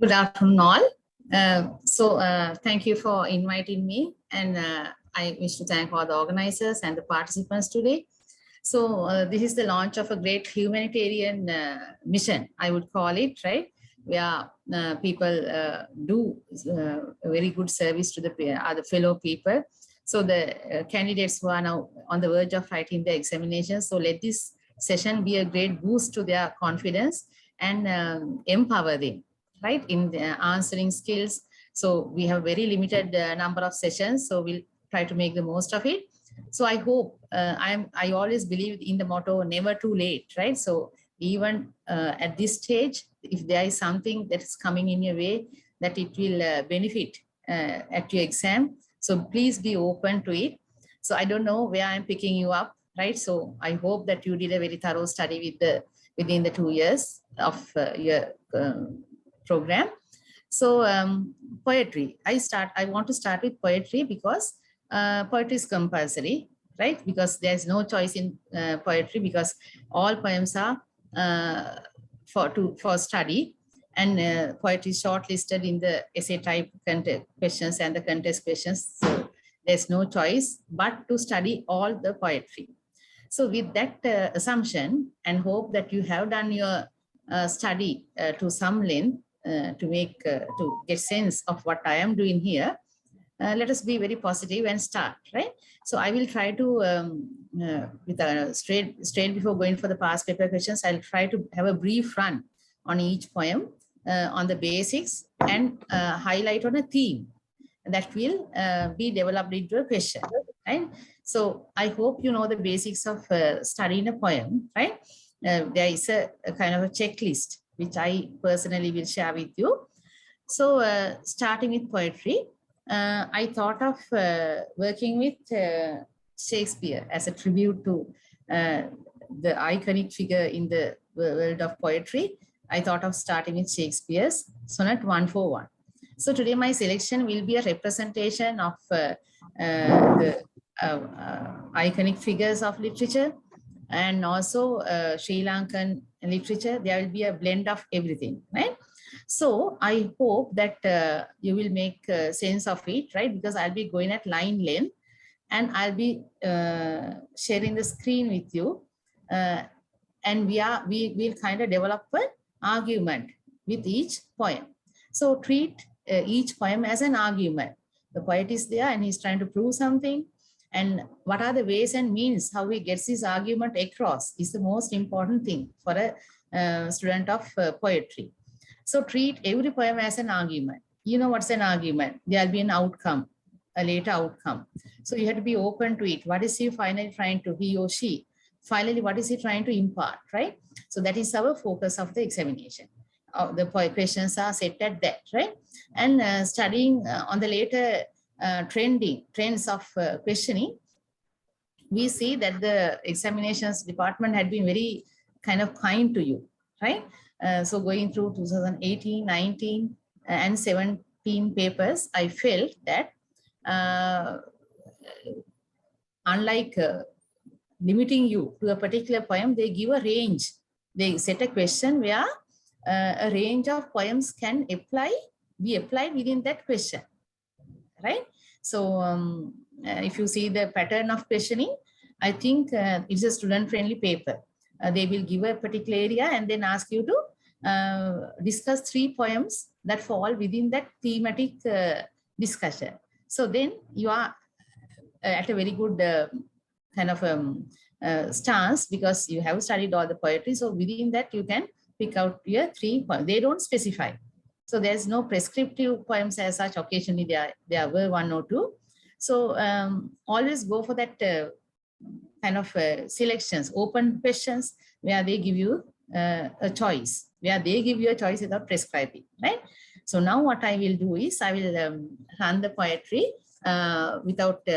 Good afternoon, all. Thank you for inviting me, and I wish to thank all the organizers and the participants today. This is the launch of a great humanitarian mission, I would call it, right? Where people do a very good service to the other fellow people. So the candidates who are now on the verge of writing the examinations, so let this session be a great boost to their confidence and empower them, right, in the answering skills. So we have very limited number of sessions, so we'll try to make the most of it. So I hope, I always believe in the motto, never too late, right? So even at this stage, if there is something that is coming in your way that it will benefit at your exam, so please be open to it. So I don't know where I'm picking you up, right? So I hope that you did a very thorough study within the 2 years of your program. So poetry, I want to start with poetry because poetry is compulsory, right? Because there's no choice in poetry, because all poems are for study, and poetry is shortlisted in the essay type questions and the contest questions. So there's no choice but to study all the poetry. So with that assumption, and hope that you have done your study to some length to get sense of what I am doing here, let us be very positive and start, right? So I will try to, straight before going for the past paper questions, I'll try to have a brief run on each poem on the basics, and highlight on a theme that will be developed into a question, right? So I hope you know the basics of studying a poem, right? There is a kind of a checklist, which I personally will share with you. So starting with poetry, I thought of working with Shakespeare as a tribute to the iconic figure in the world of poetry. I thought of starting with Shakespeare's Sonnet 141. So today my selection will be a representation of the iconic figures of literature, and also Sri Lankan literature. There will be a blend of everything, right? So I hope that you will make sense of it, right? Because I'll be going at line length, and I'll be sharing the screen with you, and we'll kind of develop an argument with each poem. So treat each poem as an argument. The poet is there and he's trying to prove something, and what are the ways and means how he gets his argument across is the most important thing for a student of poetry. So treat every poem as an argument. You know what's an argument? There'll be an outcome, a later outcome. So you have to be open to it. What is he finally trying to, he or she, finally, what is he trying to impart, right? So that is our focus of the examination. The questions are set at that, right? And studying on the later trends of questioning, we see that the examinations department had been very kind of kind to you, right? So going through 2018, 19, and 17 papers, I felt that unlike limiting you to a particular poem, they give a range. They set a question where a range of poems can be applied within that question, right? So if you see the pattern of questioning, I think it's a student-friendly paper. They will give a particular area and then ask you to discuss 3 poems that fall within that thematic discussion. So then you are at a very good kind of stance, because you have studied all the poetry. So within that, you can pick out your 3 poems. They don't specify. So there's no prescriptive poems as such. Occasionally there were 1 or 2. So always go for that kind of selections, open questions, where they give you a choice, without prescribing, right? So now what I will do is I will run the poetry without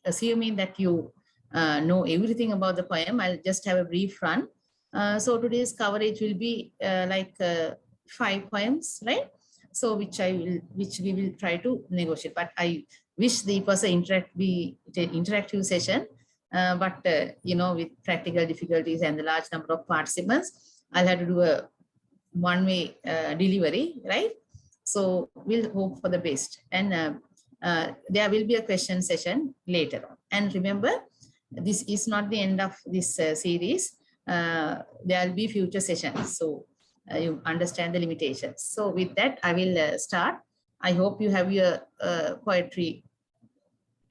assuming that you know everything about the poem. I'll just have a brief run. So today's coverage will be 5 poems, right? So which we will try to negotiate. But I wish it was an interactive session. But you know, with practical difficulties and the large number of participants, I'll have to do a one-way delivery, right? So we'll hope for the best. And there will be a question session later on. And remember, this is not the end of this series. There will be future sessions. So you understand the limitations. So with that, I will start. I hope you have your poetry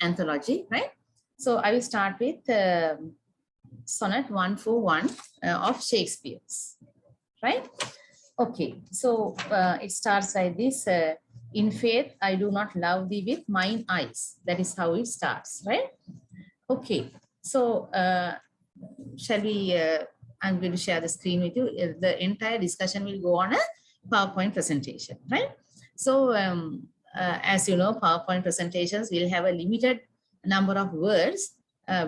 anthology, right? So I will start with sonnet 141 of Shakespeare's, right? Okay, so it starts like this. In faith, I do not love thee with mine eyes. That is how it starts, right? Okay, so shall we, I'm going to share the screen with you. The entire discussion will go on a PowerPoint presentation, right? So as you know, PowerPoint presentations will have a limited number of words,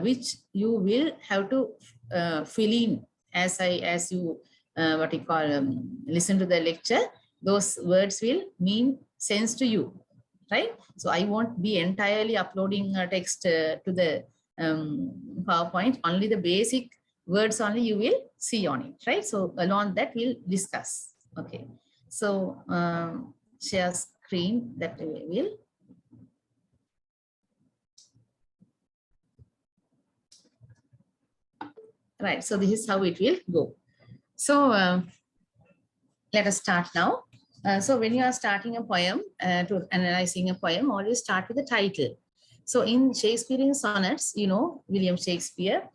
which you will have to fill in as you listen to the lecture. Those words will mean sense to you, right? So I won't be entirely uploading text to the PowerPoint. Only the basic words only you will see on it, right? So along that we'll discuss. Okay, so share screen that we will. Right, so this is how it will go. So let us start now. So when you are starting a poem, to analyzing a poem, always start with the title. So in Shakespearean sonnets, you know, William Shakespeare.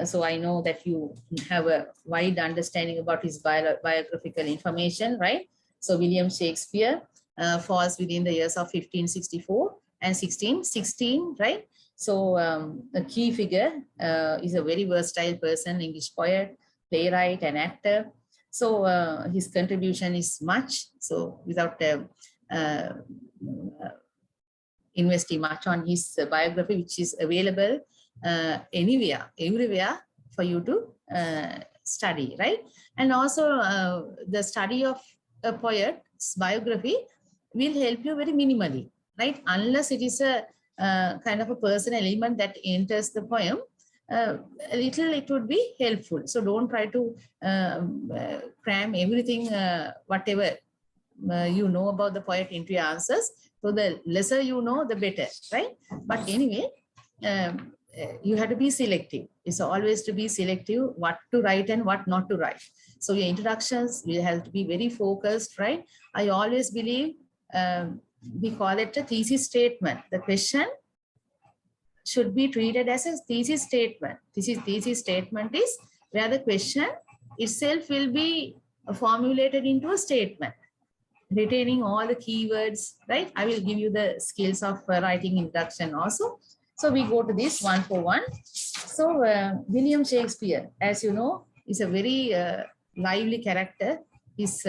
So I know that you have a wide understanding about his biographical information, right? So William Shakespeare falls within the years of 1564 and 1616, right? So a key figure is a very versatile person, English poet, playwright, and actor. So his contribution is much. So without investing much on his biography, which is available anywhere, everywhere for you to study, right? And also the study of a poet's biography will help you very minimally, right? Unless it is a kind of a personal element that enters the poem, a little it would be helpful. So don't try to cram everything, whatever you know about the poet into your answers. So the lesser you know, the better, right? But anyway, you have to be selective. It's always to be selective what to write and what not to write. So your introductions will have to be very focused, right? I always believe we call it a thesis statement. The question should be treated as a thesis statement. Thesis statement is where the question itself will be formulated into a statement, retaining all the keywords, right? I will give you the skills of writing introduction also. So we go to this one for one. So William Shakespeare, as you know, is a very lively character. His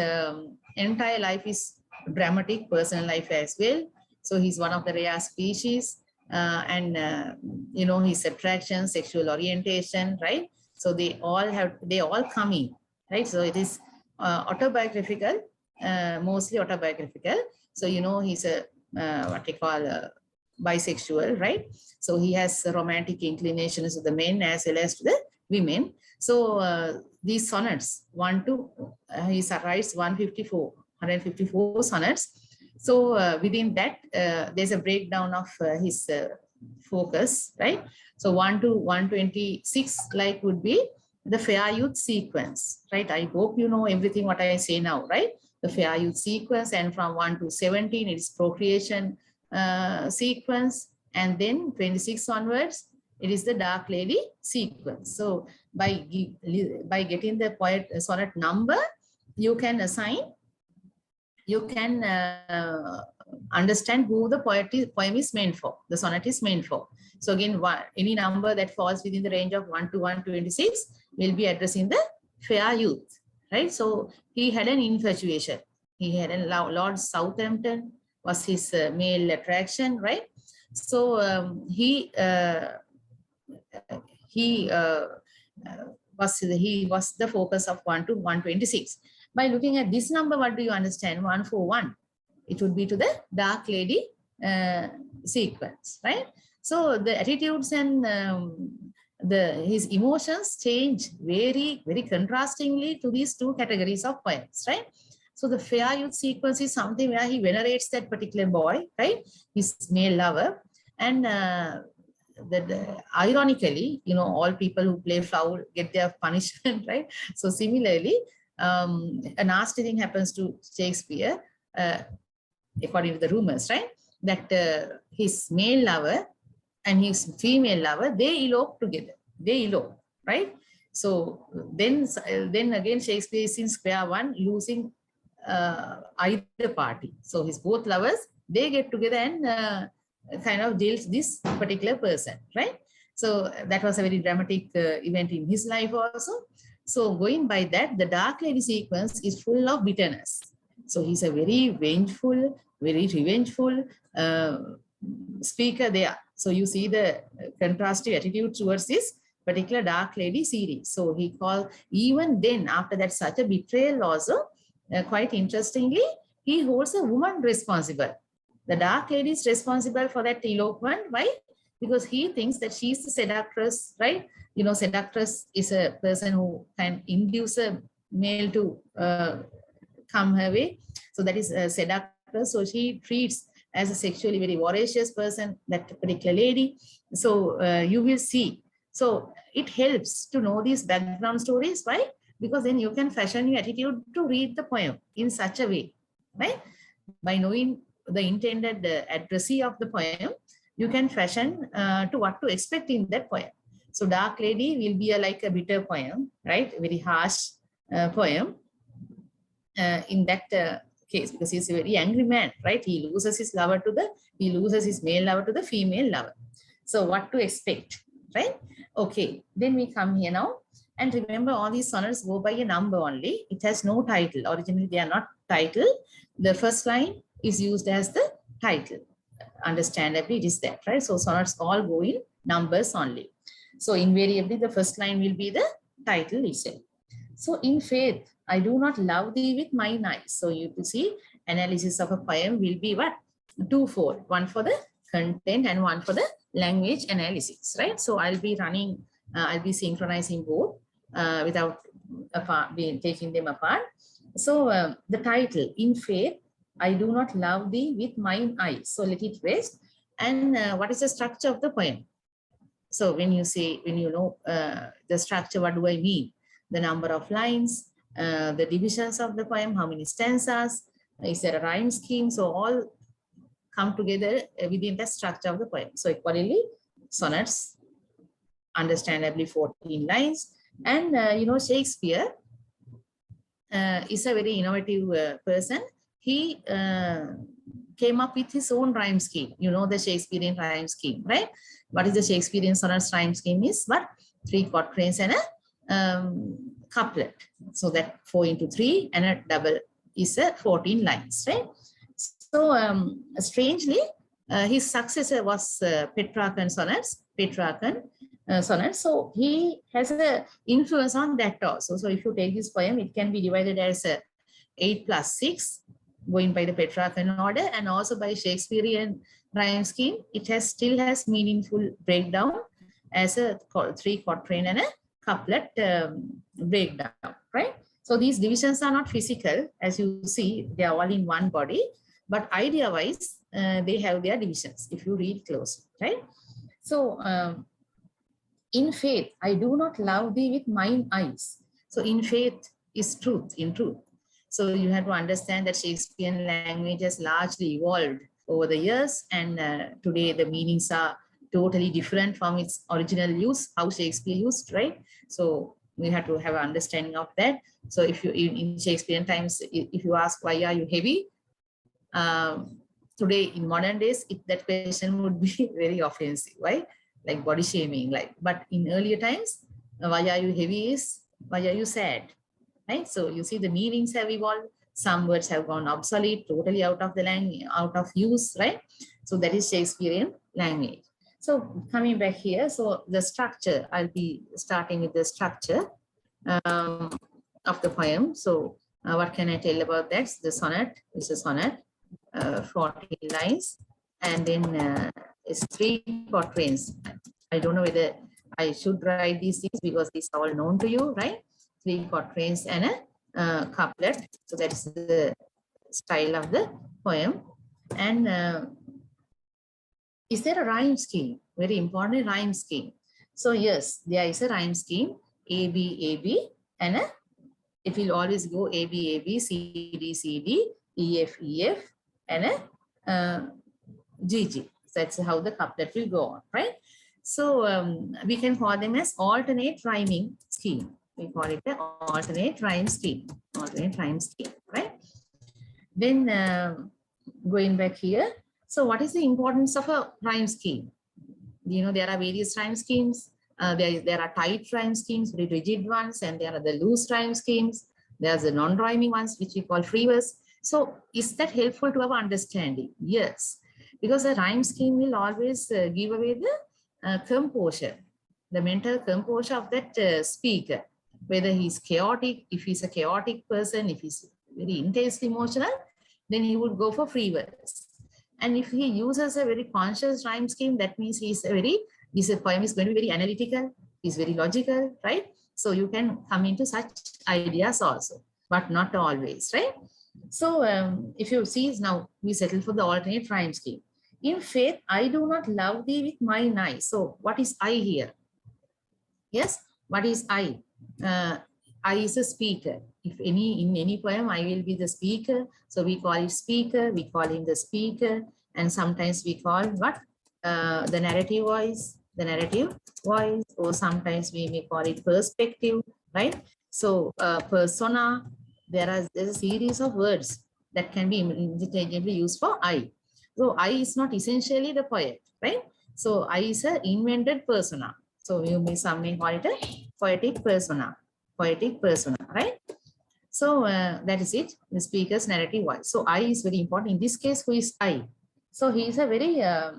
entire life is dramatic, personal life as well. So he's one of the rare species. You know, his attraction, sexual orientation, right? So they all come in, right? So it is autobiographical, mostly autobiographical. So, you know, he's a what they call bisexual, right? So he has romantic inclinations to the men as well as to the women. So these sonnets, he writes 154 sonnets. So within that, there's a breakdown of his focus, right? So 1 to 126 like would be the fair youth sequence, right? I hope you know everything what I say now, right? The fair youth sequence, and from 1 to 17 it is procreation sequence, and then 26 onwards it is the dark lady sequence. So by getting the poet sonnet number, you can assign, you can understand who the poem is meant for, the sonnet is meant for. So again, any number that falls within the range of 1 to 126 will be addressing the fair youth, right? So he had an infatuation. He had a Lord Southampton was his male attraction, right? So he was the focus of 1 to 126. By looking at this number, what do you understand? 141. It would be to the dark lady sequence, right? So the attitudes and his emotions change very, very contrastingly to these two categories of poems, right? So the fair youth sequence is something where he venerates that particular boy, right? His male lover. And ironically, you know, all people who play foul get their punishment, right? So similarly, a nasty thing happens to Shakespeare, according to the rumors, right? That his male lover and his female lover, they elope together. They elope, right? So then again, Shakespeare is in square one, losing either party. So his both lovers, they get together and kind of deals this particular person, right? So that was a very dramatic event in his life also. So going by that, the Dark Lady sequence is full of bitterness. So he's a very vengeful, very revengeful speaker there. So you see the contrastive attitude towards this particular Dark Lady series. So he called, even then, after that, such a betrayal also, quite interestingly, he holds a woman responsible. The Dark Lady is responsible for that elopement. Why? Because he thinks that she's the seductress, right? You know, seductress is a person who can induce a male to come her way. So that is a seductress. So she treats as a sexually very voracious person, that particular lady. So you will see. So it helps to know these background stories. Why? Because then you can fashion your attitude to read the poem in such a way, right? By knowing the intended addressee of the poem, you can fashion to what to expect in that poem. So Dark Lady will be like a bitter poem, right? A very harsh poem in that case, because he's a very angry man, right? He loses his male lover to the female lover. So what to expect, right? Okay, then we come here now. And remember, all these sonnets go by a number only. It has no title. Originally, they are not title. The first line is used as the title. Understandably, it is that, right? So sonnets all go in numbers only. So invariably, the first line will be the title itself. So in faith, I do not love thee with mine eyes. So you can see analysis of a poem will be what? Twofold. One for the content and one for the language analysis, right? So I'll be running, I'll be synchronizing both without taking them apart. So the title, in faith, I do not love thee with mine eyes. So let it rest. And what is the structure of the poem? So when you say, when you know the structure, what do I mean? The number of lines, the divisions of the poem, how many stanzas, is there a rhyme scheme? So all come together within the structure of the poem. So accordingly, sonnets, understandably 14 lines. And you know, Shakespeare is a very innovative person. He came up with his own rhyme scheme. You know the Shakespearean rhyme scheme, right? What is the Shakespearean sonnets rhyme scheme is what? 3 quatrains and a couplet. So that 4 into 3 and a double is a 14 lines, right? So strangely, his successor was Petrarchan sonnets. So he has an influence on that also. So if you take this poem, it can be divided as 8 plus 6, going by the Petrarchan order, and also by Shakespearean rhyme scheme. It still has meaningful breakdown as a 3 quatrain and a couplet breakdown, right? So these divisions are not physical, as you see, they are all in one body, but idea-wise, they have their divisions if you read closely, right? So in faith, I do not love thee with mine eyes. So in faith is truth, in truth. So you have to understand that Shakespearean language has largely evolved over the years, and today the meanings are totally different from its original use, how Shakespeare used, right? So we have to have an understanding of that. So if you, in Shakespearean times, if you ask, why are you heavy? Today, in modern days, that question would be very offensive, right? Like body shaming, like, but in earlier times, why are you heavy is, why are you sad? Right? So you see the meanings have evolved. Some words have gone obsolete, totally out of the language, out of use, right? So that is Shakespearean language. So coming back here, so the structure, I'll be starting with the structure of the poem. So what can I tell about that? The sonnet is a sonnet, 14 lines, and then it's 3 quatrains. I don't know whether I should write these things because these are all known to you, right? 3 quatrains and couplet. So that's the style of the poem. And is there a rhyme scheme? Very important rhyme scheme. So yes, there is a rhyme scheme, A, B, A, B, and it will always go A, B, A, B, C, D, C, D, E, F, E, F, and G, G. So that's how the couplet will go on, right? So we can call them as alternate rhyming scheme. We call it the alternate rhyme scheme, right? Then going back here, so what is the importance of a rhyme scheme? You know, there are various rhyme schemes. There are tight rhyme schemes, very rigid ones, and there are the loose rhyme schemes. There's the non-rhyming ones, which we call free verse. So is that helpful to our understanding? Yes, because a rhyme scheme will always give away the composure, the mental composure of that speaker, whether he's chaotic, if he's a chaotic person, if he's very intensely emotional, then he would go for free verse. And if he uses a very conscious rhyme scheme, that means his poem is going to be very analytical, he's very logical, right? So you can come into such ideas also, but not always, right? So if you see, now we settle for the alternate rhyme scheme. In faith, I do not love thee with mine eyes. So what is I here? Yes, what is I? I is a speaker. If in any poem, I will be the speaker. So we call it speaker, we call him the speaker, and sometimes we call what? The narrative voice, or sometimes we may call it perspective, right? So persona, there's a series of words that can be interchangeably used for I. So I is not essentially the poet, right? So I is an invented persona. So some may call it a poetic persona, right? So that is it, the speaker's narrative voice. So I is very important. In this case, who is I? So he is a very a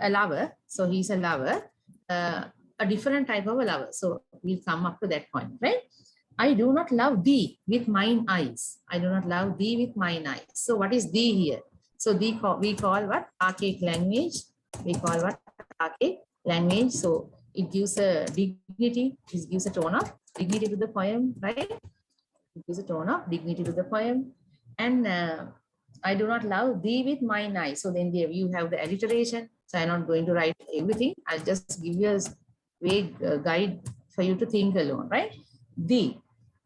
lover. So he's a lover, a different type of a lover. So we'll come up to that point, right? I do not love thee with mine eyes. I do not love thee with mine eyes. So what is thee here? So we call what? Archaic language. We call what? Archaic language. So it gives a dignity, it gives a tone of dignity to the poem, right? It gives a tone of dignity to the poem. And I do not love thee with mine eyes. So then there you have the alliteration. So I'm not going to write everything. I'll just give you a vague guide for you to think alone, right? Thee,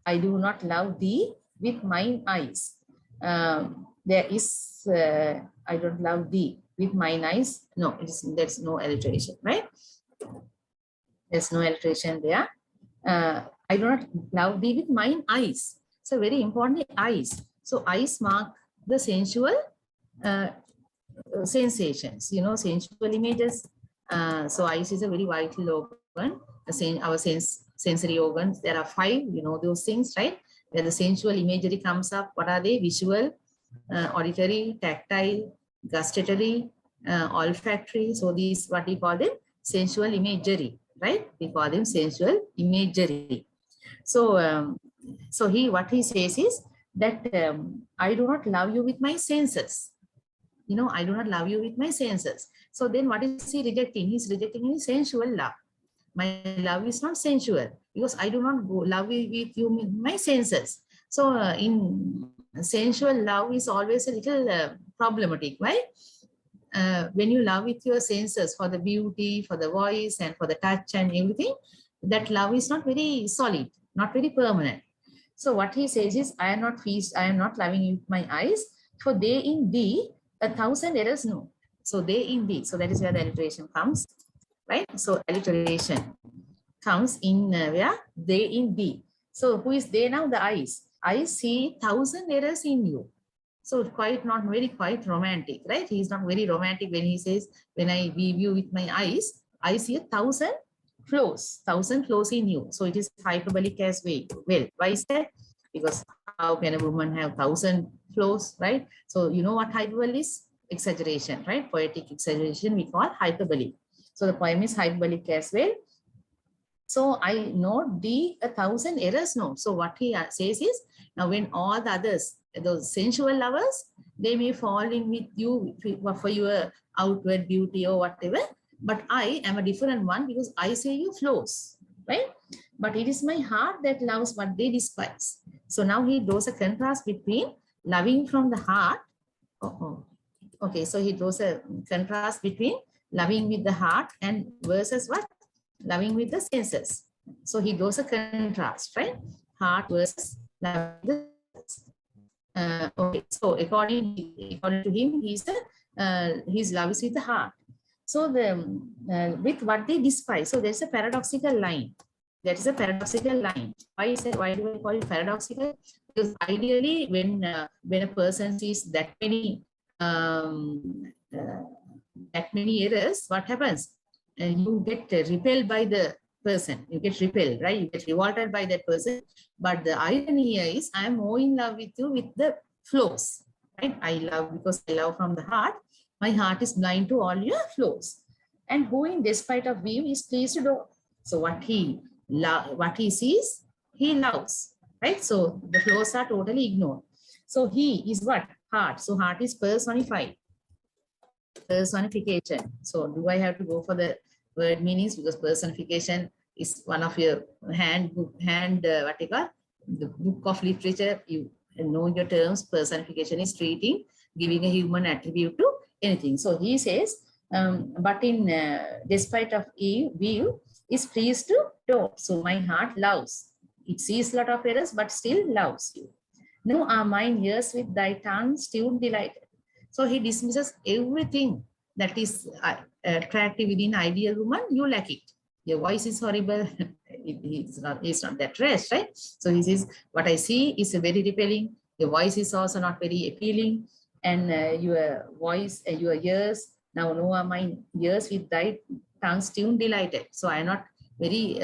I do not love thee with mine eyes. There is, I don't love thee with mine eyes. No, there's no alliteration, right? There's no alliteration there. I do not love thee with mine eyes. So very important, eyes. So eyes mark the sensual sensations, you know, sensual images. So eyes is a very vital organ. Our sensory organs, there are 5, you know those things, right? Where the sensual imagery comes up. What are they? Visual, auditory, tactile, gustatory, olfactory. So these, what we call them? Sensual imagery, right? We call them sensual imagery. So so what he says is that I do not love you with my senses. You know, I do not love you with my senses. So then what is he rejecting? He's rejecting his sensual love. My love is not sensual because I do not love with you with my senses. So in sensual love is always a little problematic, right? When you love with your senses for the beauty, for the voice, and for the touch and everything, that love is not very solid, not very permanent. So what he says is, I am not loving you with my eyes, for they in thee 1,000 errors know. So they in thee. So that is where the alliteration comes, right? So alliteration comes in where? They in thee. So who is they now? The eyes. I see 1,000 errors in you. So quite romantic, right? He's not very romantic when he says, when I view you with my eyes, I see 1,000 flaws in you. So it is hyperbolic as well. Why is that? Because how can a woman have 1,000 flaws, right? So you know what hyperbole is? Exaggeration, right? Poetic exaggeration we call hyperbole. So the poem is hyperbolic as well. So I know thee 1,000 errors no. So what he says is, now when all the others, those sensual lovers, they may fall in with you for your outward beauty or whatever, but I am a different one because I say you flaws, right? but it is my heart that loves what they despise. So now he draws a contrast between loving from the heart. Okay, so he draws a contrast between loving with the heart and versus what? Loving with the senses. So he draws a contrast, right? Heart versus loving the senses. Okay, so according to him, his love is with the heart. So with what they despise. So there's a paradoxical line. That is a paradoxical line. Why do I call it paradoxical? Because ideally, when a person sees that many errors, what happens? You get repelled by the person. You get repelled, right? You get revolted by that person. But the irony here is, I am more in love with you with the flaws, right? I love because I love from the heart. My heart is blind to all your flaws. And who, in despite of view, is pleased to do. So what he sees, he loves, right? So the flaws are totally ignored. So he is what? Heart. So heart is personified. Personification. So do I have to go for the word meanings, because personification is one of your the book of literature. You know your terms. Personification is treating, giving a human attribute to anything. So he says, but in despite of view is pleased to do. So my heart loves. It sees a lot of errors, but still loves you. No, our mind hears with thy tongue, still delighted. So he dismisses everything that is attractive within ideal woman. You lack it. Your voice is horrible. It's not that rest, right? So he says, what I see is very repelling. Your voice is also not very appealing. And your voice, your ears, now no, our mind hears with thy tongue, still delighted. So I am not very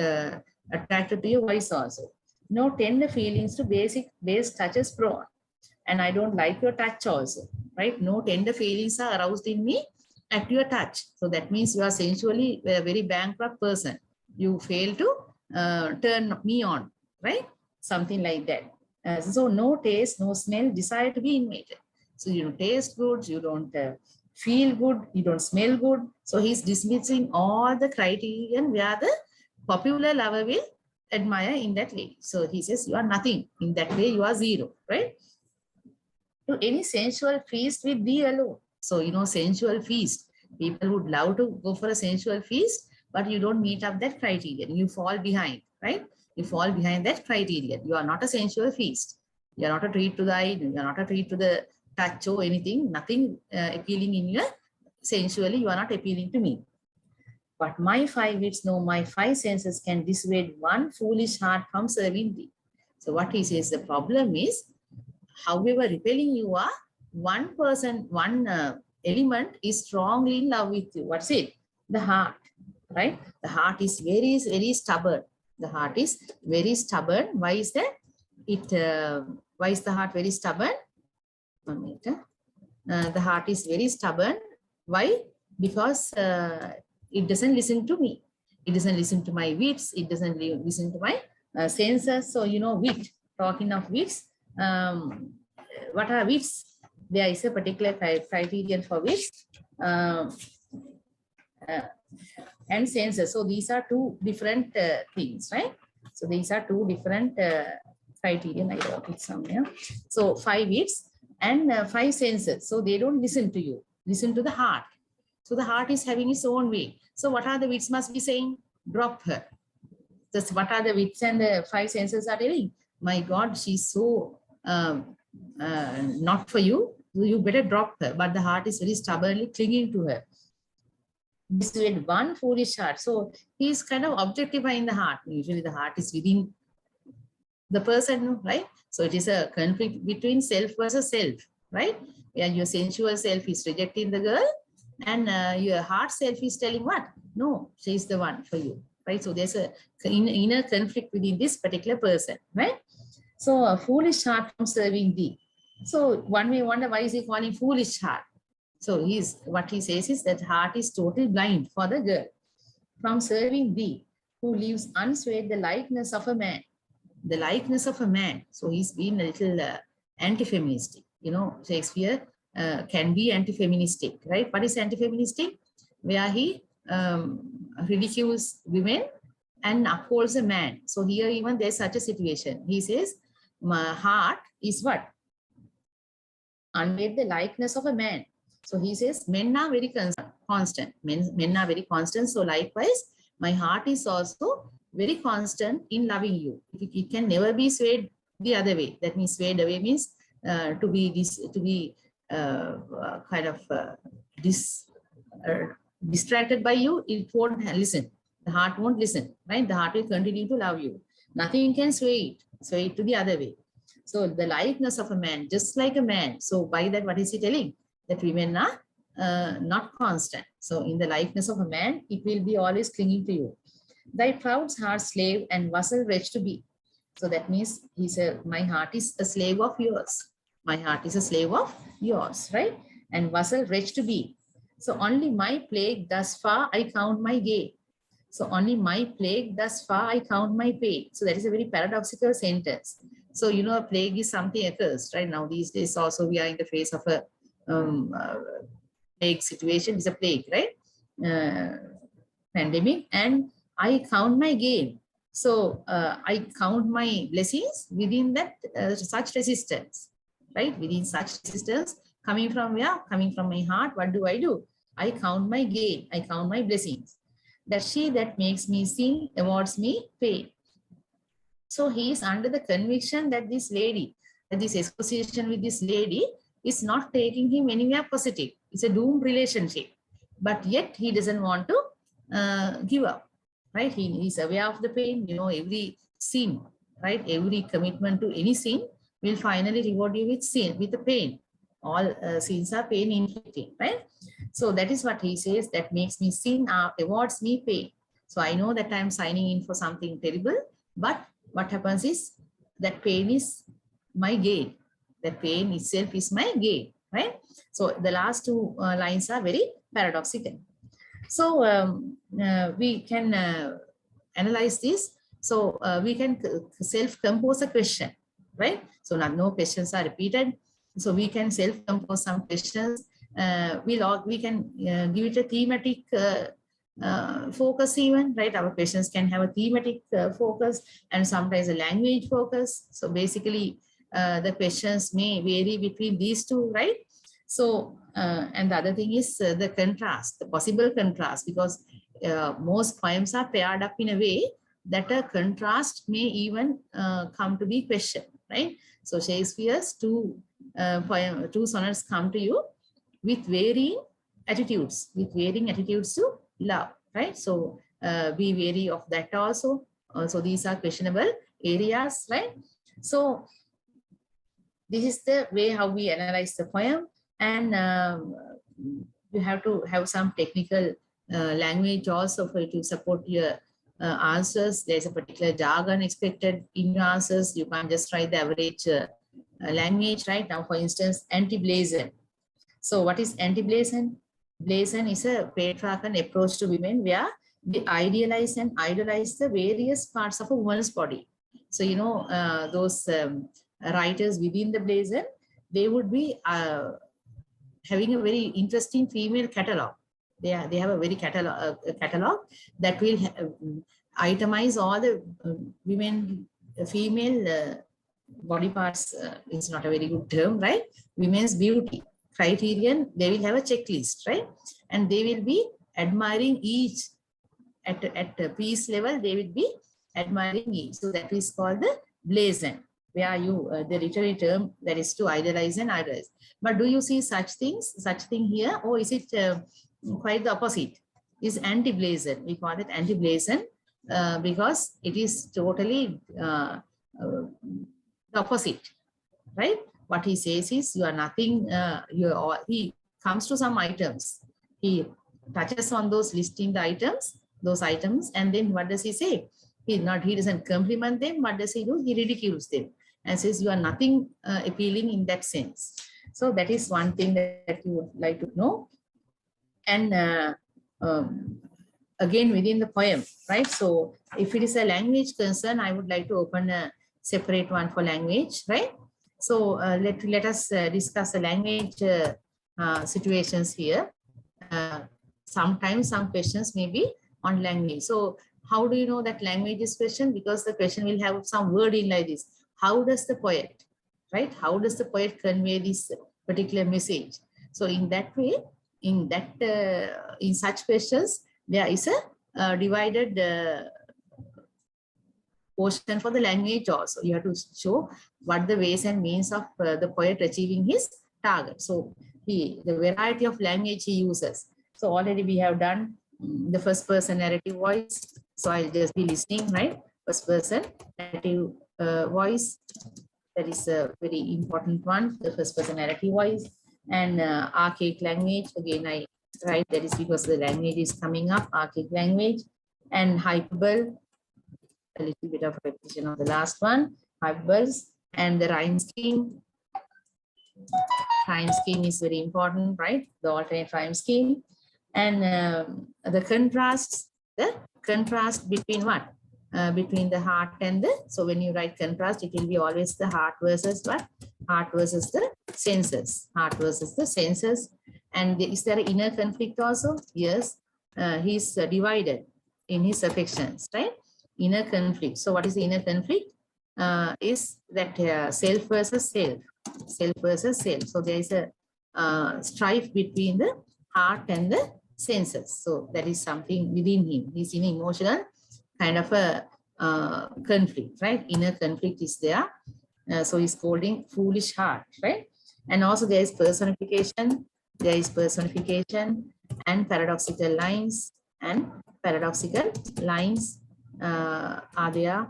attracted to your voice also. No tender feelings to base touches prone. And I don't like your touch also, right? No tender feelings are aroused in me at your touch. So that means you are sensually a very bankrupt person. You fail to turn me on, right? Something like that. So no taste, no smell, desire to be invaded. So you don't taste good, you don't feel good, you don't smell good. So he's dismissing all the criterion where the popular lover will admire in that lady. So he says, you are nothing. In that way, you are zero, right? To any sensual feast with thee alone. So, sensual feast. People would love to go for a sensual feast, but you don't meet up that criterion. You fall behind, right? You fall behind that criterion. You are not a sensual feast. You are not a treat to the eye. You are not a treat to the touch or anything. Nothing appealing in you. Sensually, you are not appealing to me. But my 5 wits, no, my 5 senses can dissuade one foolish heart from serving thee. So what he says, the problem is, however repelling you are, one element is strongly in love with you. What's it? The heart, right? The heart is very, very stubborn. The heart is very stubborn. Why is that? Why is the heart very stubborn? 1 minute. The heart is very stubborn. Why? Because it doesn't listen to me. It doesn't listen to my wits. It doesn't listen to my senses. So, wit, talking of wits, what are wits? There is a particular criterion for wits and senses. So these are two different things, right? So these are two different criterion. I wrote it somewhere. So 5 wits and 5 senses. So they don't listen to you. Listen to the heart. So the heart is having its own way. So what are the wits must be saying? Drop her. That's what are the wits and the 5 senses are telling? My God, she's so not for you. You better drop her. But the heart is very stubbornly clinging to her. This with one foolish heart. So he's kind of objectifying the heart. Usually the heart is within the person, right? So it is a conflict between self versus self, right? Where your sensual self is rejecting the girl and your heart self is telling what? No, she's the one for you, right? So there's a inner conflict within this particular person, right? So a foolish heart from serving thee. So one may wonder, why is he calling foolish heart? So what he says is that heart is totally blind for the girl from serving thee, who lives unswayed the likeness of a man. The likeness of a man. So he's been a little anti-feministic. Shakespeare can be anti-feministic, right? What is anti-feministic? Where he ridicules women and upholds a man. So here even there's such a situation. He says, my heart is what? Unmade the likeness of a man. So he says, men are very constant. Men are very constant. So likewise, my heart is also very constant in loving you. It can never be swayed the other way. That means swayed away means to be distracted by you. It won't listen. The heart won't listen, right? The heart will continue to love you. Nothing can sway it to the other way. So the likeness of a man, just like a man. So by that, what is he telling? That women are not constant. So in the likeness of a man, it will be always clinging to you. Thy proud heart slave and vassal wretch to be. So that means he said, my heart is a slave of yours. My heart is a slave of yours, right? And vassal wretch to be. So only my plague thus far I count my gain. So only my plague thus far I count my pain. So that is a very paradoxical sentence. So, you know, a plague is something accursed, right? Now, these days also we are in the face of a plague situation. It's a plague, right? Pandemic. And I count my gain. So I count my blessings within that such resistance, right? Within such resistance, coming from where? Coming from my heart. What do? I count my gain. I count my blessings. That she that makes me sing awards me pain. So he is under the conviction that this lady, that this association with this lady is not taking him anywhere positive. It's a doomed relationship. But yet he doesn't want to give up, right? He is aware of the pain. You know, every sin, right? Every commitment to any sin will finally reward you with sin, with the pain. All sins are pain inflicting, right? So that is what he says, that makes me sin, awards me pain. So I know that I'm signing in for something terrible, but what happens is that pain is my gain. That pain itself is my gain, right? So the last two lines are very paradoxical. So we can analyze this. So we can self-compose a question, right? So no questions are repeated. So we can self-compose some questions. We can give it a thematic focus even, right? Our questions can have a thematic focus and sometimes a language focus. So basically, the questions may vary between these two, right? So, and the other thing is the contrast, the possible contrast, because most poems are paired up in a way that a contrast may even come to be questioned, right? So Shakespeare's two sonnets come to you with varying attitudes to love, right? So be wary of that also. So these are questionable areas, right? So this is the way how we analyze the poem, and you have to have some technical language also for you to support your answers. There's a particular jargon expected in your answers. You can't just write the average language, right? Now, for instance, anti-blazon. So what is anti-blazon? Blazon is a patriarchal approach to women where they idealize and idolize the various parts of a woman's body. So, you know, those writers within the blazon, they would be having a very interesting female catalog. They have a very catalog that will itemize all the female body parts. It's not a very good term, right? Women's beauty criterion, they will have a checklist, right? And they will be admiring each at a piece level, they will be admiring each. So that is called the blazon, where you, the literary term that is to idolize and idolize. But do you see such thing here, or is it quite the opposite? Is anti-blazon. We call it anti-blazon because it is totally the opposite, right? What he says is, you are nothing, he comes to some items. He touches on those, listing the items, and then what does he say? He doesn't compliment them. What does he do? He ridicules them and says, you are nothing appealing in that sense. So that is one thing that you would like to know. And again, within the poem, right? So if it is a language concern, I would like to open a separate one for language, right? So let us discuss the language situations here. Sometimes some questions may be on language. So How do you know that language is question? Because the question will have some word in like this. How does the poet, right? How does the poet convey this particular message? So in that way, in such questions, there is a divided portion for the language also. You have to show what the ways and means of the poet achieving his target. So the variety of language he uses. So already we have done the first person narrative voice. So I'll just be listening, right? First person narrative voice. That is a very important one, the first person narrative voice. And archaic language, again I write that is because the language is coming up, archaic language. And hyperbole, a little bit of repetition of the last one, hyperboles. And the rhyme scheme. Rhyme scheme is very important, right? The alternate rhyme scheme. And the contrast between what? Between the heart and the, so when you write contrast, it will be always the heart versus what? Heart versus the senses. Heart versus the senses. And is there an inner conflict also? Yes. He's divided in his affections, right? Inner conflict. So what is the inner conflict? Is that self versus self. Self versus self. So there is a strife between the heart and the senses. So that is something within him. He's in emotional kind of a conflict, right? Inner conflict is there. So he's holding foolish heart, right? And also there is personification. There is personification and paradoxical lines. And paradoxical lines are there.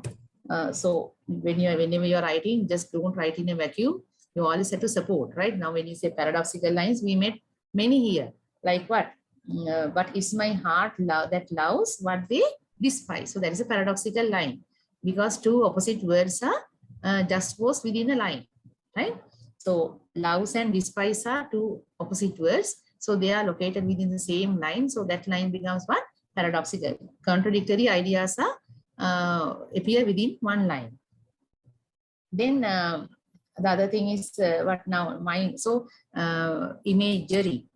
So whenever you are writing, just don't write in a vacuum. You always have to support, right? Now, when you say paradoxical lines, we met many here. Like what? But it's my heart that loves what they despise. So that is a paradoxical line because two opposite words are juxtaposed within a line, right? So loves and despise are two opposite words. So they are located within the same line. So that line becomes what? Paradoxical. Contradictory ideas are appear within one line. Then the other thing is what now? Mind. So imagery,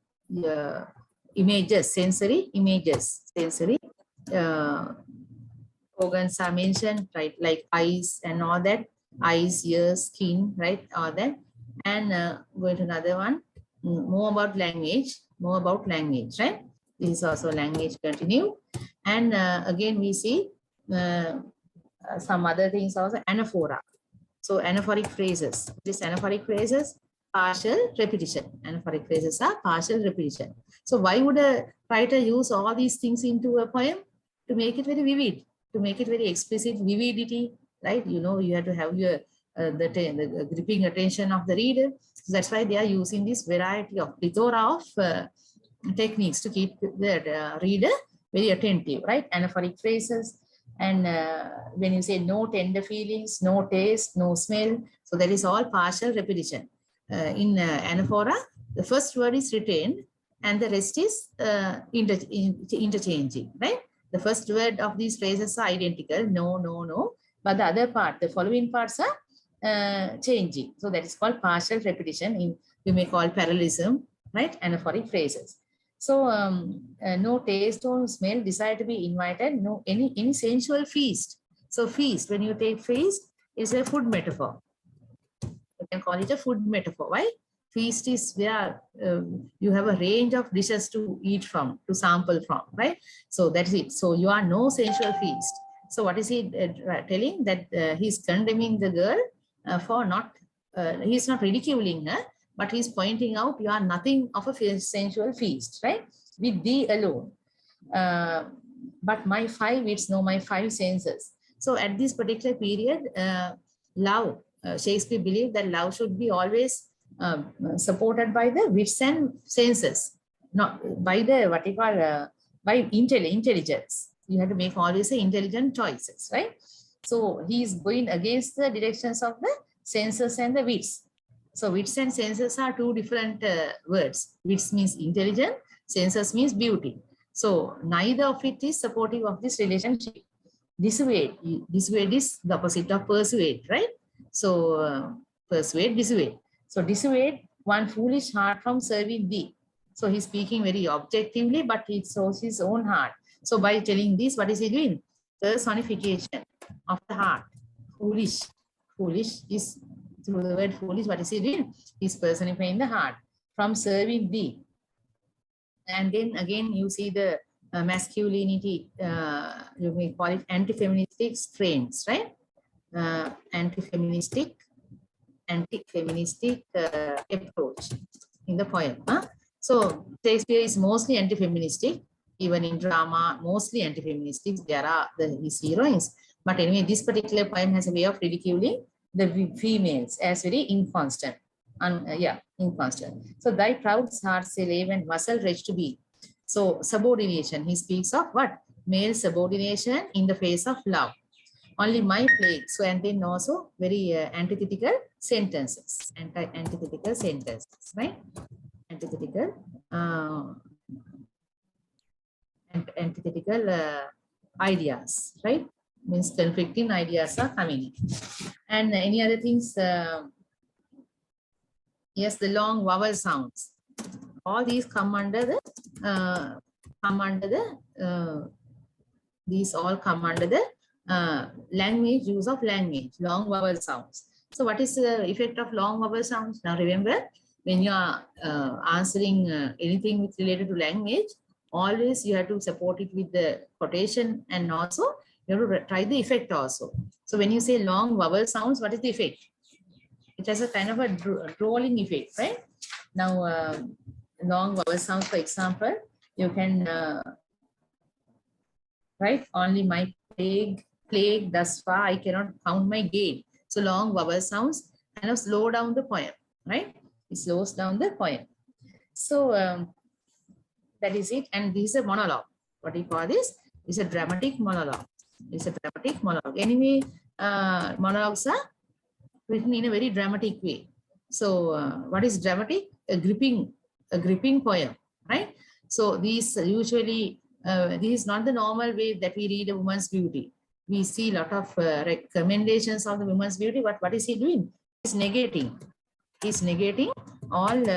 images, sensory images, sensory organs are mentioned, right? Like eyes and all that, eyes, ears, skin, right? All that. And going to another one, more about language, right? This is also language continue. And again, we see some other things also, anaphora. So anaphoric phrases. These anaphoric phrases, partial repetition. Anaphoric phrases are partial repetition. So why would a writer use all these things into a poem? To make it very vivid, to make it very explicit, vividity, right? You know, you have to have your the gripping attention of the reader. So that's why they are using this variety of plethora of techniques to keep the reader very attentive, right? Anaphoric phrases. And when you say no tender feelings, no taste, no smell, so that is all partial repetition. In anaphora, the first word is retained and the rest is interchanging, right? The first word of these phrases are identical, no, no, no, but the other part, the following parts are changing. So that is called partial repetition. You may call parallelism, right? Anaphoric phrases. So no taste or smell, desire to be invited, no any sensual feast. So feast, when you take feast, is a food metaphor. You can call it a food metaphor. Why? Feast is where you have a range of dishes to eat from, to sample from, right? So that's it. So you are no sensual feast. So what is he telling? That he's condemning the girl for not, he's not ridiculing her, but he's pointing out you are nothing of a sensual feast, right? With thee alone. But my five wits know my five senses. So at this particular period, love, Shakespeare believed that love should be always supported by the wits and senses, not by the what you call by intelligence. You have to make always intelligent choices, right? So he is going against the directions of the senses and the wits. So wits and senses are two different words. Wits means intelligent, senses means beauty. So neither of it is supportive of this relationship. Dissuade is the opposite of persuade, right? So persuade, dissuade. So dissuade one foolish heart from serving thee. So he's speaking very objectively, but it shows his own heart. So by telling this, what is he doing? personification of the heart. Foolish. Foolish is, through the word foolish, what is he doing? He's personifying the heart. From serving thee. And then again, you see the masculinity, you may call it anti-feministic strains, right? Anti-feministic approach in the poem. So Shakespeare is mostly anti-feministic, even in drama, mostly anti-feministic. There are his heroines. But anyway, this particular poem has a way of ridiculing the females as very inconstant. Inconstant. So thy proud heart slave and muscle wretched to be. So subordination, he speaks of what? Male subordination in the face of love. Only my plague. So, and then also very antithetical sentences, antithetical sentences, right? Antithetical, antithetical ideas, right? Means conflicting ideas are coming in. And any other things? Yes, the long vowel sounds. All these come under the these all come under the language, use of language, long vowel sounds. So what is the effect of long vowel sounds? Now remember, when you are answering anything with related to language, always you have to support it with the quotation, and also you have to try the effect also. So when you say long vowel sounds, what is the effect? It has a kind of a rolling effect, right? Now, long vowel sounds, for example, you can write only my plague thus far, I cannot count my gain. So long vowel sounds kind of slow down the poem, right? It slows down the poem. So that is it. And this is a monologue. What do you call this? It's a dramatic monologue. It's a dramatic monologue. Anyway, monologues are written in a very dramatic way. So what is dramatic? A gripping poem, right? So these usually, this is not the normal way that we read a woman's beauty. We see a lot of recommendations of the woman's beauty. What is he doing? He's negating. He's negating all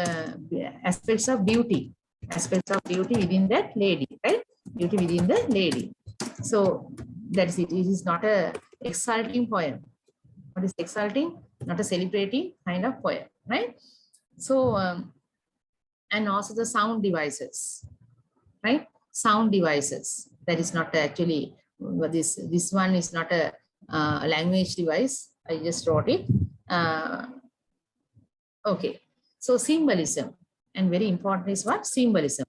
aspects of beauty within that lady, right? Beauty within the lady. So that's it. It is not a exciting poem. What is exciting? Not a celebrating kind of poem, right? So, and also the sound devices, right? Sound devices. That is not actually, this one is not a language device. I just wrote it. Okay. So symbolism, and very important is what? Symbolism.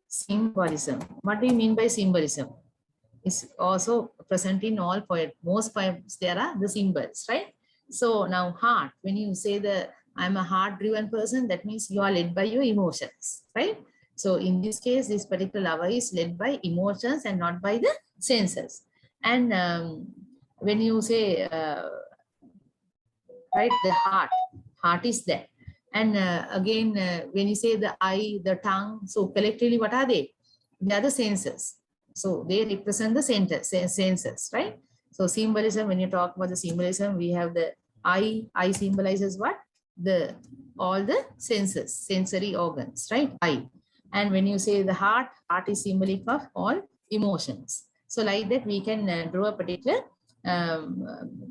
Symbolism. What do you mean by symbolism? It's also present in all poems. Most poems, there are the symbols, right? So now heart, when you say I'm a heart-driven person, that means you are led by your emotions, right? So in this case, this particular lover is led by emotions and not by the senses. And when you say, right, the heart is there. And again, when you say the eye, the tongue, so collectively, what are they? They are the senses. So they represent the senses, right? So symbolism, when you talk about the symbolism, we have the eye. Eye symbolizes what? All the senses, sensory organs, right? Eye. And when you say the heart is symbolic of all emotions. So like that, we can draw a particular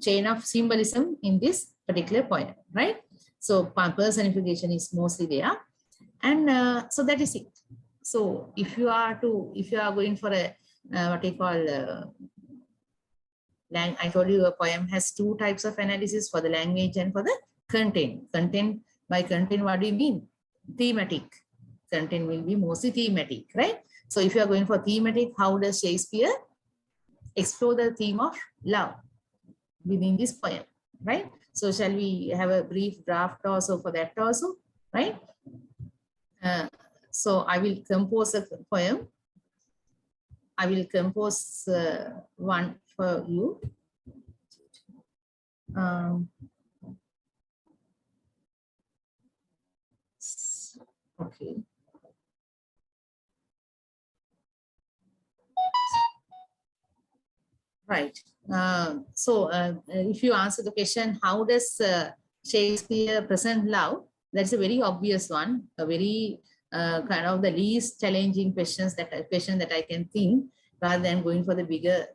chain of symbolism in this particular poem, right? So personification is mostly there. And so that is it. So if you are going for a what you call I told you a poem has two types of analysis, for the language and for the content. Content, by content, what do you mean? Thematic. Content will be mostly thematic, right? So if you are going for thematic, how does Shakespeare explore the theme of love within this poem, right? So shall we have a brief draft also for that also, right? So I will compose a poem. I will compose one for you. Okay. Right. So if you answer the question, how does Shakespeare present love? That's a very obvious one, a very kind of the least challenging question that I can think, rather than going for the bigger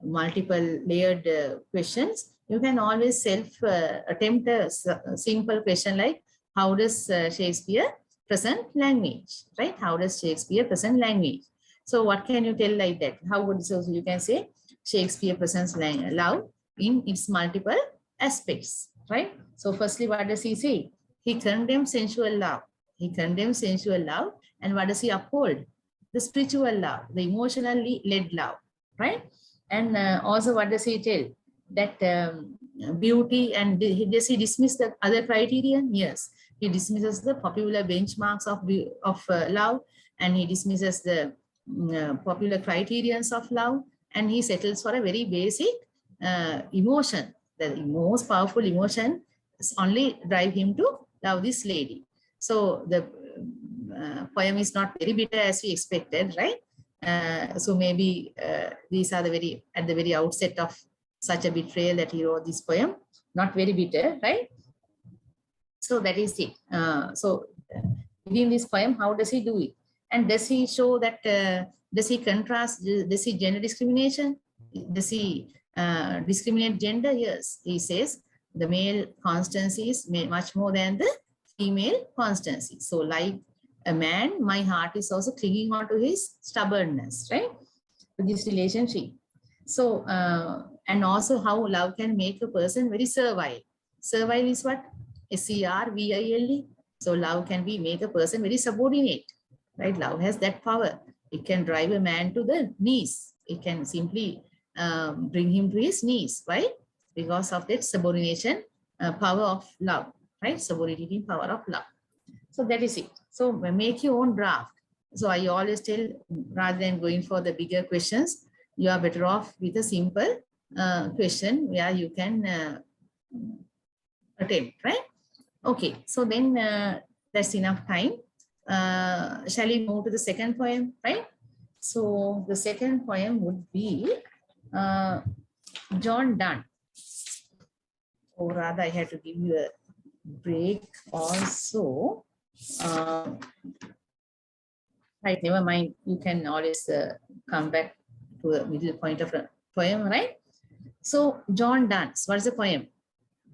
multiple layered questions, you can always attempt a simple question like, how does Shakespeare present language, right? How does Shakespeare present language? So what can you tell like that? How would so you can say Shakespeare presents love in its multiple aspects, right? So firstly, what does he say? He condemns sensual love. He condemns sensual love. And what does he uphold? The spiritual love, the emotionally led love, right? And also what does he tell? That beauty, and does he dismiss the other criterion? Yes. He dismisses the popular benchmarks of love, and he dismisses the popular criterions of love, and he settles for a very basic emotion. The most powerful emotion only drive him to love this lady. So the poem is not very bitter as we expected, right? So maybe these are at the very outset of such a betrayal that he wrote this poem. Not very bitter, right? So that is it. Within this poem, how does he do it? And does he show that, does he contrast, does he gender discrimination? Does he discriminate gender? Yes, he says the male constancy is much more than the female constancy. So like a man, my heart is also clinging on to his stubbornness, right? To this relationship. So, and also how love can make a person very servile. Servile is what? S-E-R-V-I-L-E. So love can make a person very subordinate, right? Love has that power. It can drive a man to the knees. It can simply bring him to his knees. Why? Because of that subordination power of love, right? Subordinating power of love. So that is it. So make your own draft. So I always tell, rather than going for the bigger questions, you are better off with a simple question where you can attempt, right? Okay, so then that's enough time. Shall we move to the second poem, right? So the second poem would be John Donne. Or rather, I had to give you a break also. Right, never mind. You can always come back to the middle point of a poem, right? So John Donne's, what is the poem?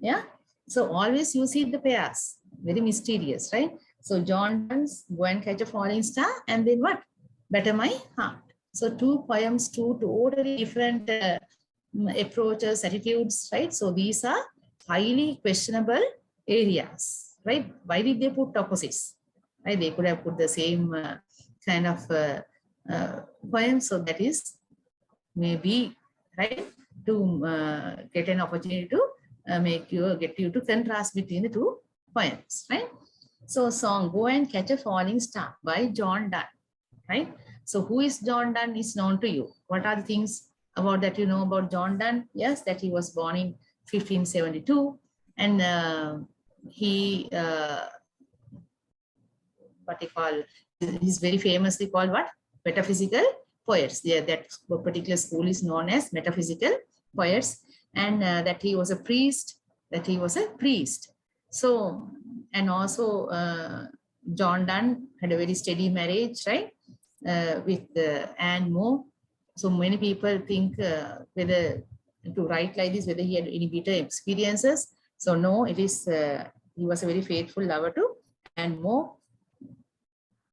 Yeah. So always you see the pairs, very mysterious, right? So John Donne's Go and Catch a Falling Star, and then what? Better My Heart. So two poems, two totally different approaches, attitudes, right? So these are highly questionable areas, right? Why did they put opposites? Right? They could have put the same kind of poem. So that is maybe, right, to get an opportunity to get you to contrast between the two poems, right? So song Go and Catch a Falling Star by John Donne, right? So who is John Donne is known to you. What are the things about that you know about John Donne? Yes, that he was born in 1572, and he what he call, he's very famously called what? Metaphysical poets. Yeah, that particular school is known as metaphysical poets, and that he was a priest. So, and also John Donne had a very steady marriage, right, with Anne Moore. So many people think whether to write like this, whether he had any bitter experiences. So no, it is he was a very faithful lover to Anne Moore.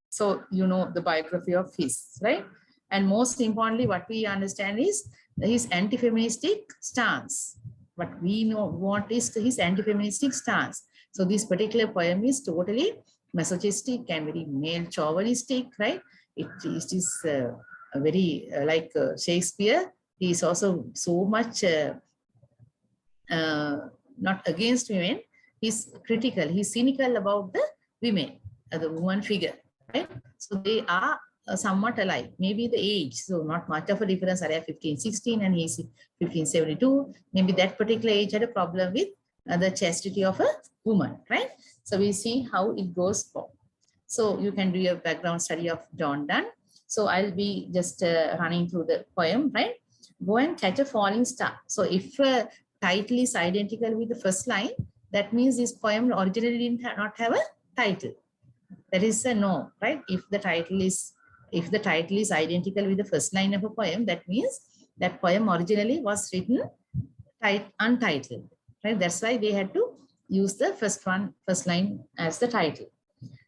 So you know the biography of his, right? And most importantly, what we understand is his anti-feministic stance. What we want is his anti-feministic stance. So this particular poem is totally masochistic and very male chauvinistic, right? It is a very like Shakespeare. He is also so much not against women. He's critical. He's cynical about the women, the woman figure, right? So they are somewhat alike. Maybe the age, so not much of a difference. I have 1516 and he's 1572. Maybe that particular age had a problem with the chastity of a woman, right? So we see how it goes for. So you can do your background study of John Donne. So I'll be just running through the poem, right? Go and Catch a Falling Star. So if title is identical with the first line, that means this poem originally not have a title. That is a no, right? If the title is identical with the first line of a poem, that means that poem originally was written untitled, right? That's why they had to use the first line as the title.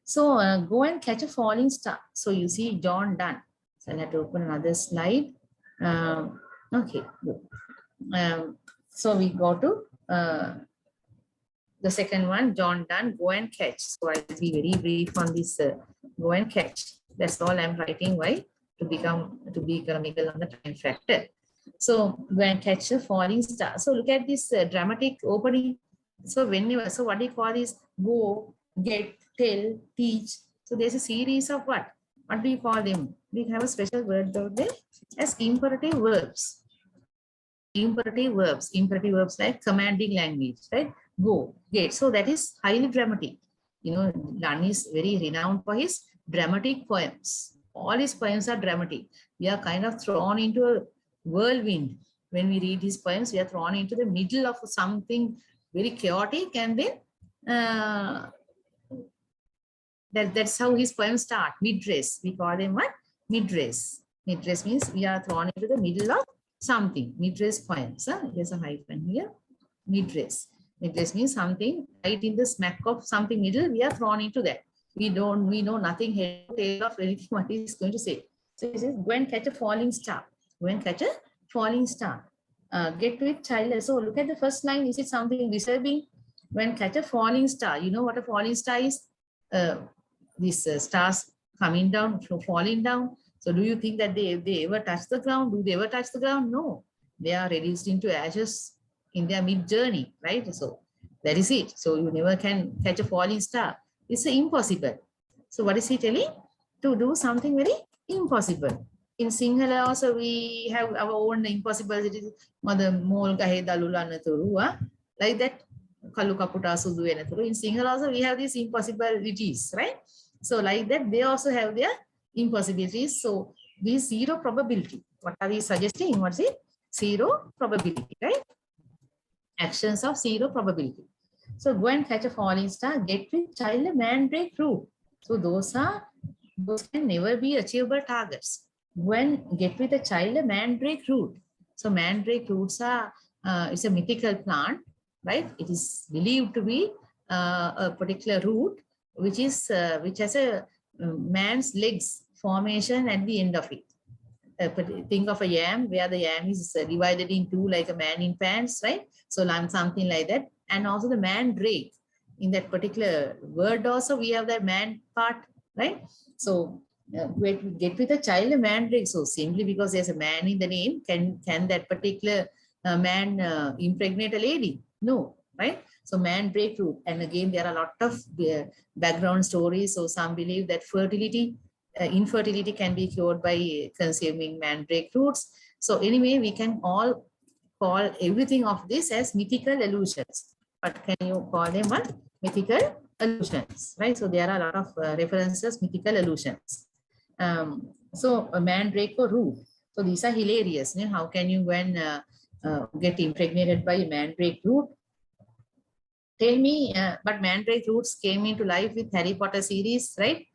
So go and catch a falling star. So you see John Donne. So I'll have to open another slide. Okay, good. So we go to the second one, John Donne, go and catch. So I'll be very brief on this. Go and catch. That's all I'm writing. Why? To be economical on the time factor. So go and catch a falling star. So look at this dramatic opening. So whenever, so what do you call this? Go, get, tell, teach. So there's a series of what? What do you call them? We have a special word out there as imperative verbs. Imperative verbs like commanding language, right? Go, get. So that is highly dramatic. You know, Donne is very renowned for his dramatic poems. All his poems are dramatic. We are kind of thrown into a whirlwind. When we read his poems, we are thrown into the middle of something very chaotic, and then that's how his poems start. Mid-race. We call them what? Mid-race. Mid-race means we are thrown into the middle of something. Mid-race poems. There's a hyphen here. Mid-race. Mid-race means something right in the smack of something middle. We are thrown into that. We know nothing head or tail of anything what he is going to say. So he says, go and catch a falling star. Go and catch a falling star. Get to it, child. So look at the first line. Is it something disturbing? Go and catch a falling star. You know what a falling star is? These stars coming down, falling down. So do you think that they ever touch the ground? Do they ever touch the ground? No. They are reduced into ashes in their mid-journey, right? So that is it. So you never can catch a falling star. It's impossible. So what is he telling? To do something very impossible. In Sinhala also we have our own impossibilities. Mother mol gahe dalula naturu, like that. Kalu kaputa sudu enaturu. In Sinhala also we have these impossibilities, right? So like that, they also have their impossibilities. So this zero probability. What are we suggesting? What's it? Zero probability, right? Actions of zero probability. So go and catch a falling star, get with child a mandrake root. So those can never be achievable targets. Go and get with a child a mandrake root. So mandrake roots are it's a mythical plant, right? It is believed to be a particular root which has a man's legs formation at the end of it. Think of a yam where the yam is divided in two like a man in pants, right? So something like that. And also the mandrake. In that particular word also we have the man part, right? So get with a child a mandrake. So simply because there's a man in the name, can that particular man impregnate a lady? No, right? So mandrake root. And again, there are a lot of background stories. So some believe that infertility can be cured by consuming mandrake roots. So anyway, we can all call everything of this as mythical allusions. But can you call them what? Mythical allusions, right? So there are a lot of references, mythical allusions. So a mandrake or root. So these are hilarious. You know, how can you go and get impregnated by a mandrake root? Tell me, but mandrake roots came into life with Harry Potter series, right?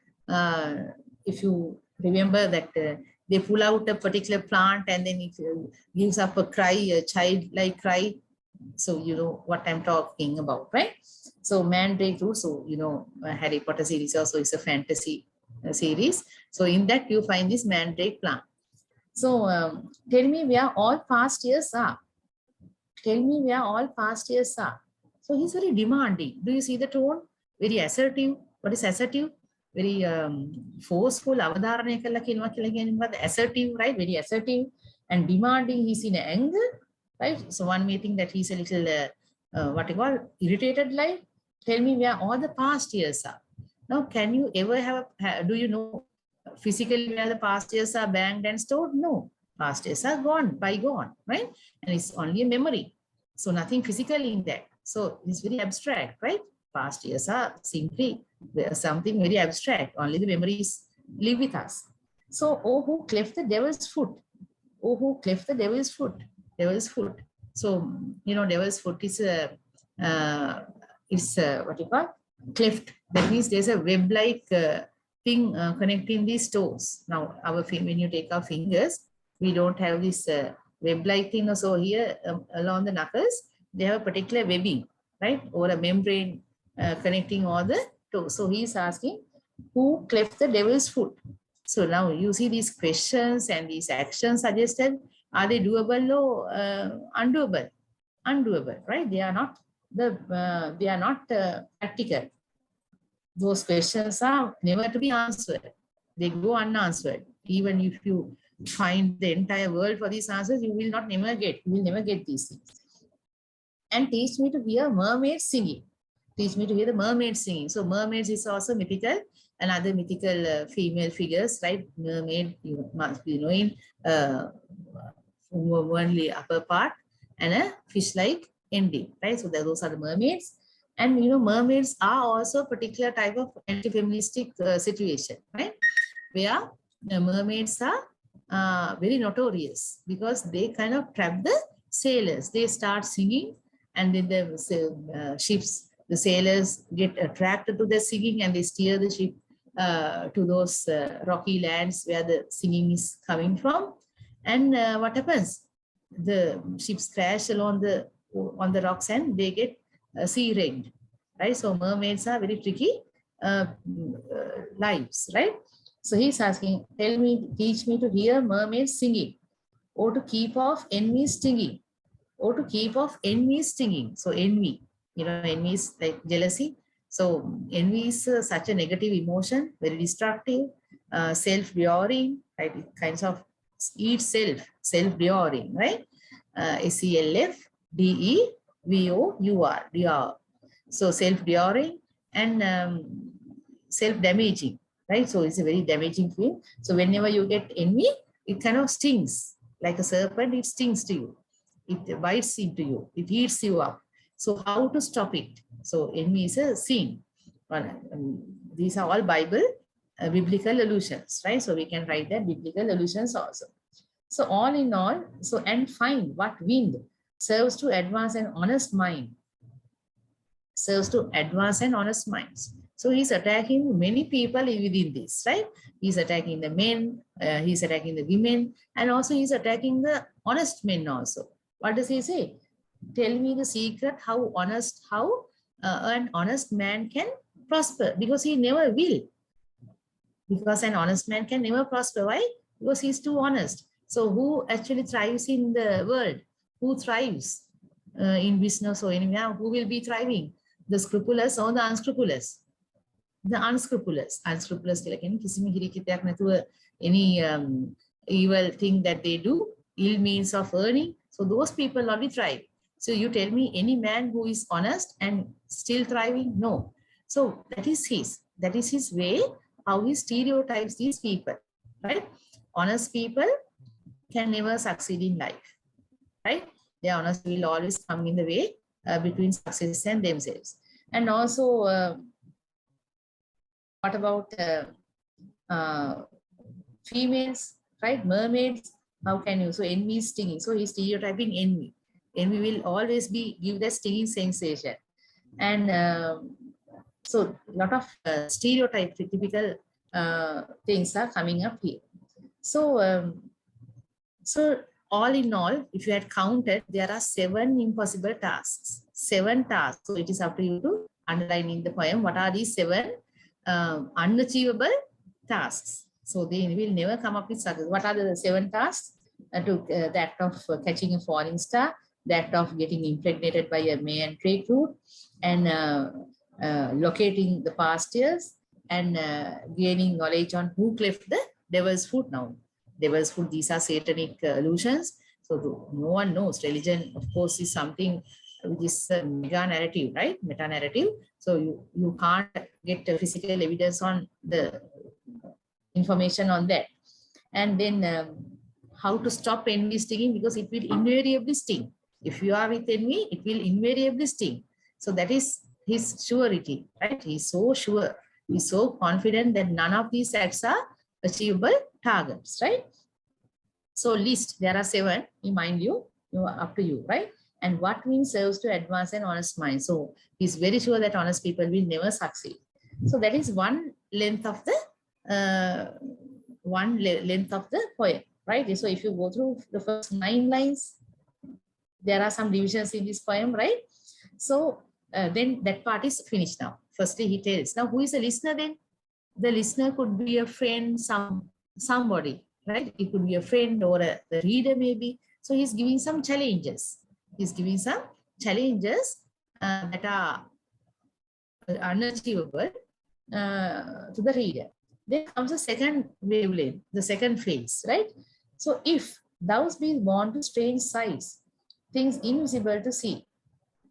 If you remember that they pull out a particular plant and then it gives up a cry, a childlike cry. So you know what I'm talking about, right? So mandrake roots, so you know Harry Potter series also is a fantasy series. So in that you find this mandrake plant. So tell me where all past years are. Tell me where all past years are. So he's very demanding. Do you see the tone? Very assertive. What is assertive? Very forceful. Assertive, right? Very assertive and demanding. He's in anger, right? So one may think that he's a little, what you call, irritated like. Tell me where all the past years are. Now, can you ever do you know physically where the past years are banked and stored? No. Past years are gone, bygone, right? And it's only a memory. So nothing physical in that. So it's very abstract, right? Past years are simply something very abstract. Only the memories live with us. So, oh, who cleft the devil's foot? Oh, who cleft the devil's foot? Devil's foot. So, you know, devil's foot is what you call? Cleft. That means there's a web-like thing connecting these toes. Now, when you take our fingers, we don't have this web-like thing. So here along the knuckles, they have a particular webbing, right? Or a membrane connecting all the toes. So he's asking, who cleft the devil's foot? So now you see these questions and these actions suggested, are they doable or undoable? Undoable, right? They are not practical. Those questions are never to be answered. They go unanswered. Even if you find the entire world for these answers, you will never get these things. And teach me to hear mermaids singing. Teach me to hear the mermaids singing. So mermaids is also mythical, another mythical female figures, right? Mermaid, you must be knowing, only upper part and a fish-like ending, right? So those are the mermaids. And mermaids are also a particular type of anti-feministic situation, right? Where the mermaids are very notorious because they kind of trap the sailors. They start singing, and then the ships, the sailors get attracted to the singing, and they steer the ship to those rocky lands where the singing is coming from. And what happens? The ships crash on the rocks, and they get sea wrecked, right? So mermaids are very tricky lives, right? So he's asking, teach me to hear mermaids singing, or to keep off enemies stinging, or to keep off enemies stinging. So envy, envy is like jealousy. So envy is such a negative emotion, very destructive, self-devouring, right? It kinds of eats self-devouring, right? self-devor. So self-devouring and self-damaging, right? So it's a very damaging thing. So whenever you get envy, it kind of stings like a serpent. It stings to you. It bites into you. It eats you up. So how to stop it? So envy is a sin. These are all biblical allusions, right? So we can write that biblical allusions also. So all in all, and find what wind serves to advance an honest mind. Serves to advance an honest minds. So he's attacking many people within this, right? He's attacking the men, he's attacking the women, and also he's attacking the honest men also. What does he say? Tell me the secret how an honest man can prosper, because he never will. Because an honest man can never prosper. Why? Because he's too honest. So who actually thrives in the world? Who thrives in business or anywhere? Who will be thriving? The scrupulous or the unscrupulous? The unscrupulous. Unscrupulous, like any evil thing that they do, ill means of earning. So those people only thrive. So you tell me any man who is honest and still thriving? No. So that is his way, how he stereotypes these people, right? Honest people can never succeed in life, right? The honest will always come in the way between success and themselves. And also, what about females, right? Mermaids, how can you? So envy is stinging. So he's stereotyping envy. Envy will always give the stinging sensation. And so a lot of stereotype, typical things are coming up here. So, so all in all, if you had counted, there are 7 impossible tasks. 7 tasks. So it is up to you to underline in the poem. What are these 7 unachievable tasks? So they will never come up with success. What are the 7 tasks? The act of catching a falling star, the act of getting impregnated by a May and trade route, and locating the past years, and gaining knowledge on who cleft the devil's foot. Now, devil's foot, these are satanic allusions. So no one knows. Religion, of course, is something which is a mega narrative, right? Meta narrative. So you can't get physical evidence on the information on that. And then how to stop envy stinging, because it will invariably sting. If you are with envy, it will invariably sting. So that is his surety, right? He's so sure. He's so confident that none of these acts are achievable targets, right? So list, there are 7, remind you, up to you, right? And what means serves to advance an honest mind. So he's very sure that honest people will never succeed. So that is one length of the poem. right? So if you go through the first 9 lines, there are some divisions in this poem, right? So then that part is finished now. Firstly, he tells. Now, who is a listener then? The listener could be a friend, somebody, right? It could be a friend or the reader maybe. So he's giving some challenges. He's giving some challenges that are unachievable to the reader. Then comes the second wavelength, the second phase, right? So if thou be born to strange sights, things invisible to see.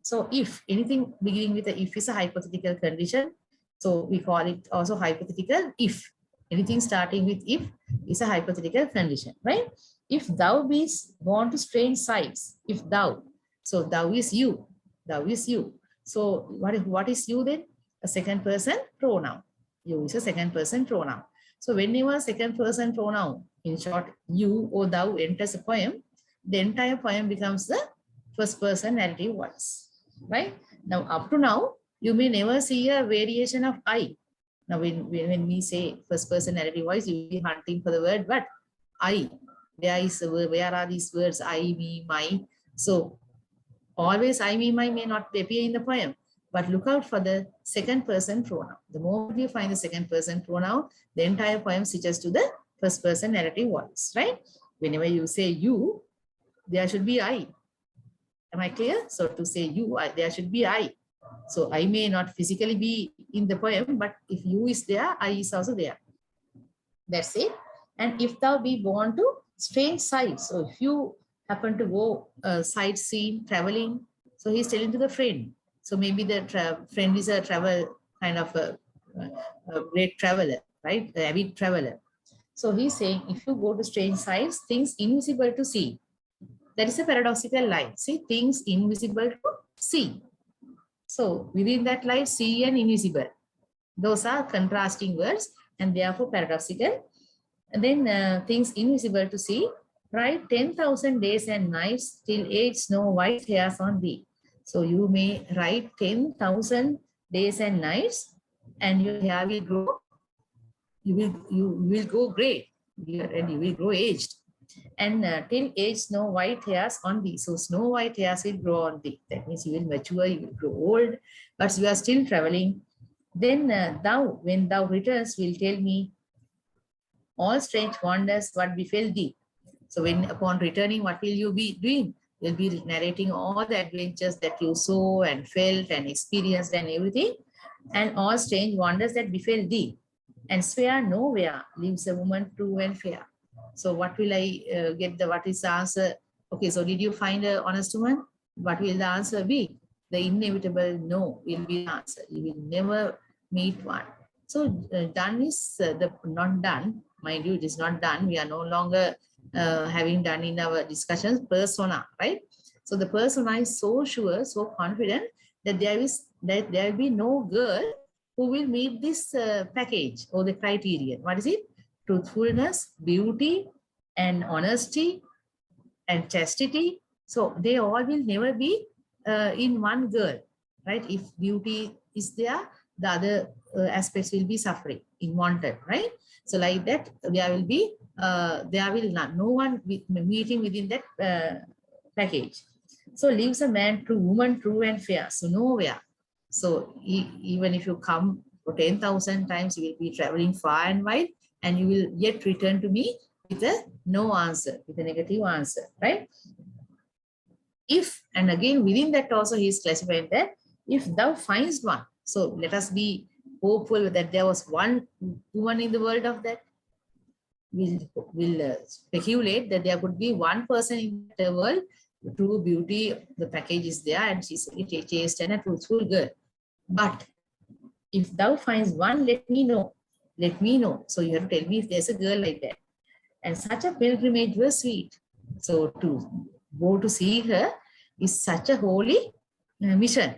So if anything beginning with a if is a hypothetical condition, so we call it also hypothetical if. Anything starting with if is a hypothetical condition, right? If thou be born to strange sights, if thou, so thou is you, thou is you. So what is you then? A second person pronoun. You is a second person pronoun. So whenever second person pronoun, in short, you or thou enters a poem, the entire poem becomes the first person narrative voice, right? Now, up to now, you may never see a variation of I. Now, when we say first person narrative voice, you will be hunting for the word, but I, where are these words? I, me, my. So always I, me, my may not appear in the poem, but look out for the second person pronoun. The moment you find the second person pronoun, the entire poem switches to the first person narrative voice, right? Whenever you say you, there should be I. Am I clear? So to say you, there should be I. So I may not physically be in the poem, but if you is there, I is also there. That's it. And if thou be born to strange sights, so if you happen to go sightseeing, traveling, so he's telling to the friend. So maybe the friend is a travel kind of a great traveler, right? The avid traveler. So he's saying, if you go to strange sights, things invisible to see. That is a paradoxical line. See, things invisible to see. So within that line, see and invisible. Those are contrasting words and therefore paradoxical. And then things invisible to see, right? 10,000 days and nights till age snow white hairs on thee. So you may write 10,000 days and nights and your hair will grow, you will go gray and you will grow aged. And till age snow white hairs on thee. So snow white hairs will grow on thee. That means you will mature, you will grow old, but you are still traveling. Then thou, when thou returns, will tell me all strange wonders what befell thee. So when upon returning, what will you be doing? You'll be narrating all the adventures that you saw and felt and experienced and everything, and all strange wonders that befell thee. And swear nowhere lives a woman true and fair. So what will I get what is the answer? Okay, so did you find an honest woman? What will the answer be? The inevitable no will be the answer. You will never meet one. So done is the not done. Mind you, it is not done. We are no longer having done in our discussions persona, right? So the persona is so sure, so confident that there will be no girl who will meet this package or the criterion. What is it? Truthfulness, beauty, and honesty, and chastity. So they all will never be in one girl, right? If beauty is there, the other aspects will be suffering, unwanted, right? So like that, there will be, no one meeting within that package. So leaves a man true, woman true and fair. So nowhere. So even if you come for 10,000 times, you will be traveling far and wide, and you will yet return to me with a no answer, with a negative answer, right? If, and again, within that also he is classified that if thou finds one. So let us be hopeful that there was one woman in the world of that. We'll speculate that there could be one person in the world, true beauty, the package is there, and she's a chaste and a truthful girl. But if thou finds one, let me know. Let me know. So you have to tell me if there's a girl like that. And such a pilgrimage was sweet. So to go to see her is such a holy mission.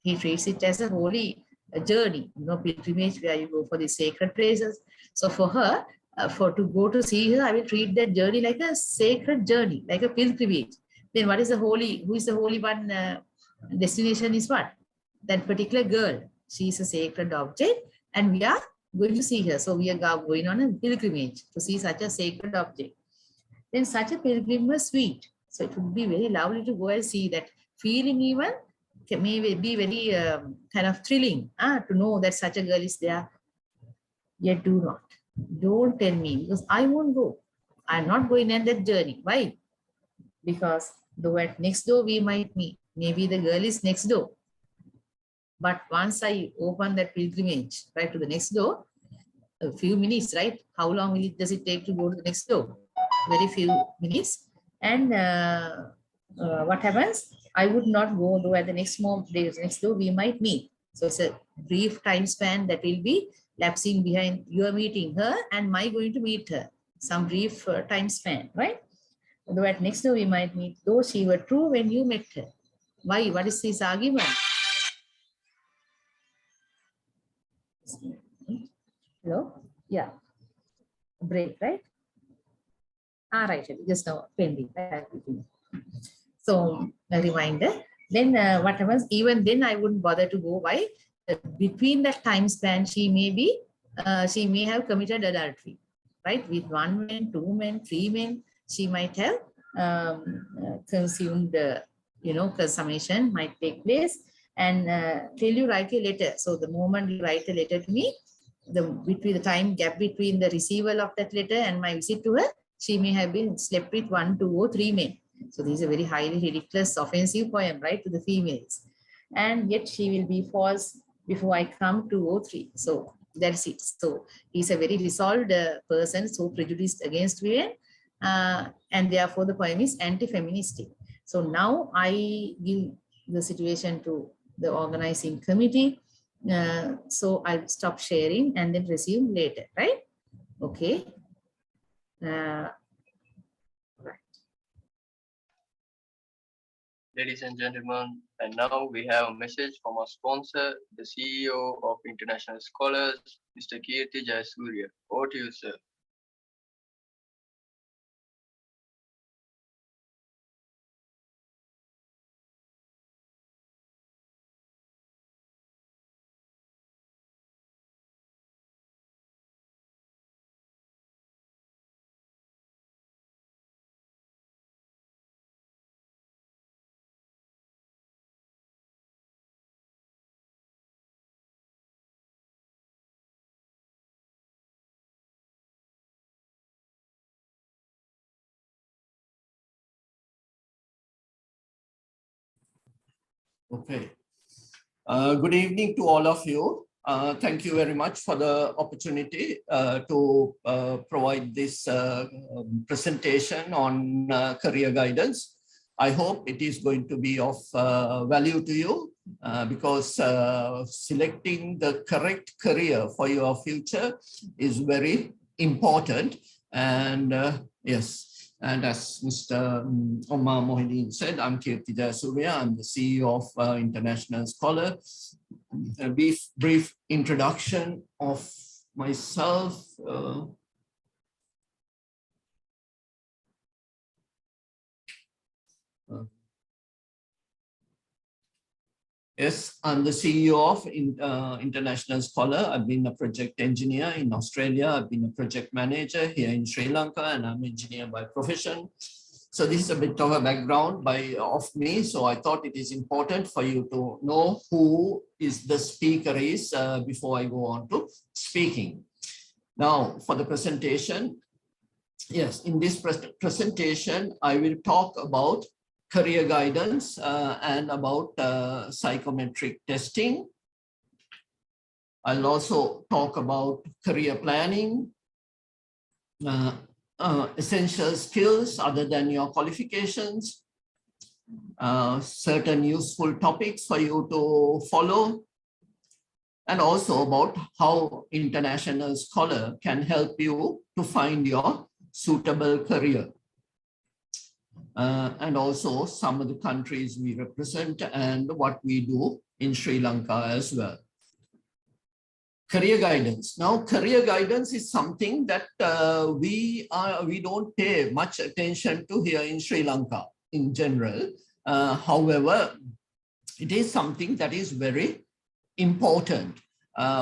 He treats it as a holy journey, pilgrimage where you go for the sacred places. So for her, to go to see her, I will treat that journey like a sacred journey, like a pilgrimage. Then what is the holy, who is the holy one? Destination is what? That particular girl. She is a sacred object and we are going to see her. So we are going on a pilgrimage to see such a sacred object. then such a pilgrim was sweet. So it would be very lovely to go and see that feeling even may be very kind of thrilling to know that such a girl is there. Yet do not. Don't tell me because I won't go. I'm not going on that journey. Why? Because though at next door we might meet, maybe the girl is next door. But once I open that pilgrimage right to the next door, a few minutes, right? How long does it take to go to the next door? Very few minutes. And what happens? I would not go, though at the next door we might meet. So it's a brief time span that will be lapsing behind your meeting her and my going to meet her. Some brief time span, right? Though at next door we might meet, though she were true when you met her. Why? What is this argument? Hello? Yeah. Break, right? Right. Just now, pending. So, a reminder. Then what happens? Even then, I wouldn't bother to go. Why? Between that time span, she may have committed adultery, right? With one man, two men, three men, she might have consumed, consummation might take place. And till you write a letter. So the moment you write a letter to me, between the time gap between the receival of that letter and my visit to her, she may have been slept with 1, 2, or 3 men. So this is a very highly ridiculous, offensive poem, right, to the females. And yet she will be false before I come to 03. So that's it. So he's a very resolved person, so prejudiced against women, and therefore the poem is anti-feministic. So now I give the situation to the organizing committee. So I'll stop sharing and then resume later, right? Okay. Right. Ladies and gentlemen, and now we have a message from our sponsor, the CEO of International Scholars, Mr. Kirti Jayasuriya. Over to you, sir. Okay. Good evening to all of you. Thank you very much for the opportunity to provide this presentation on career guidance. I hope it is going to be of value to you because selecting the correct career for your future is very important. And yes. And as Mr. Omar Mohideen said, I'm Kirti Jayasuriya. I'm the CEO of International Scholar. A brief introduction of myself. Yes, I'm the CEO of International Scholar. I've been a project engineer in Australia. I've been a project manager here in Sri Lanka, and I'm an engineer by profession. So this is a bit of a background of me. So I thought it is important for you to know who is the speaker is before I go on to speaking. Now for the presentation. Yes, in this presentation, I will talk about career guidance and about psychometric testing. I'll also talk about career planning, essential skills other than your qualifications, certain useful topics for you to follow, and also about how International Scholar can help you to find your suitable career. And also some of the countries we represent and what we do in Sri Lanka as well. Career guidance. Now, career guidance is something that we don't pay much attention to here in Sri Lanka in general. However, it is something that is very important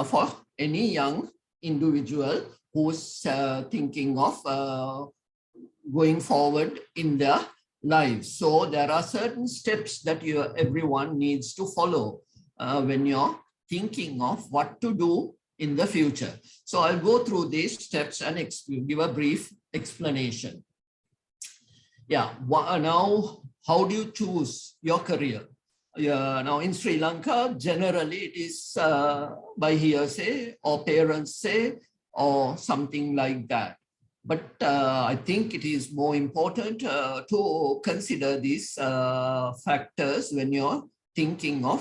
for any young individual who's thinking of going forward in their lives. So there are certain steps that everyone needs to follow when you're thinking of what to do in the future. So I'll go through these steps and give a brief explanation. Yeah, now how do you choose your career? Now in Sri Lanka, generally it is by hearsay or parents say or something like that. But I think it is more important to consider these factors when you're thinking of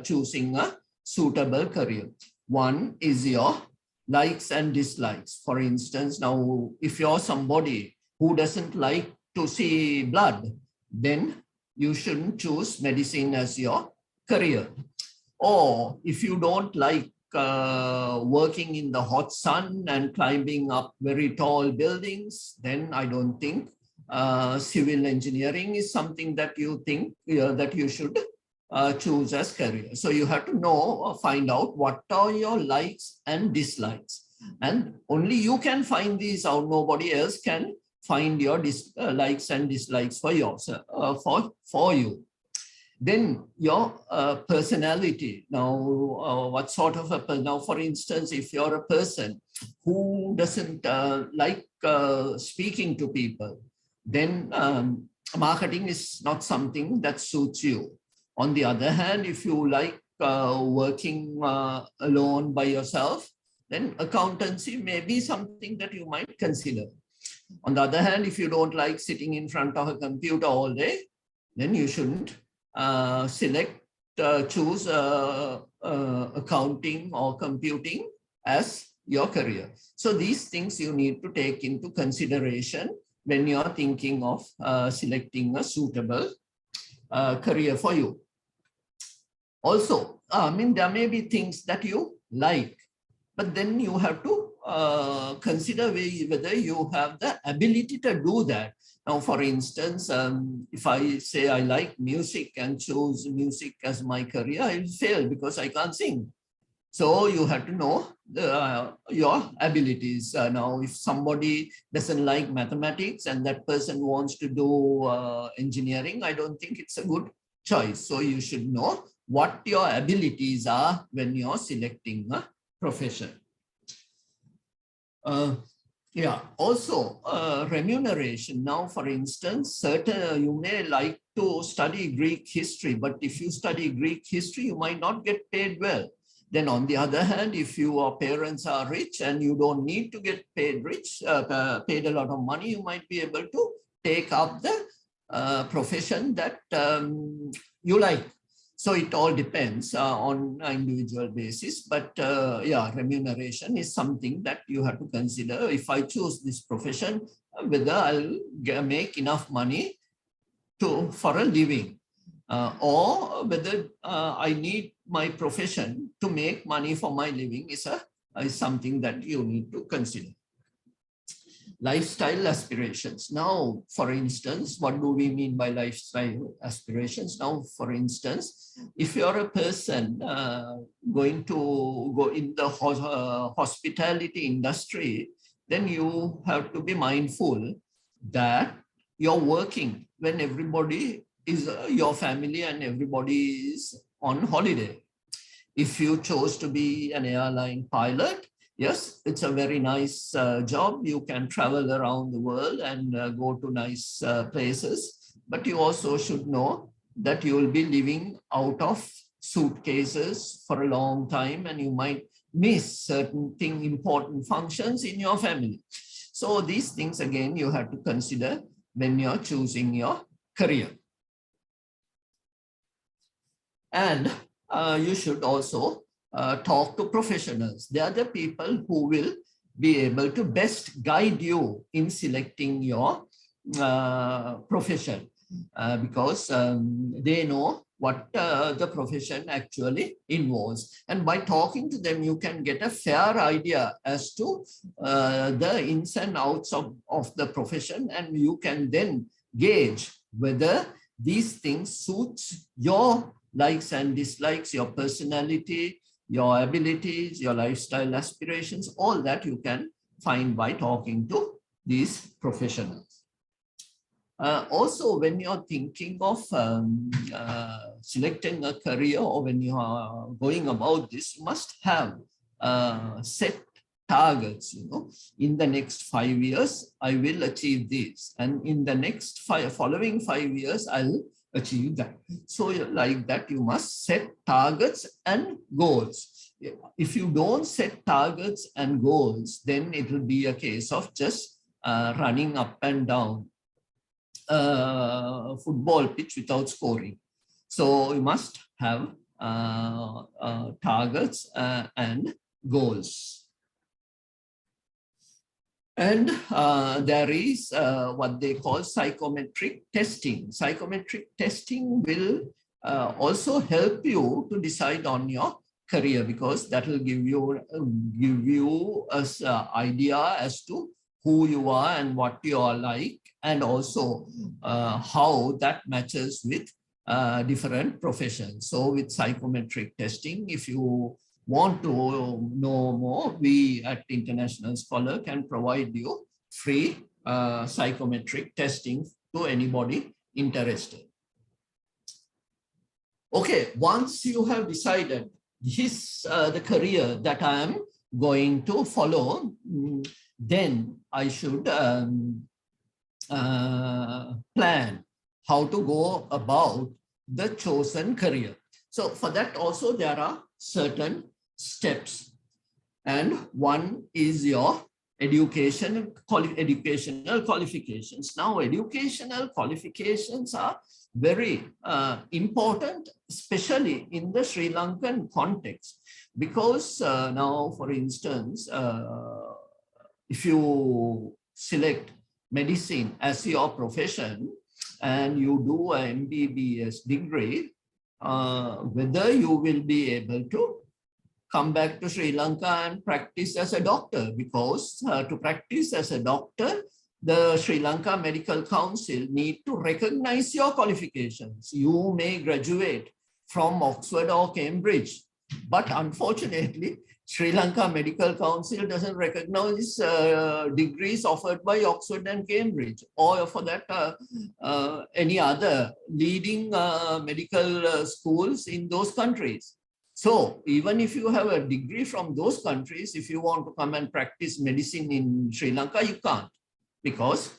choosing a suitable career. One is your likes and dislikes. For instance, now if you're somebody who doesn't like to see blood, then you shouldn't choose medicine as your career. Or if you don't like working in the hot sun and climbing up very tall buildings, then I don't think civil engineering is something that you think that you should choose as career. So you have to find out what are your likes and dislikes, and only you can find these out. Nobody else can find your likes and dislikes for yourself, for you. Then your personality. Now, what sort of a person? Now, for instance, if you're a person who doesn't like speaking to people, then marketing is not something that suits you. On the other hand, if you like working alone by yourself, then accountancy may be something that you might consider. On the other hand, if you don't like sitting in front of a computer all day, then you shouldn't choose accounting or computing as your career. So these things you need to take into consideration when you're thinking of selecting a suitable career for you. Also, there may be things that you like, but then you have to consider whether you have the ability to do that. Now, for instance, if I say I like music and choose music as my career, I will fail because I can't sing. So you have to know your abilities. Now, if somebody doesn't like mathematics and that person wants to do engineering, I don't think it's a good choice. So you should know what your abilities are when you're selecting a profession. Also remuneration. Now, for instance, you may like to study Greek history, but if you study Greek history, you might not get paid well. Then on the other hand, if your parents are rich and you don't need to get paid a lot of money, you might be able to take up the profession that you like. So it all depends on an individual basis, but remuneration is something that you have to consider. If I choose this profession, whether I'll make enough money for a living, or whether I need my profession to make money for my living is something that you need to consider. Lifestyle aspirations. Now, for instance, what do we mean by lifestyle aspirations? Now, for instance, if you're a person going to go in the hospitality industry, then you have to be mindful that you're working when everybody is your family and everybody is on holiday. If you chose to be an airline pilot, yes, it's a very nice job. You can travel around the world and go to nice places, but you also should know that you will be living out of suitcases for a long time and you might miss certain important functions in your family. So these things, again, you have to consider when you're choosing your career. And you should also talk to professionals. They are the people who will be able to best guide you in selecting your profession because they know what the profession actually involves. And by talking to them, you can get a fair idea as to the ins and outs of the profession, and you can then gauge whether these things suit your likes and dislikes, your personality, your abilities, your lifestyle aspirations. All that you can find by talking to these professionals. Also, when you're thinking of selecting a career, or when you are going about this, you must have set targets. In the next 5 years, I will achieve this, and in the next following 5 years, I'll achieve that. So like that, you must set targets and goals. If you don't set targets and goals, then it will be a case of just running up and down football pitch without scoring. So you must have targets and goals. And there is what they call psychometric testing. Psychometric testing will also help you to decide on your career, because that will give you an idea as to who you are and what you are like, and also how that matches with different professions. So with psychometric testing, if you want to know more, we at International Scholar can provide you free psychometric testing to anybody interested. Okay, once you have decided this the career that I am going to follow, then I should plan how to go about the chosen career. So for that also there are certain steps, and one is your educational qualifications. Now educational qualifications are very important, especially in the Sri Lankan context, because now, for instance, if you select medicine as your profession and you do an MBBS degree, whether you will be able to come back to Sri Lanka and practice as a doctor, because to practice as a doctor, the Sri Lanka Medical Council need to recognize your qualifications. You may graduate from Oxford or Cambridge, but unfortunately, Sri Lanka Medical Council doesn't recognize degrees offered by Oxford and Cambridge, or for that any other leading medical schools in those countries. So even if you have a degree from those countries, if you want to come and practice medicine in Sri Lanka, you can't, because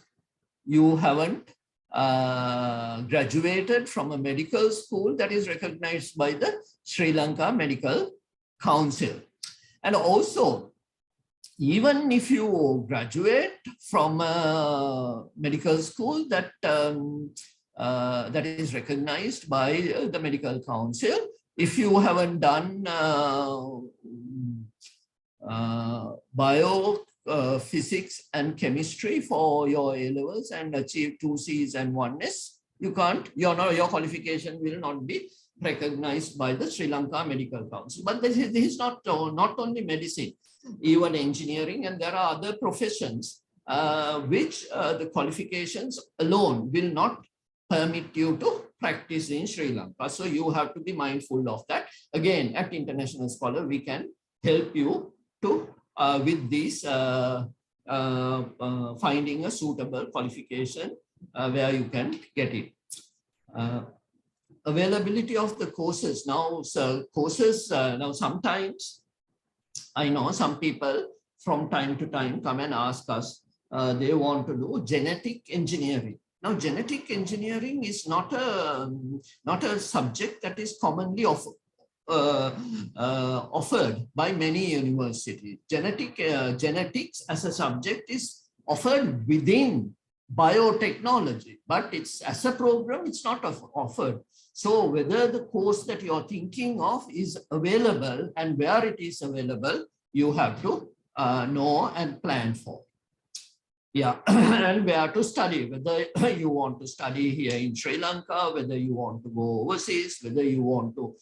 you haven't graduated from a medical school that is recognized by the Sri Lanka Medical Council. And also, even if you graduate from a medical school that that is recognized by the Medical Council, if you haven't done physics and chemistry for your A-levels and achieve 2 C's and 1 S, you can't, your qualification will not be recognized by the Sri Lanka Medical Council. But this is not only medicine, even engineering, and there are other professions which the qualifications alone will not permit you to practice in Sri Lanka. So you have to be mindful of that. Again, at International Scholar, we can help you to with this finding a suitable qualification where you can get it. Availability of the courses. Now, courses, now sometimes I know some people from time to time come and ask us, they want to do genetic engineering. Now, genetic engineering is not a subject that is commonly offered by many universities. Genetics as a subject is offered within biotechnology, but it's as a program, it's not offered. So whether the course that you're thinking of is available and where it is available, you have to know and plan for. Yeah, and where to study, whether you want to study here in Sri Lanka, whether you want to go overseas, whether you want to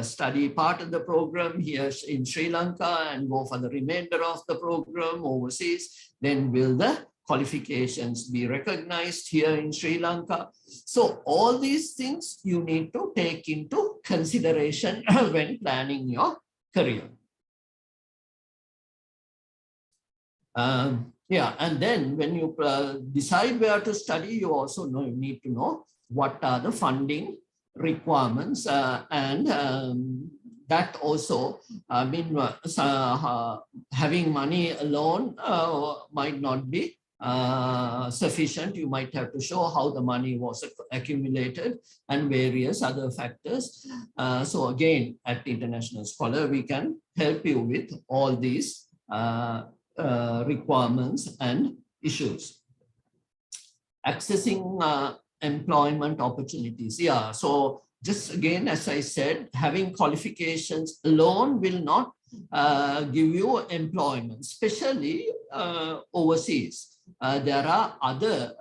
study part of the program here in Sri Lanka and go for the remainder of the program overseas, then will the qualifications be recognized here in Sri Lanka? So all these things you need to take into consideration when planning your career. Yeah, and then when you decide where to study, you also need to know what are the funding requirements, and that also, I mean, having money alone might not be sufficient. You might have to show how the money was accumulated and various other factors. So again, at International Scholar, we can help you with all these requirements and issues. Accessing employment opportunities. Yeah, so just again, as I said, having qualifications alone will not give you employment, especially overseas. There are other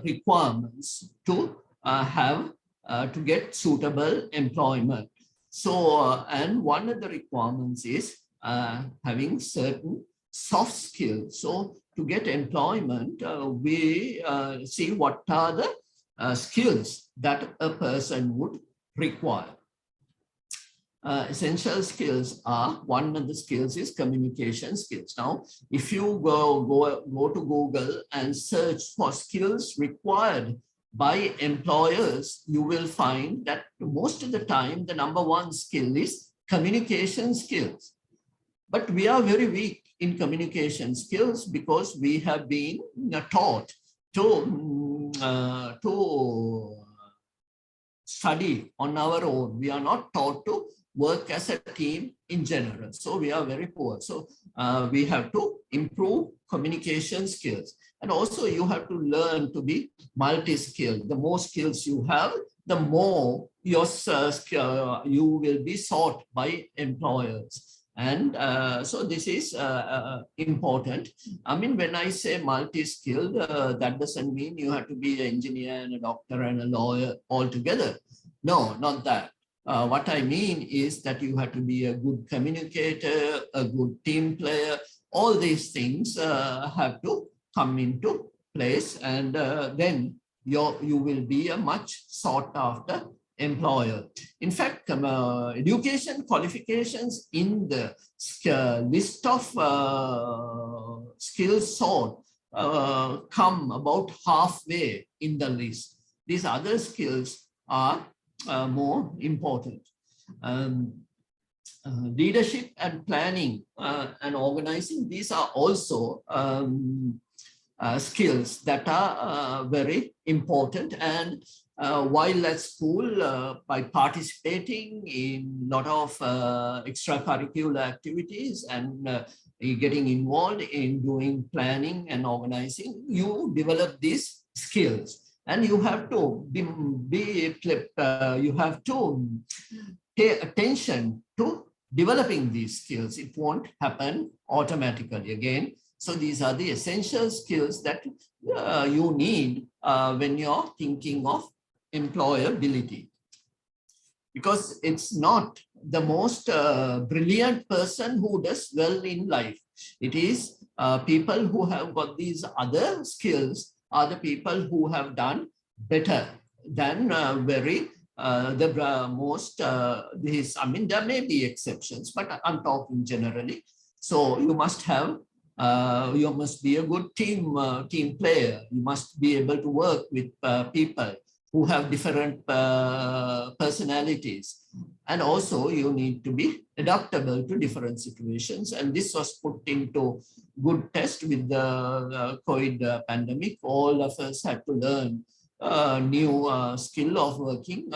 requirements to have to get suitable employment. So, and one of the requirements is having certain soft skills. So to get employment, we see what are the skills that a person would require. Essential skills are, one of the skills is communication skills. Now, if you go to Google and search for skills required by employers, you will find that most of the time, the #1 skill is communication skills. But we are very weak in communication skills because we have been taught to study on our own. We are not taught to work as a team in general. So we are very poor. So we have to improve communication skills. And also you have to learn to be multi-skilled. The more skills you have, the more your you will be sought by employers. And so this is important. I mean, when I say multi-skilled, that doesn't mean you have to be an engineer and a doctor and a lawyer all together. No, not that. What I mean is that you have to be a good communicator, a good team player. All these things have to come into place, and then you will be a much sought after employer. In fact, education qualifications in the list of skills sought come about halfway in the list. These other skills are more important. Leadership and planning and organizing, these are also skills that are very important. And while at school, by participating in a lot of extracurricular activities and getting involved in doing planning and organizing, you develop these skills. And you have to you have to pay attention to developing these skills. It won't happen automatically again. So these are the essential skills that you need when you're thinking of employability. Because it's not the most brilliant person who does well in life. It is people who have got these other skills are the people who have done better than the most this. I mean, there may be exceptions, but I'm talking generally. So you must have you must be a good team player. You must be able to work with people who have different personalities. And also you need to be adaptable to different situations. And this was put into good test with the COVID pandemic. All of us had to learn new skill of working.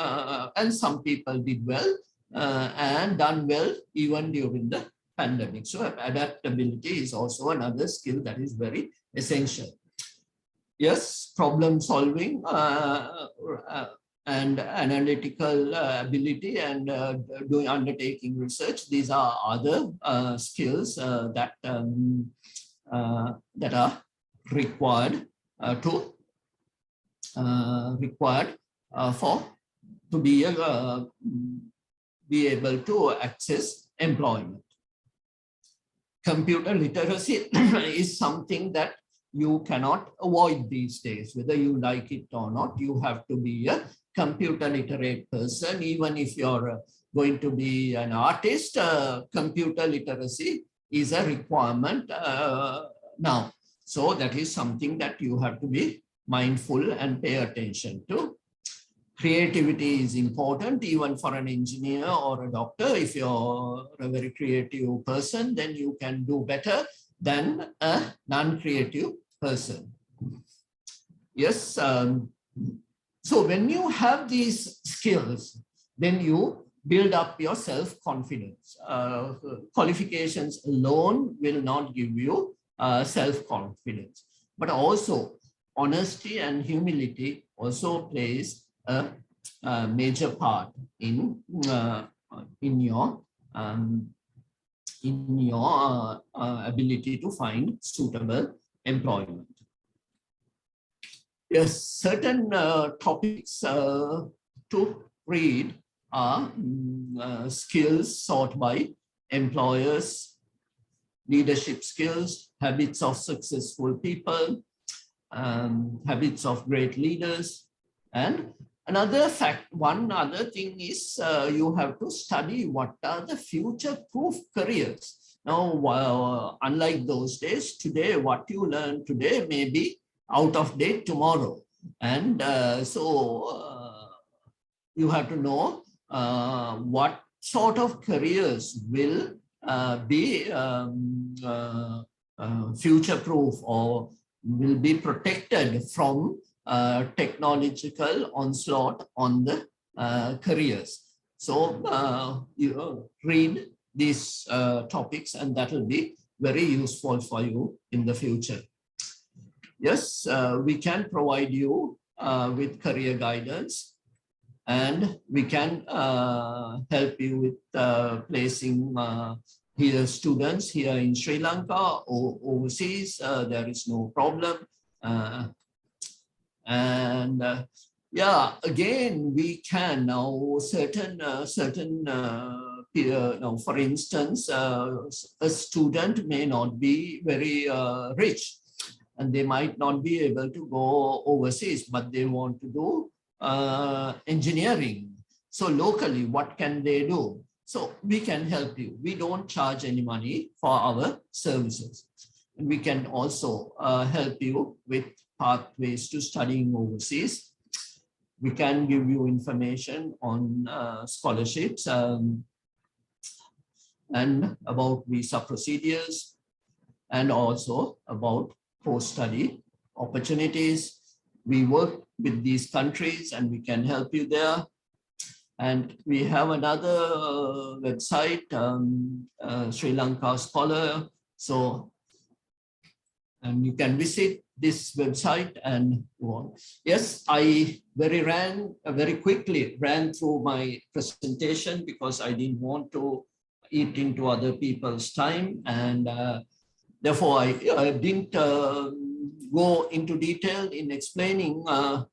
And some people did well and done well even during the pandemic. So adaptability is also another skill that is very essential. Yes, problem solving and analytical ability and undertaking research. These are other skills that are required to be able to access employment. Computer literacy is something that you cannot avoid these days, whether you like it or not. You have to be a computer literate person. Even if you're going to be an artist, computer literacy is a requirement now. So that is something that you have to be mindful and pay attention to. Creativity is important even for an engineer or a doctor. If you're a very creative person, then you can do better than a non-creative person. Yes. So when you have these skills, then you build up your self-confidence. Qualifications alone will not give you self-confidence, but also honesty and humility also plays a major part in your ability to find suitable employment. Yes, certain topics to read are skills sought by employers, leadership skills, habits of successful people, habits of great leaders. And one other thing is you have to study what are the future-proof careers. Now, unlike those days, today, what you learn today may be out of date tomorrow. And so you have to know what sort of careers will be future-proof or will be protected from technological onslaught on the careers. So you read these topics, and that will be very useful for you in the future. Yes, we can provide you with career guidance, and we can help you with placing here students here in Sri Lanka or overseas. There is no problem. Yeah, again, we can now for instance, a student may not be very rich, and they might not be able to go overseas, but they want to do engineering. So locally, what can they do? So we can help you. We don't charge any money for our services. And we can also help you with pathways to studying overseas. We can give you information on scholarships and about visa procedures, and also about post-study opportunities. We work with these countries and we can help you there. And we have another website, Sri Lanka Scholar. So, and you can visit this website and go on. Yes, I very quickly ran through my presentation because I didn't want to eat into other people's time, and therefore I didn't go into detail in explaining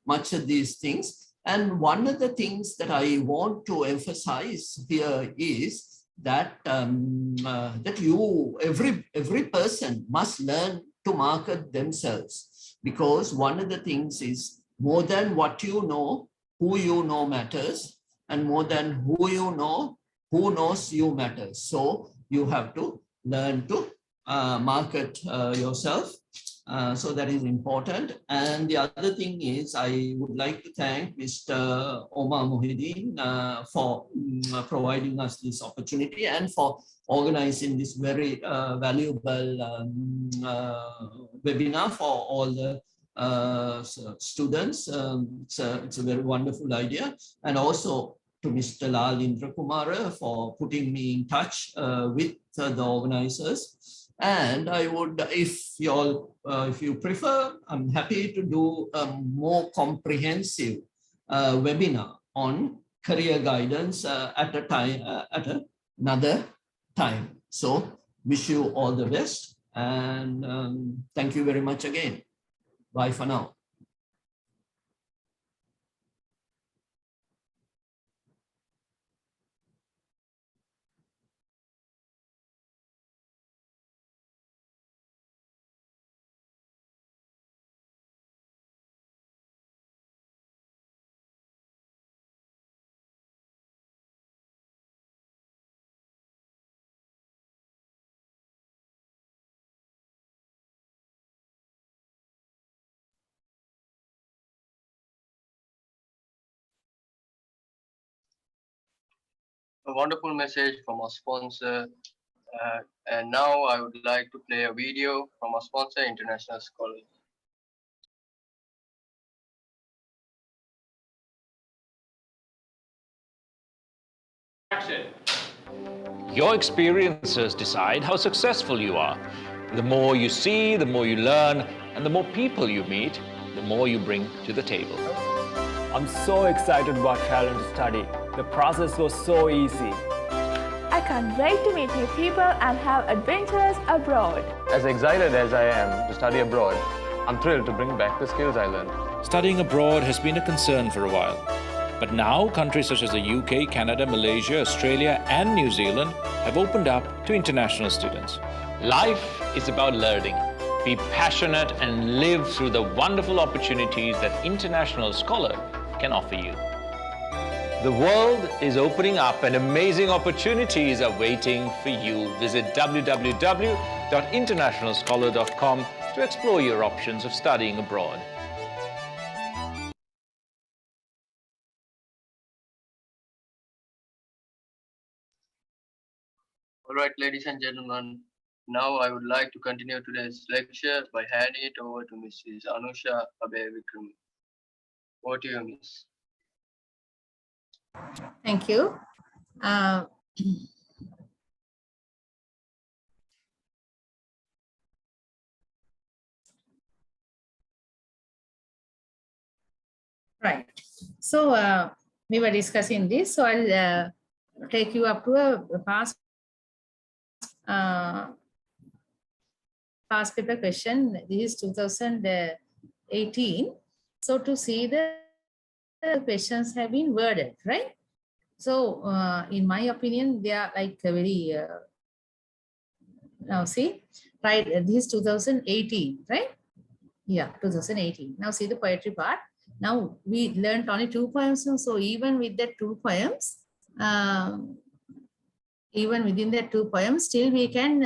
much of these things. And one of the things that I want to emphasize here is that every person must learn to market themselves, because one of the things is more than what you know, who you know matters, and more than who you know, who knows you matters. So you have to learn to market yourself. So that is important. And the other thing is, I would like to thank Mr. Omar Mohideen for providing us this opportunity and for organizing this very valuable webinar for all the students. It's a very wonderful idea. And also to Mr. Lal Indrakumara for putting me in touch with the organizers. And I would, if you prefer, I'm happy to do a more comprehensive webinar on career guidance at another time. So wish you all the best, and thank you very much again. Bye for now. a wonderful message from our sponsor. And now I would like to play a video from our sponsor, International Scholars. Action. Your experiences decide how successful you are. The more you see, the more you learn, and the more people you meet, the more you bring to the table. I'm so excited about traveling to study. The process was so easy. I can't wait to meet new people and have adventures abroad. As excited as I am to study abroad, I'm thrilled to bring back the skills I learned. Studying abroad has been a concern for a while. But now, countries such as the UK, Canada, Malaysia, Australia, and New Zealand have opened up to international students. Life is about learning. Be passionate and live through the wonderful opportunities that International Scholar can offer you. The world is opening up and amazing opportunities are waiting for you. Visit www.internationalscholar.com to explore your options of studying abroad. All right, ladies and gentlemen, now I would like to continue today's lecture by handing it over to Mrs. Anusha Abeywickrama. Over to you, Miss. Thank you. Right. So we were discussing this. So I'll take you up to a past paper question. This is 2018. So to see the questions have been worded, right? So in my opinion, they are like a very now see, right? This is 2018, right? Yeah, 2018. Now see the poetry part. Now we learned only 2 poems. So even with the 2 poems, even within the 2 poems, still we can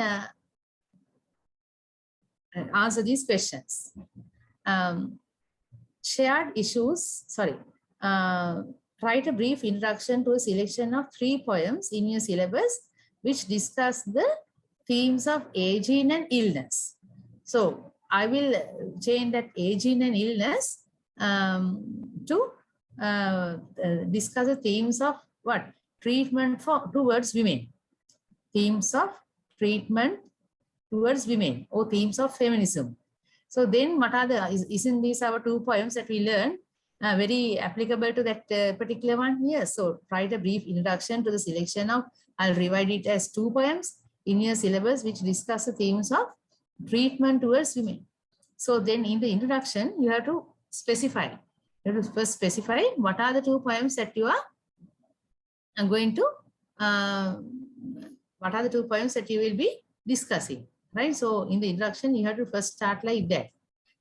answer these questions. Shared issues, sorry. Write a brief introduction to a selection of 3 poems in your syllabus, which discuss the themes of aging and illness. So I will change that aging and illness to discuss the themes of what? Treatment towards women. Themes of treatment towards women, or themes of feminism. So then what are the, isn't these our 2 poems that we learned very applicable to that particular one? Yes. So write a brief introduction to the selection of, I'll divide it as 2 poems in your syllabus, which discuss the themes of treatment towards women. So then in the introduction, you have to specify. You have to first specify what are the 2 poems that you are going to, what are the 2 poems that you will be discussing, right? So in the introduction, you have to first start like that.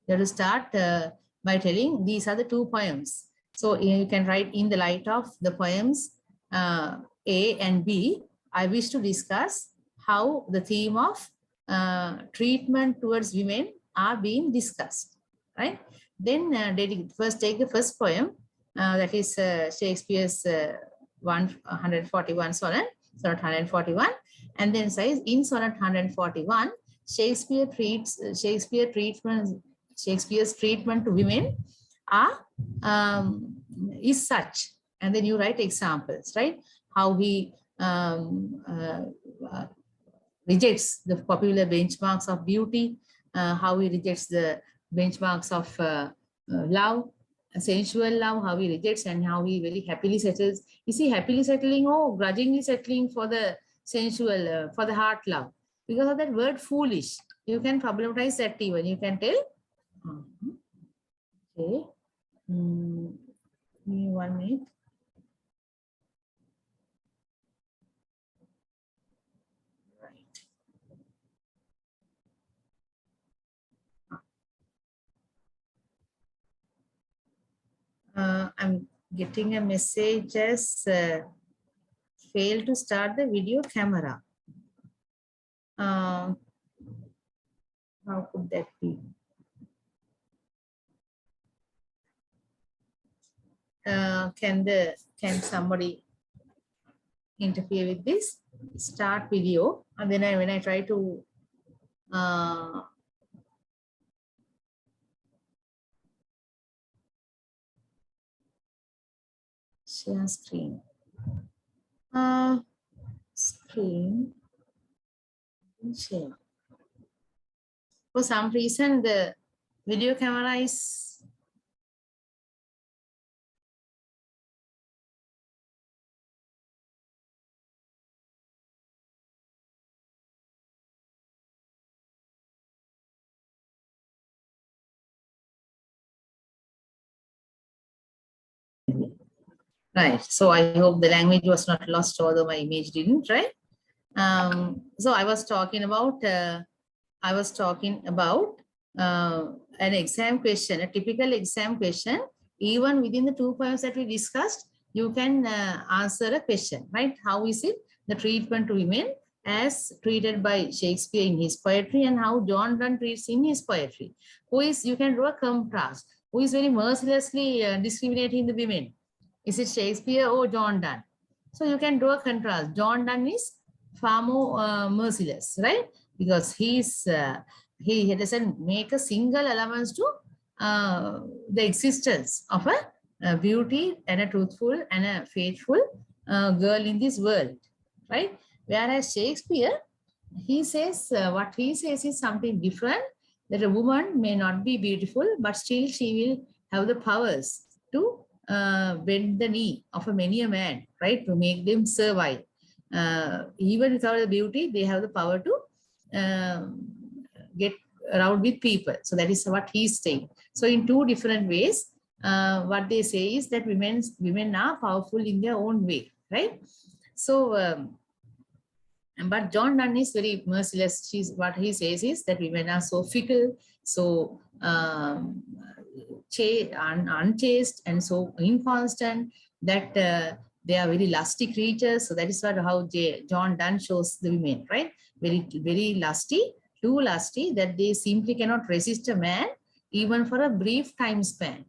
You have to start by telling these are the 2 poems. So you can write, in the light of the poems A and B, I wish to discuss how the theme of treatment towards women are being discussed, right? Then first take the first poem, that is Shakespeare's 141 sonnet, sonnet 141, and then says in sonnet 141, Shakespeare's treatment to women are is such, and then you write examples, right? How he rejects the popular benchmarks of beauty, how he rejects the benchmarks of love, sensual love, how he rejects, and how he very happily settles. Is he happily settling or grudgingly settling for the sensual, for the heart love? Because of that word foolish, you can problematize that even. You can tell, okay, give me 1 minute. I'm getting a message as failed to start the video camera. How could that be? Can somebody interfere with this start video, and then when I try to share screen. Screen share. For some reason, the video camera is right. So I hope the language was not lost, although my image didn't, right? So I was talking about an exam question, a typical exam question. Even within the 2 poems that we discussed, you can answer a question, right? How is it the treatment to women as treated by Shakespeare in his poetry, and how John Donne treats in his poetry? You can draw a contrast. Who is very mercilessly discriminating the women? Is it Shakespeare or John Donne? So you can draw a contrast. John Donne is far more merciless, right? Because he doesn't make a single allowance to the existence of a beauty and a truthful and a faithful girl in this world, right? Whereas Shakespeare, he says what he says is something different, that a woman may not be beautiful, but still she will have the powers to bend the knee of many a man, right? To make them survive. Even without the beauty, they have the power to get around with people. So that is what he's saying. So in two different ways, what they say is that women are powerful in their own way, right? So, but John Donne is very merciless. What he says is that women are so fickle, so unchaste, and so inconstant that they are very lusty creatures. So that is how John Donne shows the women, right? Very, very lusty, too lusty, that they simply cannot resist a man even for a brief time span.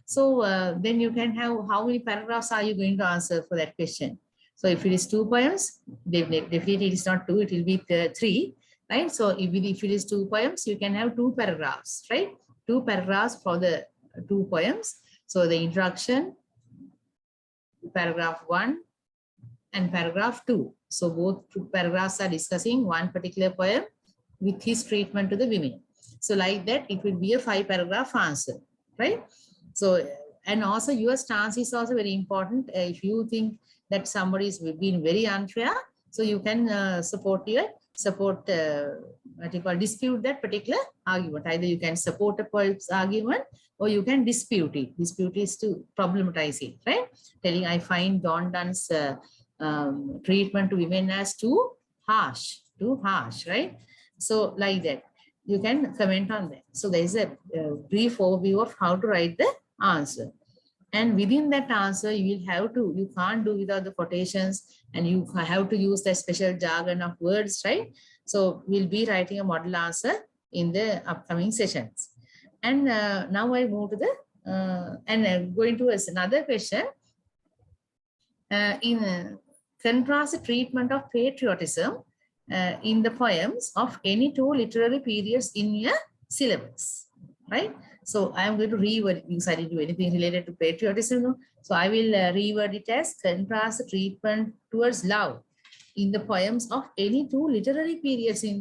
So then you can have, how many paragraphs are you going to answer for that question? So if it is 2 poems, definitely it is not 2, it will be 3, right? So if it is 2 poems, you can have 2 paragraphs, right? 2 paragraphs for the 2 poems. So the introduction, paragraph 1 and paragraph 2. So both 2 paragraphs are discussing one particular poem with his treatment to the women. So like that, it will be a 5 paragraph answer, right? So, and also your stance is also very important. If you think that somebody is being very unfair, so you can dispute that particular argument. Either you can support a poet's argument or you can dispute it. Dispute is to problematize it, right? Telling, I find John Donne's treatment to women as too harsh, right? So like that, you can comment on that. So there is a brief overview of how to write the answer. And within that answer, you can't do without the quotations, and you have to use the special jargon of words, right? So we'll be writing a model answer in the upcoming sessions. And now I move to the, going to another question. In contrast the treatment of patriotism in the poems of any 2 literary periods in your syllabus, right? So I am going to reword it because I didn't do anything related to patriotism. No? So I will reword it as contrast the treatment towards love in the poems of any 2 literary periods in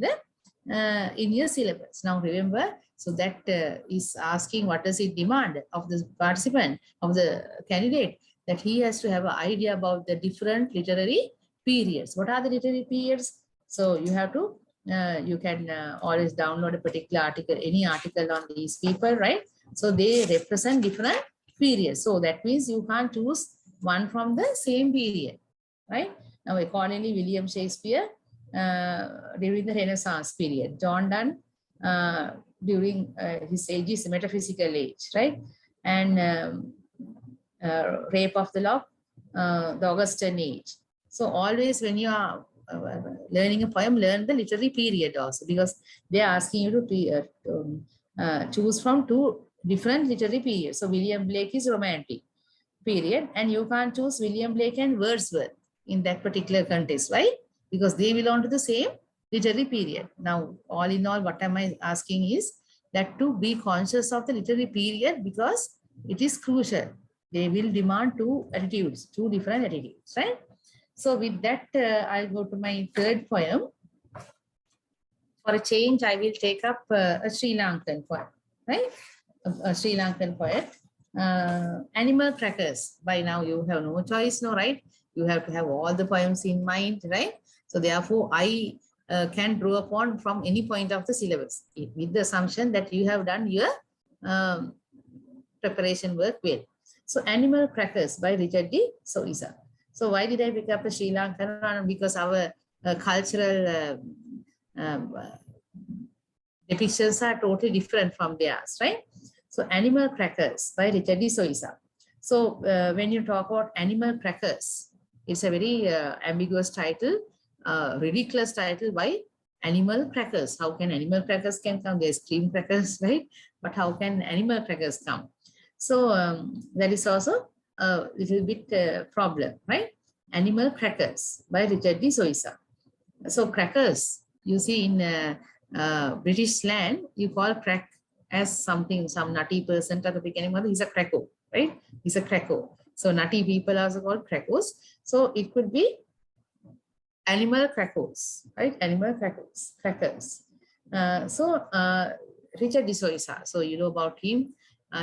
your syllabus. Now remember, so that is asking what does it demand of the participant, of the candidate, that he has to have an idea about the different literary periods. What are the literary periods? So you have to you can always download a particular article, any article on these people, right? So they represent different periods. So that means you can't choose one from the same period, right? Now, accordingly, William Shakespeare during the Renaissance period, John Donne during his age is metaphysical age, right? And Rape of the Lock, the Augustan age. So always when you are learning a poem, learn the literary period also, because they are asking you to choose from 2 different literary periods. So William Blake is romantic period, and you can't choose William Blake and Wordsworth, in that particular contest. Why? Because they belong to the same literary period. Now, all in all, what am I asking is that to be conscious of the literary period, because it is crucial. They will demand two attitudes, two different attitudes, right? So with that, I'll go to my third poem. For a change, I will take up a Sri Lankan poem, right? A Sri Lankan poet. Animal Crackers. By now, you have no choice, no, right? You have to have all the poems in mind, right? So therefore, I can draw upon from any point of the syllabus with the assumption that you have done your preparation work well. So Animal Crackers by Richard D. Soisa. So why did I pick up the Sri Lankan? Because our cultural depictions are totally different from theirs, right? So Animal Crackers by Richard D. Soisa. So when you talk about Animal Crackers, it's a very ambiguous title, ridiculous title. Why? Animal crackers. How can animal crackers can come? There's cream crackers, right? But how can animal crackers come? So that is also a little bit problem, right? Animal Crackers by Richard D. Soisa. So crackers, you see in British slang, you call crack as something, some nutty person at the beginning, he's a cracko, right? He's a cracko. So nutty people are also called crackos. So it could be animal crackos, right? Animal crackers, crackers. Richard D. Soisa, so you know about him.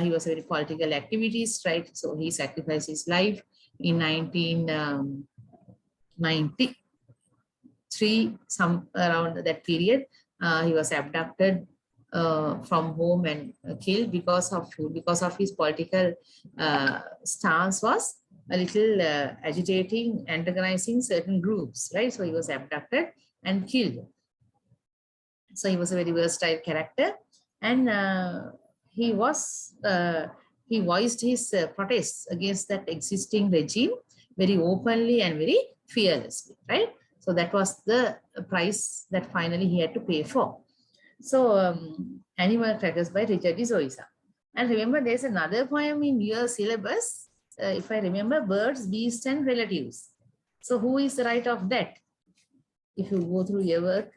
He was a very political activist, right? So he sacrificed his life in 1993, some around that period. He was abducted from home and killed because of his political stance was a little agitating, antagonizing certain groups, right? So he was abducted and killed. So he was a very versatile character, and he voiced his protests against that existing regime very openly and very fearlessly, right? So that was the price that finally he had to pay for. So Animal Crackers by Richard D. Soisa. And remember, there's another poem in your syllabus, if I remember, Birds, Beasts and Relatives. So who is the writer of that? If you go through your work,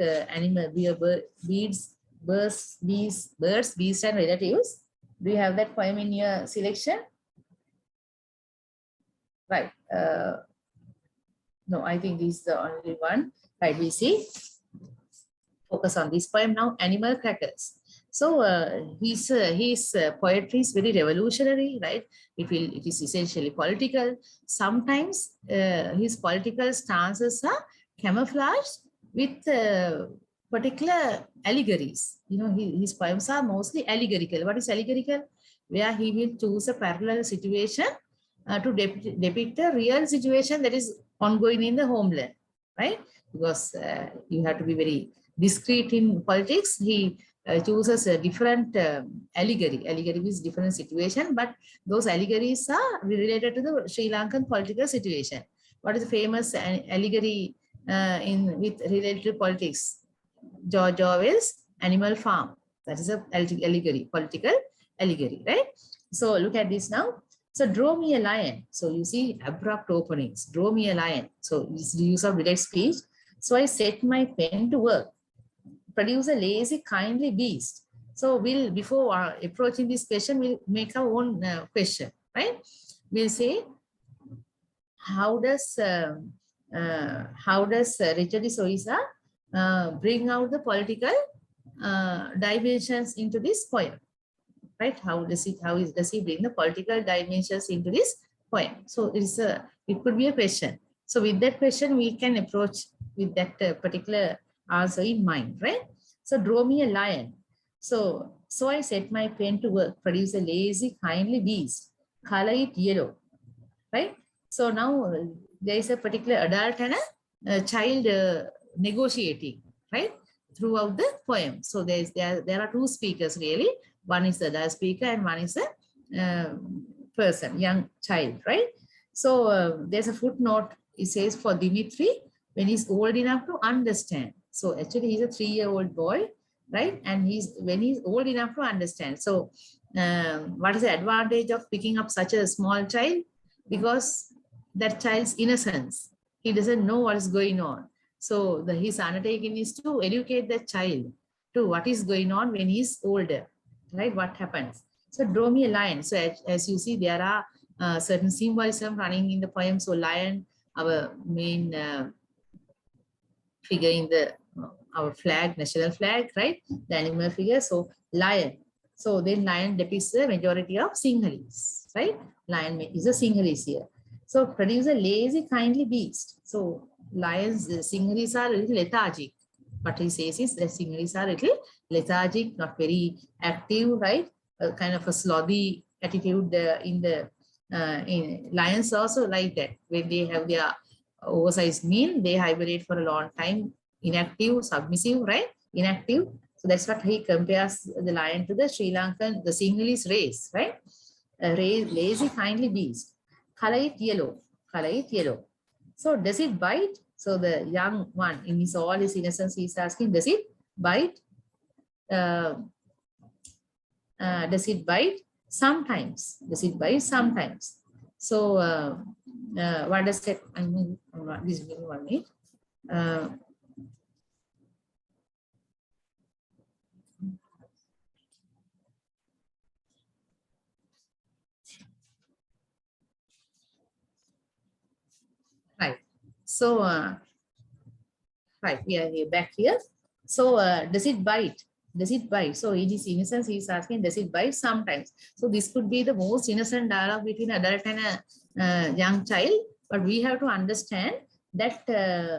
birds, beasts and relatives, do you have that poem in your selection? Right. No, I think this is the only one. Right, we see. Focus on this poem now, Animal Crackers. So his poetry is very revolutionary, right? It is essentially political. Sometimes his political stances are camouflaged with particular allegories. You know, his poems are mostly allegorical. What is allegorical? Where he will choose a parallel situation to depict a real situation that is ongoing in the homeland, right? Because you have to be very discreet in politics. He chooses a different allegory. Allegory is different situation, but those allegories are related to the Sri Lankan political situation. What is the famous allegory related to politics? George Orwell's Animal Farm. That is a allegory, political allegory, right? So look at this now. So draw me a lion. So you see abrupt openings. Draw me a lion. So it's the use of direct speech. So I set my pen to work. Produce a lazy, kindly beast. So before approaching this question, we'll make our own question, right? We'll say, how does Richard D. Soisa bring out the political dimensions into this poem, right? How does he bring the political dimensions into this poem? So it could be a question. So with that question, we can approach with that particular answer in mind, right? So draw me a lion. So I set my pen to work, produce a lazy, kindly beast, color it yellow, right? So now there is a particular adult and a child negotiating, right, throughout the poem. So there are two speakers really. One is the adult speaker and one is the person, young child, right? So there's a footnote. It says for Dimitri, when he's old enough to understand. So actually he's a 3-year-old boy, right? And when he's old enough to understand. So what is the advantage of picking up such a small child? Because that child's innocence, He doesn't know what is going on. So his undertaking is to educate the child to what is going on when he's older, right? What happens. So draw me a lion. So as you see, there are certain symbolism running in the poem. So lion, our main figure in the our flag, national flag, right? The animal figure. So lion. So then lion depicts the majority of Sinhalese, right? Lion is a Sinhalese here. So produce a lazy, kindly beast. So lions, the Sinhalese are a little lethargic. What he says is the Sinhalese are a little lethargic, not very active, right? Kind of a slothy attitude in lions also like that. When they have their oversized meal, they hibernate for a long time, inactive, submissive, right? Inactive. So that's what he compares the lion to the Sri Lankan, the Sinhalese race, right? A lazy, kindly beast. Color it yellow. Color it yellow. So does it bite? So the young one, in his all his innocence, he's asking, does it bite? Does it bite? Sometimes. Does it bite? Sometimes. So what does that? I mean, this is 1 minute. Right. So right, we are here back here. So does it bite? Does it bite? So in his innocence, he is asking, does it bite? Sometimes. So this could be the most innocent dialogue between adult and a young child. But we have to understand that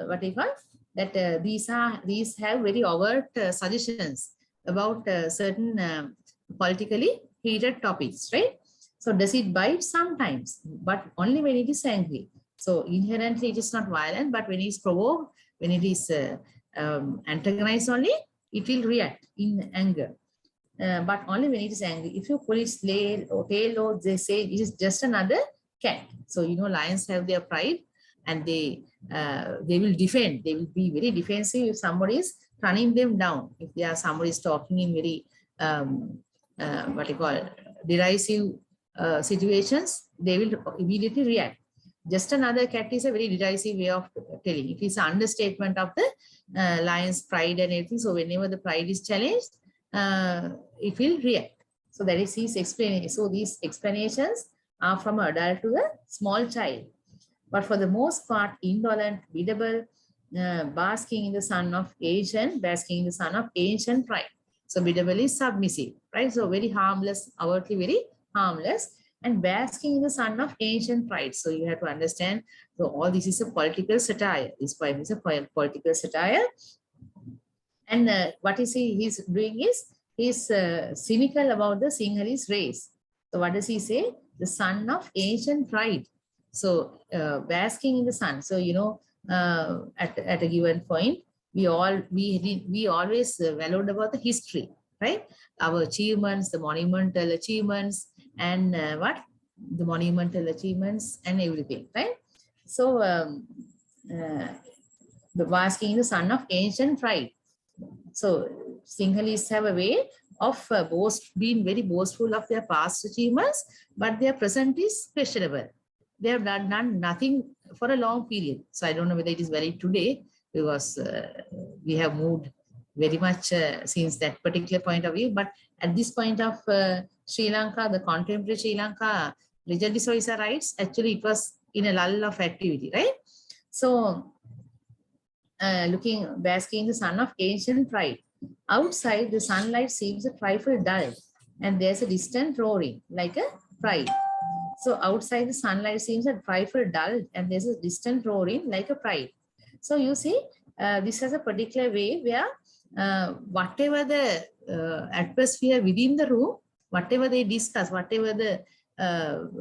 what you call that these have very overt suggestions about certain politically heated topics, right? So does it bite? Sometimes, but only when it is angry. So inherently it is not violent, but when it is provoked, when it is antagonized only, it will react in anger. But only when it is angry. If you pull its tail or they say it is just another cat. So you know lions have their pride and they will defend. They will be very defensive if somebody is running them down. If there are somebody is talking in very what you call derisive situations, they will immediately react. Just another cat is a very derisive way of telling. It is an understatement of the lion's pride and everything. So whenever the pride is challenged, it will react. So that is his explanation. So these explanations are from an adult to the small child. But for the most part, indolent, biddable, basking in the sun of age and basking in the sun of ancient pride. So biddable is submissive, right? So very harmless, outwardly very harmless, and basking in the sun of ancient pride. So you have to understand, so all this is a political satire. This poem is a political satire. And what is he's doing is, he's cynical about the Sinhalese race. So what does he say? The son of ancient pride. So basking in the sun. So, you know, at a given point, we always valued about the history, right? Our achievements, the monumental achievements, and the monumental achievements and everything, right? So the basking in the sun of ancient pride. So Sinhalese have a way of being very boastful of their past achievements, but their present is questionable. They have done nothing for a long period. So I don't know whether it is valid today, because we have moved very much since that particular point of view. But at this point of Sri Lanka, the contemporary Sri Lanka, religious rights, actually it was in a lull of activity, right? So basking in the sun of ancient pride. Outside, the sunlight seems a trifle dull, and there's a distant roaring like a pride. So outside, the sunlight seems a trifle dull, and there's a distant roaring like a pride. So you see, this has a particular way where whatever the atmosphere within the room, whatever they discuss, whatever the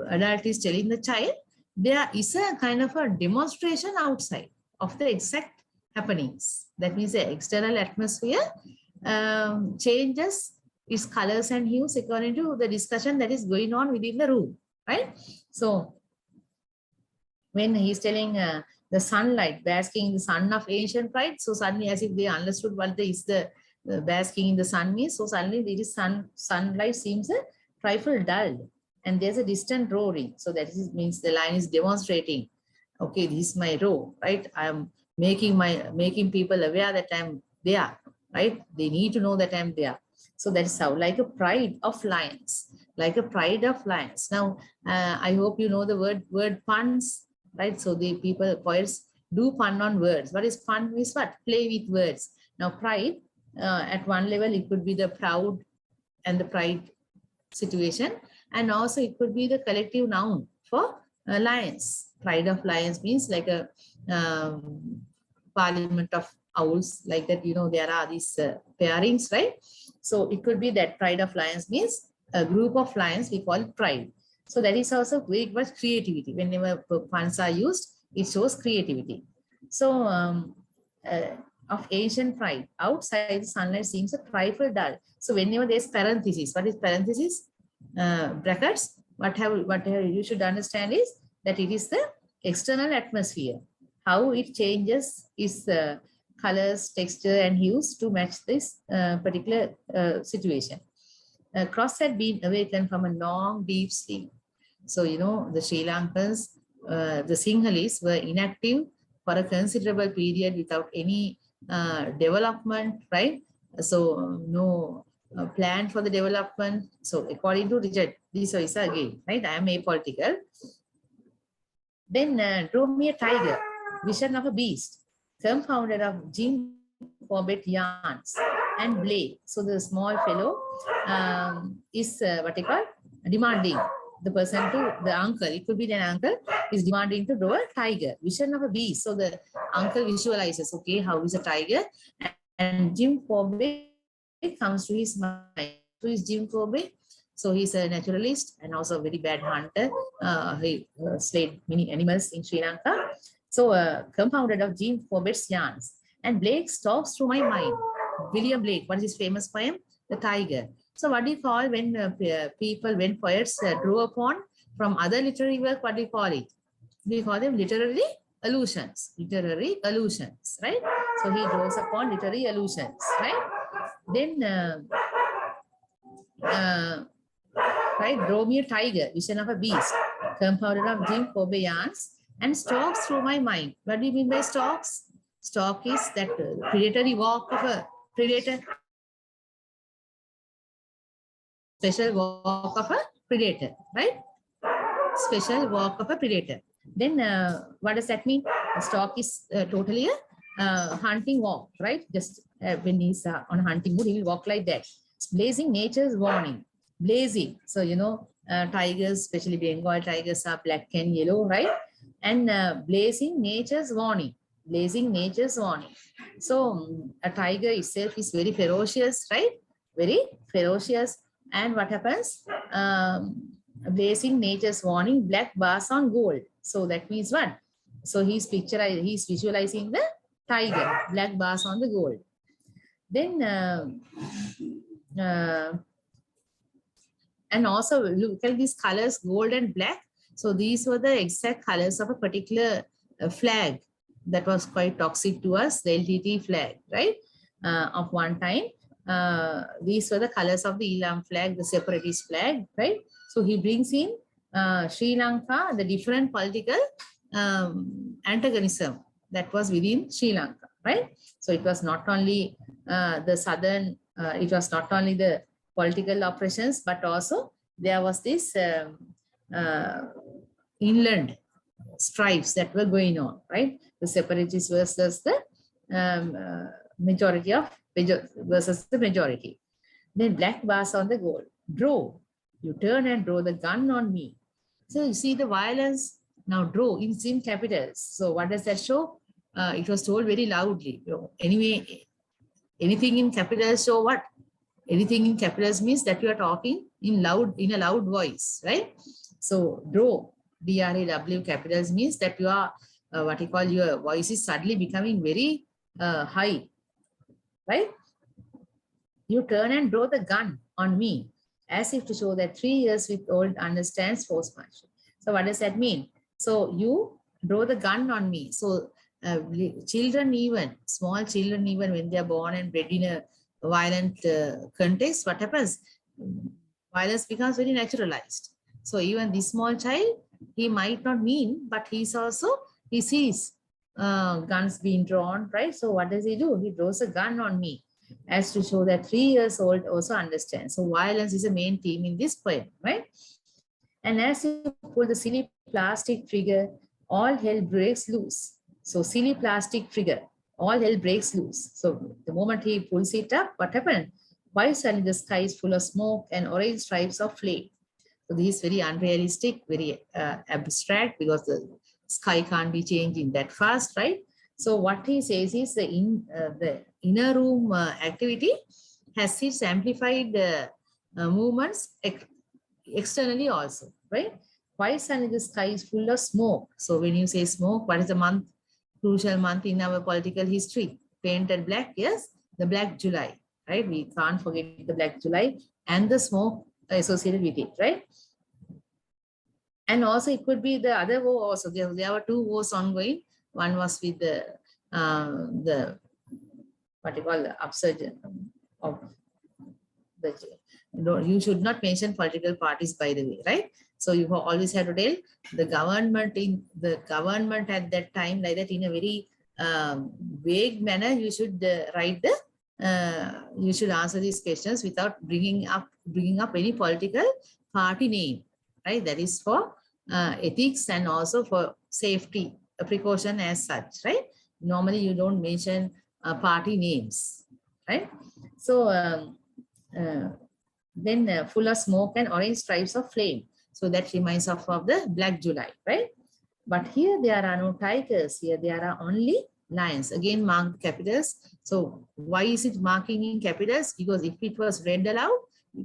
adult is telling the child, there is a kind of a demonstration outside of the exact happenings. That means the external atmosphere changes its colors and hues according to the discussion that is going on within the room, right? So when he's telling the sunlight, basking in the sun of ancient pride, so suddenly as if they understood what the basking in the sun means, so suddenly there is sunlight seems a trifle dull, and there's a distant roaring. So that means the line is demonstrating okay, this is my role, right? I'm making people aware that I'm there, right? They need to know that I'm there. So that's how, like a pride of lions, like a pride of lions. Now, I hope you know the word puns, right? So the poets do pun on words. What is pun? Is what? Play with words. Now, pride, at one level, it could be the proud and the pride situation, and also it could be the collective noun for lions. Pride of lions means like a parliament of owls, like that, you know, there are these pairings, right? So it could be that pride of lions means a group of lions, we call it pride. So that is also great, but creativity. Whenever puns are used, it shows creativity. So of Asian pride, outside the sunlight seems a trifle dull. So whenever there's parenthesis, what is parenthesis? Brackets. What you should understand is that it is the external atmosphere, how it changes its colors, texture, and hues to match this particular situation. Cross had been awakened from a long, deep sleep. So, you know, the Sri Lankans, the Sinhalese were inactive for a considerable period without any development, right? So, no plan for the development. So, according to Richard, this is again, right? I am apolitical. Then draw me a tiger, vision of a beast, compounded of Jim Corbett yarns and Blake. So the small fellow is what you call demanding the person to the uncle. It could be an uncle is demanding to draw a tiger, vision of a beast. So the uncle visualizes, okay, how is a tiger? And Jim Corbett comes to his mind. Who is Jim Corbett? So he's a naturalist and also a very bad hunter. He slayed many animals in Sri Lanka. So compounded of Jim Corbett's yarns. And Blake stalks through my mind. William Blake, what is his famous poem? The Tiger. So what do you call when when poets draw upon from other literary work, what do you call it? We call them literary allusions. Literary allusions, right? So he draws upon literary allusions, right? Then right, draw me a tiger, vision of a beast, compounded of Jim Corbett yarns, and stalks through my mind. What do you mean by stalks? Stalk is that predatory walk of a predator. Special walk of a predator, right? Special walk of a predator. Then what does that mean? A stalk is totally a hunting walk, right? Just when he's on a hunting mood, he will walk like that. Blazing nature's warning. Blazing. So, you know, tigers, especially Bengal tigers, are black and yellow, right? And blazing nature's warning. Blazing nature's warning. So a tiger itself is very ferocious, right? Very ferocious. And what happens? Blazing nature's warning, black bars on gold. So that means what? So he's visualizing the tiger, black bars on the gold. Then and also look at these colors, gold and black. So these were the exact colors of a particular flag that was quite toxic to us, the LTT flag, right? Of one time. These were the colors of the Elam flag, the separatist flag, right? So he brings in Sri Lanka, the different political antagonism that was within Sri Lanka, right? So it was not only the southern, it was not only the political oppressions, but also there was this inland strifes that were going on, right? The separatists versus the majority of versus the majority. Then black bars on the gold. Draw. You turn and draw the gun on me. So you see the violence. Now draw in capitals. So what does that show? It was told very loudly. Anyway, anything in capitals show what? Anything in capitals means that you are talking in a loud voice, right? So draw, D-R-A-W capitals means that you are what you call your voice is suddenly becoming very high, right? You turn and draw the gun on me as if to show that 3 years with old understands sportsmanship. So what does that mean? So you draw the gun on me. So children, even small children, even when they are born and bred in a violent context, what happens? Violence becomes very naturalized. So even this small child, he might not mean, but he's also he sees guns being drawn, right? So what does he do? He draws a gun on me as to show that 3 years old also understands. So violence is a main theme in this poem, right? And as you pull the silly plastic trigger, all hell breaks loose. So silly plastic trigger, all hell breaks loose. So the moment he pulls it up, what happened? Why suddenly the sky is full of smoke and orange stripes of flame? So this is very unrealistic, very abstract, because the sky can't be changing that fast, right? So what he says is the inner room activity has its amplified movements externally also, right? Why suddenly the sky is full of smoke? So when you say smoke, what is the month, crucial month in our political history? Painted black, yes, the Black July, right? We can't forget the Black July and the smoke associated with it, right? And also it could be the other war also. There were 2 wars ongoing. One was with the what you call the upsurge of the, you should not mention political parties, by the way, right? So you always have to tell the government at that time, like that, in a very vague manner. You should write the you should answer these questions without bringing up any political party name, right? That is for ethics and also for safety, a precaution as such, right? Normally you don't mention party names, right? So then full of smoke and orange stripes of flame. So that reminds of the Black July, right? But here there are no tigers. Here there are only lions. Again, marked capitals. So why is it marking in capitals? Because if it was read aloud,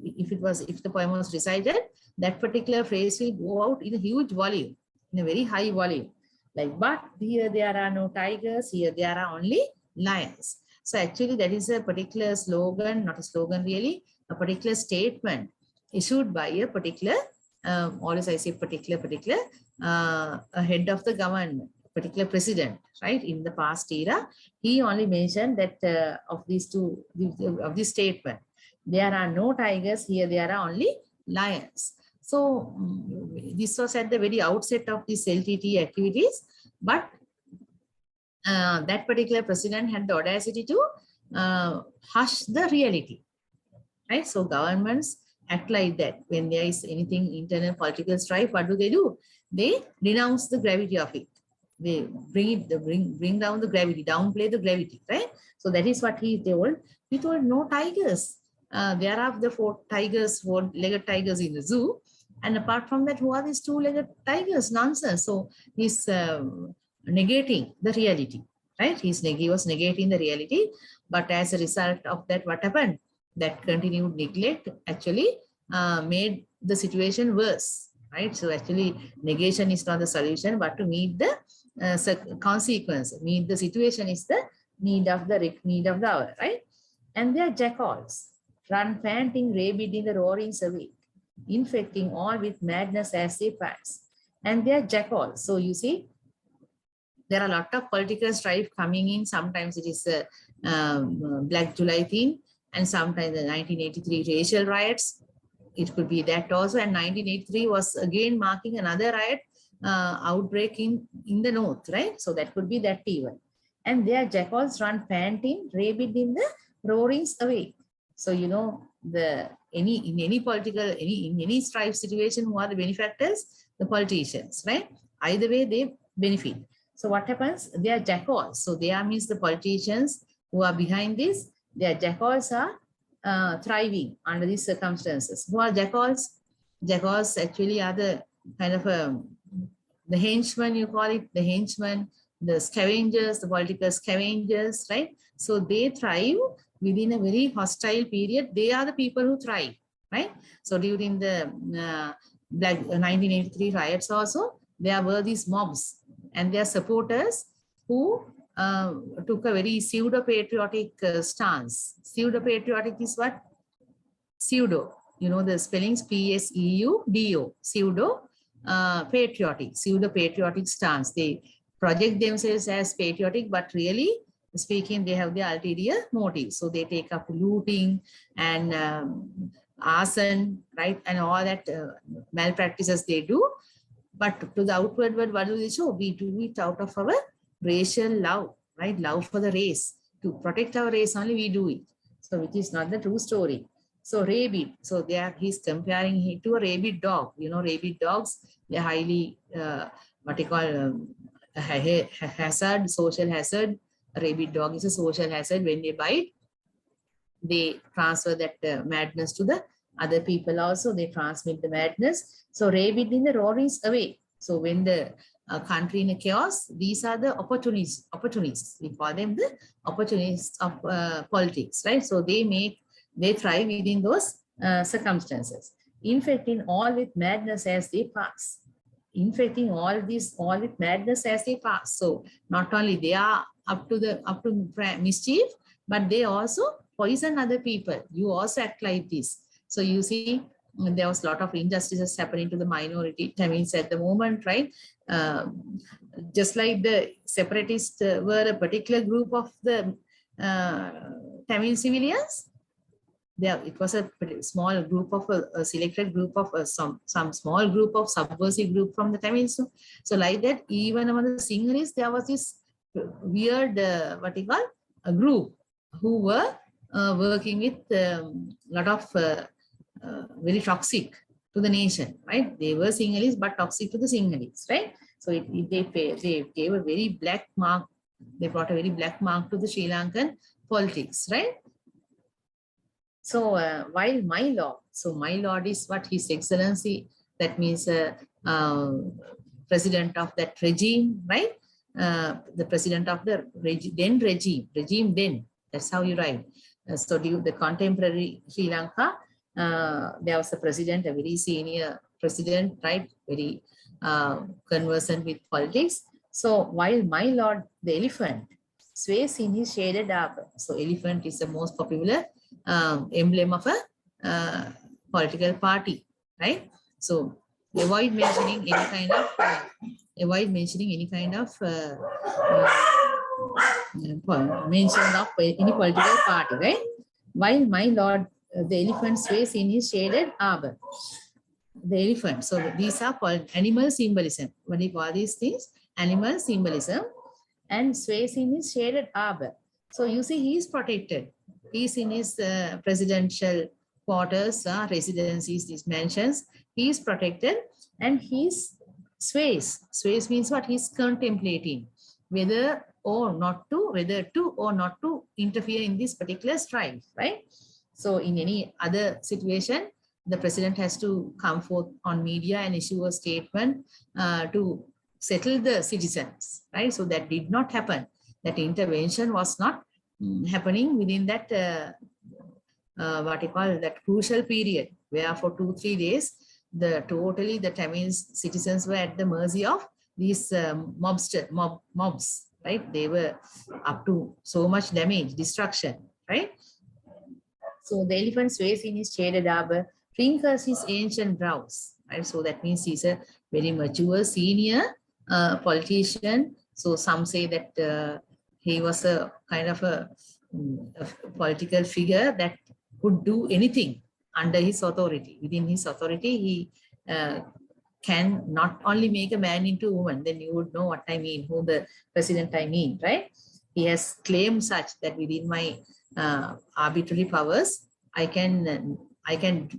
if the poem was recited, that particular phrase will go out in a huge volume, in a very high volume. Like, but here there are no tigers. Here there are only lions. So actually that is a particular slogan, not a slogan really, a particular statement issued by a particular, always I say particular, a head of the government, particular president, right? In the past era, he only mentioned that of these two, of this statement, there are no tigers, here there are only lions. So this was at the very outset of these LTT activities, but that particular president had the audacity to hush the reality, right? So governments act like that. When there is anything internal political strife, what do? They denounce the gravity of it. They bring down the gravity, downplay the gravity, right? So that is what he told. He told no tigers. There are the 4-legged tigers in the zoo. And apart from that, who are these 2-legged tigers? Nonsense. So he's negating the reality, right? He was negating the reality. But as a result of that, what happened? That continued neglect actually made the situation worse, right? So actually negation is not the solution, but to meet the consequence, meet the situation is the need of the hour, right? And they are jackals, run panting, rabid in the roaring survey, infecting all with madness as they pass. And they are jackals. So you see, there are a lot of political strife coming in. Sometimes it is a Black July theme, and sometimes the 1983 racial riots. It could be that also. And 1983 was again marking another riot outbreak in the north, right? So that could be that even. And their jackals run panting, rabid in the roarings away. So you know, in any strife situation, who are the benefactors? The politicians, right? Either way, they benefit. So what happens? They are jackals. So they are means the politicians who are behind this. Their jackals are thriving under these circumstances. Who are jackals? Jackals actually are the kind of the henchmen, you call it, the henchmen, the scavengers, the political scavengers, right? So they thrive within a very hostile period. They are the people who thrive, right? So during the 1983 riots also, there were these mobs and their supporters who took a very pseudo-patriotic stance. Pseudo-patriotic is what? Pseudo. You know the spellings, P-S-E-U-D-O. Pseudo-patriotic. Pseudo-patriotic stance. They project themselves as patriotic, but really speaking, they have the ulterior motive. So they take up looting and arson, right? And all that malpractices they do. But to the outward world, what do they show? We do it out of our racial love, right? Love for the race. To protect our race only we do it. So which is not the true story. So rabid. So there he's comparing it to a rabid dog. You know, rabid dogs, they're highly what you call hazard, social hazard. A rabid dog is a social hazard. When they bite, they transfer that madness to the other people also. They transmit the madness. So rabid in the roar is away. So when the country in a chaos, these are the opportunists. We call them the opportunists of politics, right? So they thrive within those circumstances, infecting all with madness as they pass. Infecting all with madness as they pass. So not only they are up to mischief, but they also poison other people. You also act like this. So you see, there was a lot of injustices happening to the minority Tamils at the moment, right? Just like the separatists were a particular group of the Tamil civilians. There, it was a pretty small group of a selected group of some small group of subversive group from the Tamils. So like that, even among the Sinhalese, there was this weird what you call a group who were working with a lot of very toxic to the nation, right? They were Sinhalese but toxic to the Sinhalese, right? So they gave a very black mark. They brought a very black mark to the Sri Lankan politics, right? So while my lord is what His Excellency, that means president of that regime, right? The president of the regime then, that's how you write. So the contemporary Sri Lanka, there was a president, a very senior president, right? Very conversant with politics. So while my lord, the elephant, sways in his shaded arbor. So elephant is the most popular emblem of a political party, right? So avoid mentioning any kind of mention of any political party, right? While my lord, the elephant sways in his shaded arbor. The elephant. So these are called animal symbolism. What do you call these things? Animal symbolism. And sways in his shaded arbor. So you see, he is protected. He is in his presidential quarters, residencies, these mansions. He is protected, and he sways. Sways means what? He's contemplating whether to or not to interfere in this particular strife, right? So in any other situation, the president has to come forth on media and issue a statement to settle the citizens, right? So that did not happen. That intervention was not happening within that what you call that crucial period, where for 2-3 days the Tamil citizens were at the mercy of these mobs, right? They were up to so much damage, destruction, right? So the elephant sways in his shaded arbor, wrinkles his ancient brows, right? So that means he's a very mature senior politician. So some say that he was a kind of a political figure that could do anything under his authority. Within his authority, he can not only make a man into a woman, then you would know what I mean, who the president I mean, right? He has claimed such that within my arbitrary powers, I can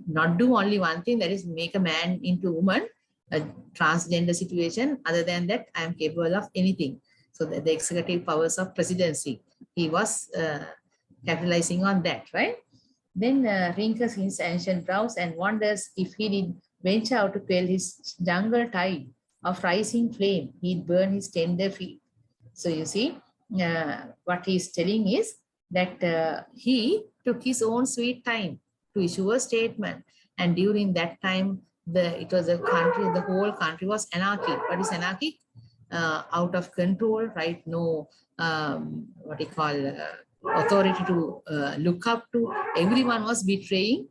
not do only one thing, that is make a man into a woman, a transgender situation. Other than that, I am capable of anything. So the executive powers of presidency, he was capitalizing on that, right? Then wrinkles his ancient brows and wonders if he did venture out to quell his jungle tide of rising flame, he'd burn his tender feet. So you see, what he's telling is that he took his own sweet time to issue a statement, and during that time, it was a country, the whole country was anarchy. What is anarchy? Out of control, right? No, what you call authority to look up to. Everyone was betraying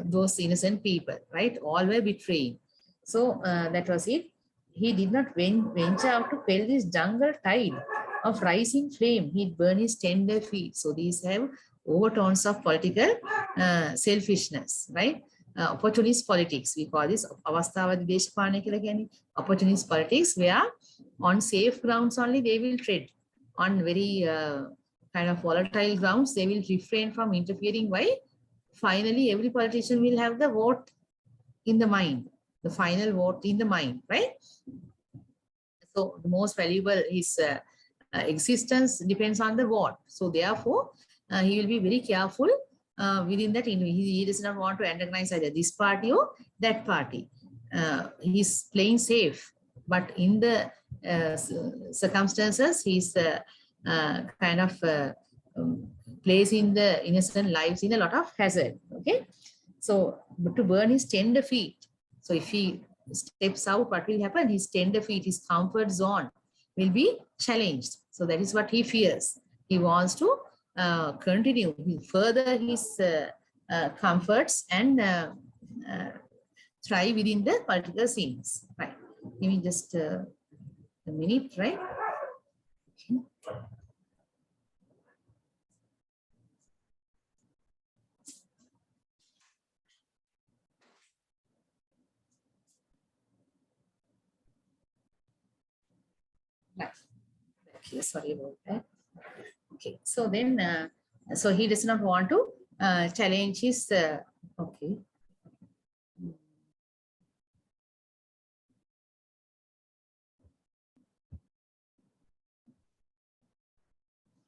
those innocent people, right? All were betraying. So that was it. He did not venture out to quell this jungle tide of rising flame. He'd burn his tender feet. So these have overtones of political selfishness, right? opportunist politics. We call this avasthawadi deshapana kiyala kiyane. Opportunist politics, where on safe grounds only they will tread. On very kind of volatile grounds, they will refrain from interfering. Why? Finally, every politician will have the vote in the mind, the final vote in the mind, right? So the most valuable is existence depends on the vote. So therefore, he will be very careful within that. He does not want to antagonize either this party or that party. He's playing safe, but in the circumstances, he's kind of placing the innocent lives in a lot of hazard. Okay, so but to burn his tender feet. So if he steps out, what will happen? His tender feet, his comfort zone will be challenged. So that is what he fears. He wants to continue further his comforts and thrive within the political scenes. Right. Give me just a minute, right? Okay. Right. Okay, sorry about that. Okay, so then, so he does not want to challenge his, okay.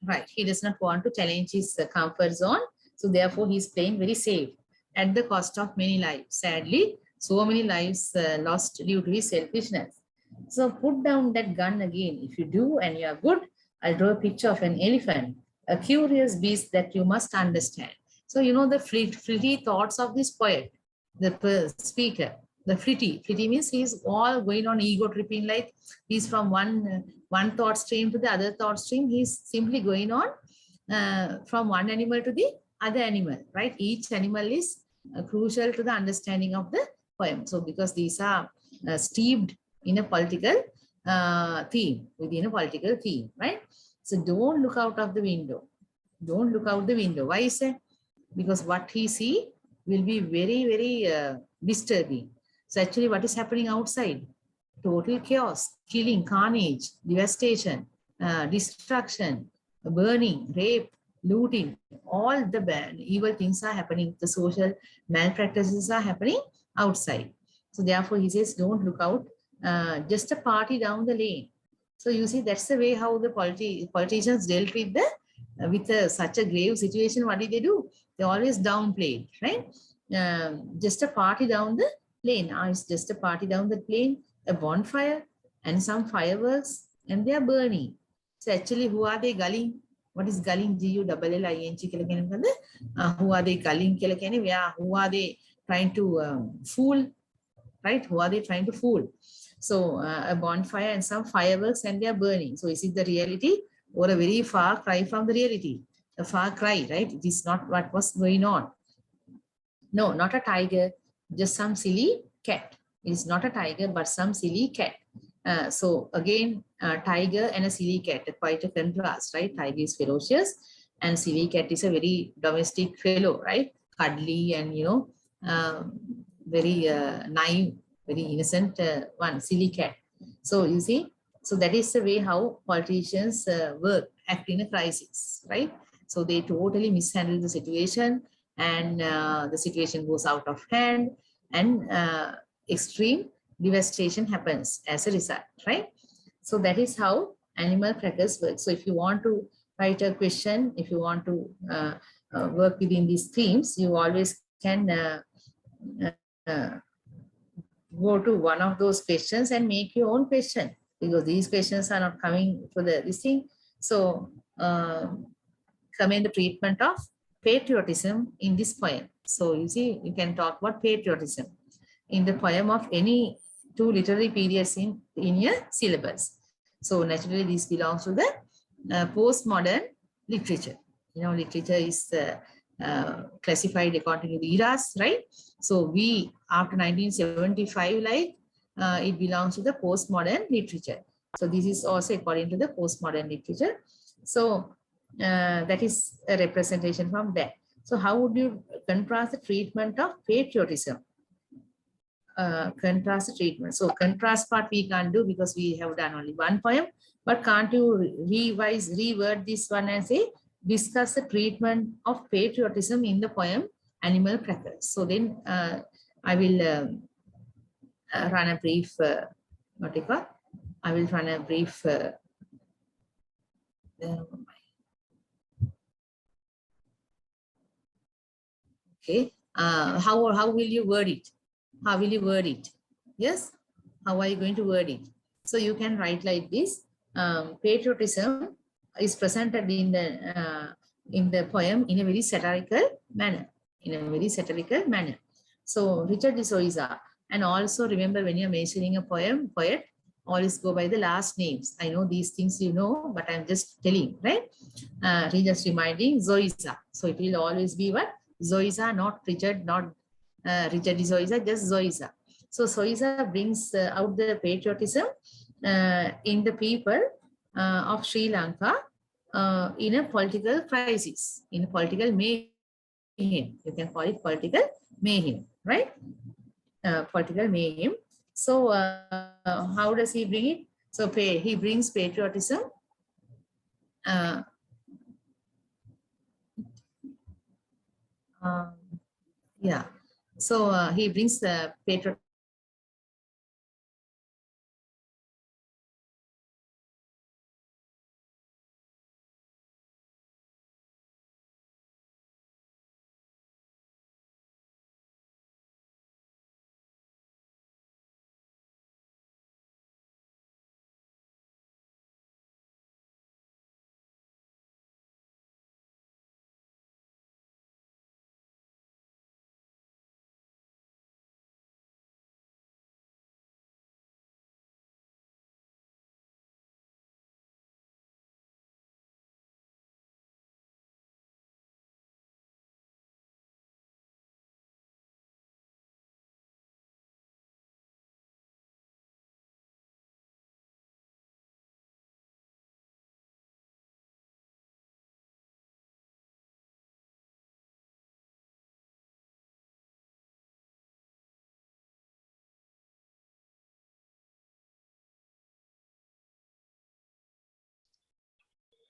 Right, he does not want to challenge his comfort zone. So therefore, he is playing very safe at the cost of many lives. Sadly, so many lives lost due to his selfishness. So put down that gun again. If you do and you are good, I'll draw a picture of an elephant, a curious beast that you must understand. So, you know, the flitty thoughts of this poet, the speaker, the flitty means he's all going on ego tripping, like he's from one thought stream to the other thought stream. He's simply going on from one animal to the other animal, right? Each animal is crucial to the understanding of the poem. So because these are steeped in a political theme, within a political theme, right? So don't look out of the window. Don't look out the window. Why is it? Because what he see will be very, very disturbing. So actually what is happening outside? Total chaos, killing, carnage, devastation, destruction, burning, rape, looting, all the bad, evil things are happening. The social malpractices are happening outside. So therefore he says, don't look out, just a party down the lane. So you see, that's the way how the politicians dealt with the such a grave situation. What did they do? They always downplayed, right? Just a party down the lane. It's just a party down the lane, a bonfire and some fireworks, and they are burning. So actually, who are they gulling? What is gulling? G-U-L-L-I-N-G. Who are they gulling? Who are they trying to fool? Right? Who are they trying to fool? So a bonfire and some fireworks, and they are burning. So is it the reality or a very far cry from the reality? A far cry, right? It is not what was going on. No, not a tiger, just some silly cat. It is not a tiger, but some silly cat. So again, tiger and a silly cat, quite a contrast, right? Tiger is ferocious and silly cat is a very domestic fellow, right? Cuddly and, you know, very naive, very innocent one, silly cat. So you see, so that is the way how politicians work, act in a crisis, right? So they totally mishandle the situation, and the situation goes out of hand, and extreme devastation happens as a result, right? So that is how animal crackers work. So if you want to write a question, if you want to work within these themes, you always can go to one of those questions and make your own question, because these questions are not coming for this thing. So come in the treatment of patriotism in this poem. So you see, you can talk about patriotism in the poem of any two literary periods in your syllabus. So naturally, this belongs to the postmodern literature. You know, literature is classified according to the eras, right? So we, after 1975, like it belongs to the postmodern literature. So this is also according to the postmodern literature. So that is a representation from that. So how would you contrast the treatment of patriotism? Contrast the treatment. So contrast part we can't do because we have done only one poem, but can't you reword this one and say, discuss the treatment of patriotism in the poem Animal Crackers. So then I will run a brief, I will run a brief, okay, how will you word it? How will you word it? Yes, how are you going to word it? So you can write like this. Patriotism is presented in the poem in a very satirical manner. So Richard de Souza, and also remember when you're mentioning a poet, always go by the last names. I know these things you know, but I'm just telling, right? Just reminding Zoiza. So it will always be what? Zoiza, not Richard, not Richard de Souza, just Zoiza. So Zoiza brings out the patriotism in the people of Sri Lanka in a political crisis, in a political mayhem. You can call it political mayhem, right? Political mayhem. So how does he bring it? So he brings patriotism. Yeah. So he brings the patriotism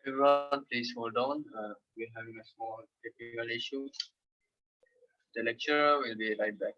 Everyone, please hold on. We're having a small technical issue. The lecturer will be right back.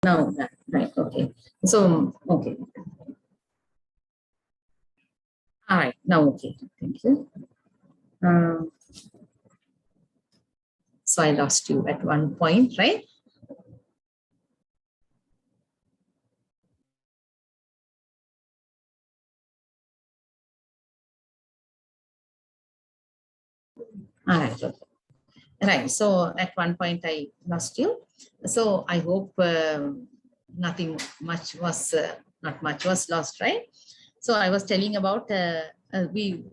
No, right, okay. So, okay. All right, now, okay, thank you. So I lost you at one point, right? All right, okay. Right, so at one point I lost you. So I hope nothing much was, not much was lost, right? So I was telling about, we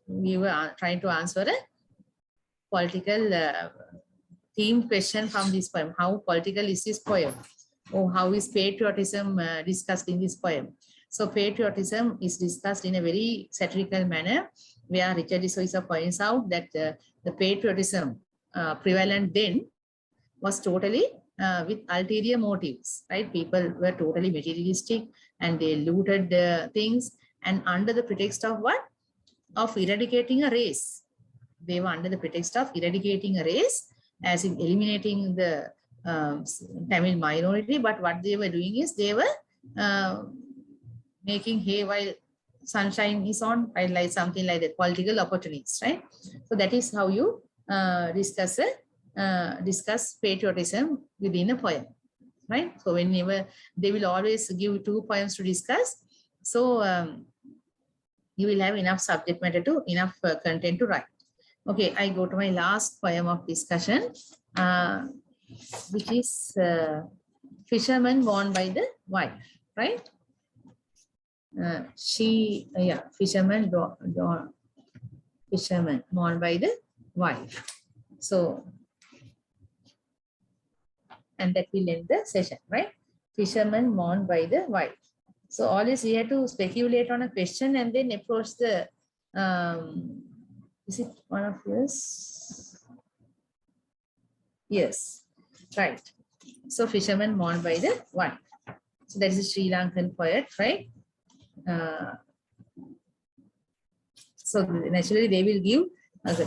were trying to answer a political theme question from this poem. How political is this poem? Or how is patriotism discussed in this poem? So patriotism is discussed in a very satirical manner, where Richard D'Souza points out that the patriotism prevalent then was totally with ulterior motives, right? People were totally materialistic and they looted things, and under the pretext of what? Of eradicating a race. They were under the pretext of eradicating a race, as in eliminating the Tamil minority. But what they were doing is they were making hay while sunshine is on, right? Like something like that, political opportunities, right? So that is how you discuss patriotism within a poem, right? So whenever they will always give two poems to discuss, so you will have enough subject matter to enough content to write. Okay, I go to my last poem of discussion, which is Fisherman Born by the Wife, right? Fisherman born by the wife. So, and that will end the session, right? Fisherman born by the wife. So all is we have to speculate on a question and then approach the, is it one of yours? Yes, right. So fisherman born by the wife. So that is a Sri Lankan poet, right? So naturally they will give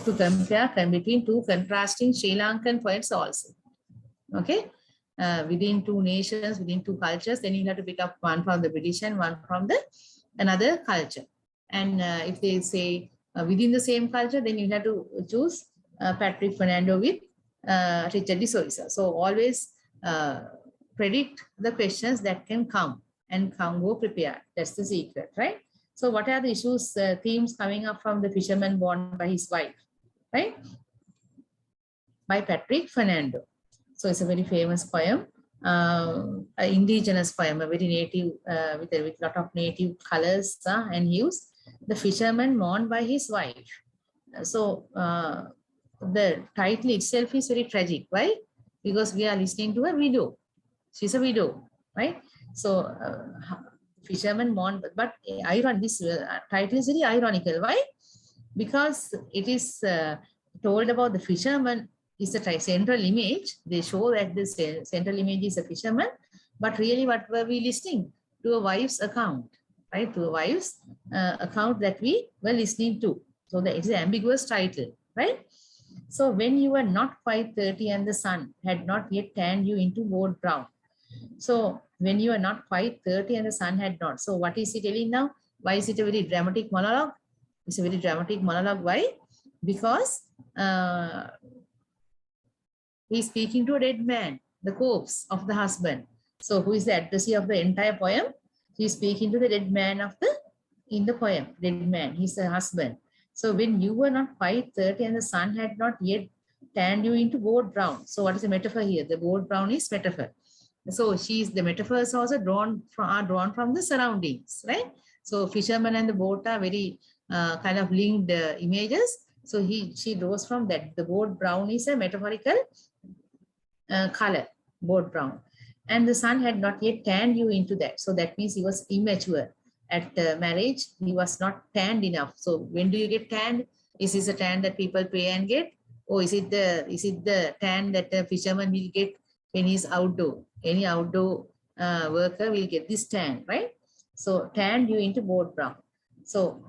to compare between two contrasting Sri Lankan poets also. Okay, within two nations, within two cultures, then you have to pick up one from the British and one from the another culture. And if they say within the same culture, then you have to choose Patrick Fernando with Richard D'Souza. So always predict the questions that can come and go prepared. That's the secret, right? So what are the issues, themes coming up from The Fisherman Born by His Wife, right? By Patrick Fernando. So it's a very famous poem, an indigenous poem, a very native, with a lot of native colors and hues. The Fisherman Born by His Wife. So the title itself is very tragic. Why? Because we are listening to a widow. She's a widow, right? So Fisherman Born, but this title is very ironical. Why? Because it is told about the fisherman is the central image. They show that this central image is a fisherman, but really what were we listening to? A wife's account, right? To a wife's account that we were listening to. So that is an ambiguous title, right? So when you were not quite 30 and the sun had not yet tanned you into gold brown. So when you are not quite 30 and the sun had not. So what is he telling now? Why is it a very dramatic monologue? It's a very dramatic monologue. Why? Because he's speaking to a dead man, the corpse of the husband. So who is the addressee of the entire poem? He's speaking to the dead man in the poem, dead man, he's the husband. So when you were not quite 30 and the sun had not yet tanned you into gold brown. So what is the metaphor here? The gold brown is metaphor. So the metaphors also drawn from the surroundings, right? So fisherman and the boat are very kind of linked images. So she draws from that. The boat brown is a metaphorical color, boat brown. And the sun had not yet tanned you into that. So that means he was immature. At marriage, he was not tanned enough. So when do you get tanned? Is this a tan that people pay and get? Or is it the tan that a fisherman will get when he's outdoor? Any outdoor worker will get this tan, right? So tanned you into boat brown. So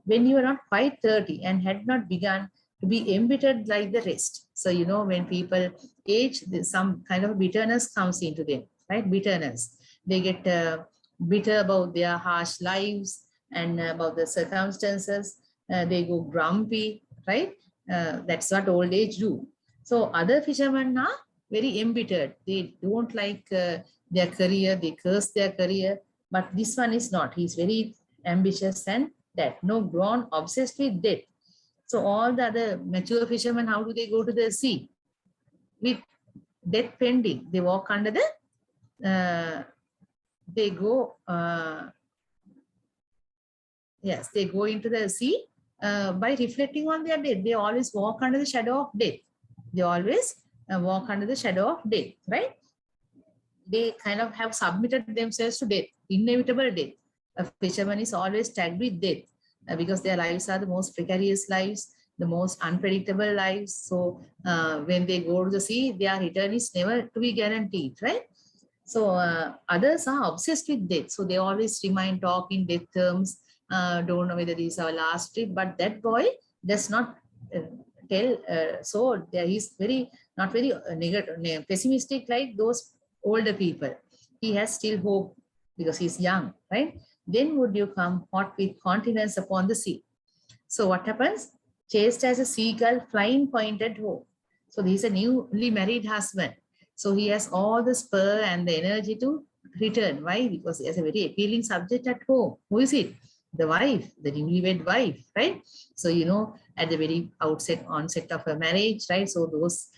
when you are not quite 30 and had not begun to be embittered like the rest. So, you know, when people age, some kind of bitterness comes into them, right? Bitterness. They get bitter about their harsh lives and about the circumstances. They go grumpy, right? That's what old age do. So other fishermen are very embittered. They don't like their career. They curse their career. But this one is not. He's very ambitious and that. No, grown obsessed with death. So all the other mature fishermen, how do they go to the sea? With death pending. They walk under the, they go into the sea by reflecting on their death. They always walk under the shadow of death. They always walk under the shadow of death, right? They kind of have submitted themselves to death, inevitable death. A fisherman is always tagged with death because their lives are the most precarious lives, the most unpredictable lives. So when they go to the sea, their return is never to be guaranteed, right? So others are obsessed with death. So they always remind, talk in death terms, don't know whether this is our last trip, but that boy does not tell. So there is not very negative, pessimistic like those older people. He has still hope because he's young, right? Then would you come hot with continence upon the sea. So what happens? Chased as a seagull flying pointed home. So he's a newly married husband. So he has all the spur and the energy to return. Why? Because he has a very appealing subject at home. Who is it? The wife, the newlywed wife, right? So, you know, at the very onset of a marriage, right? So those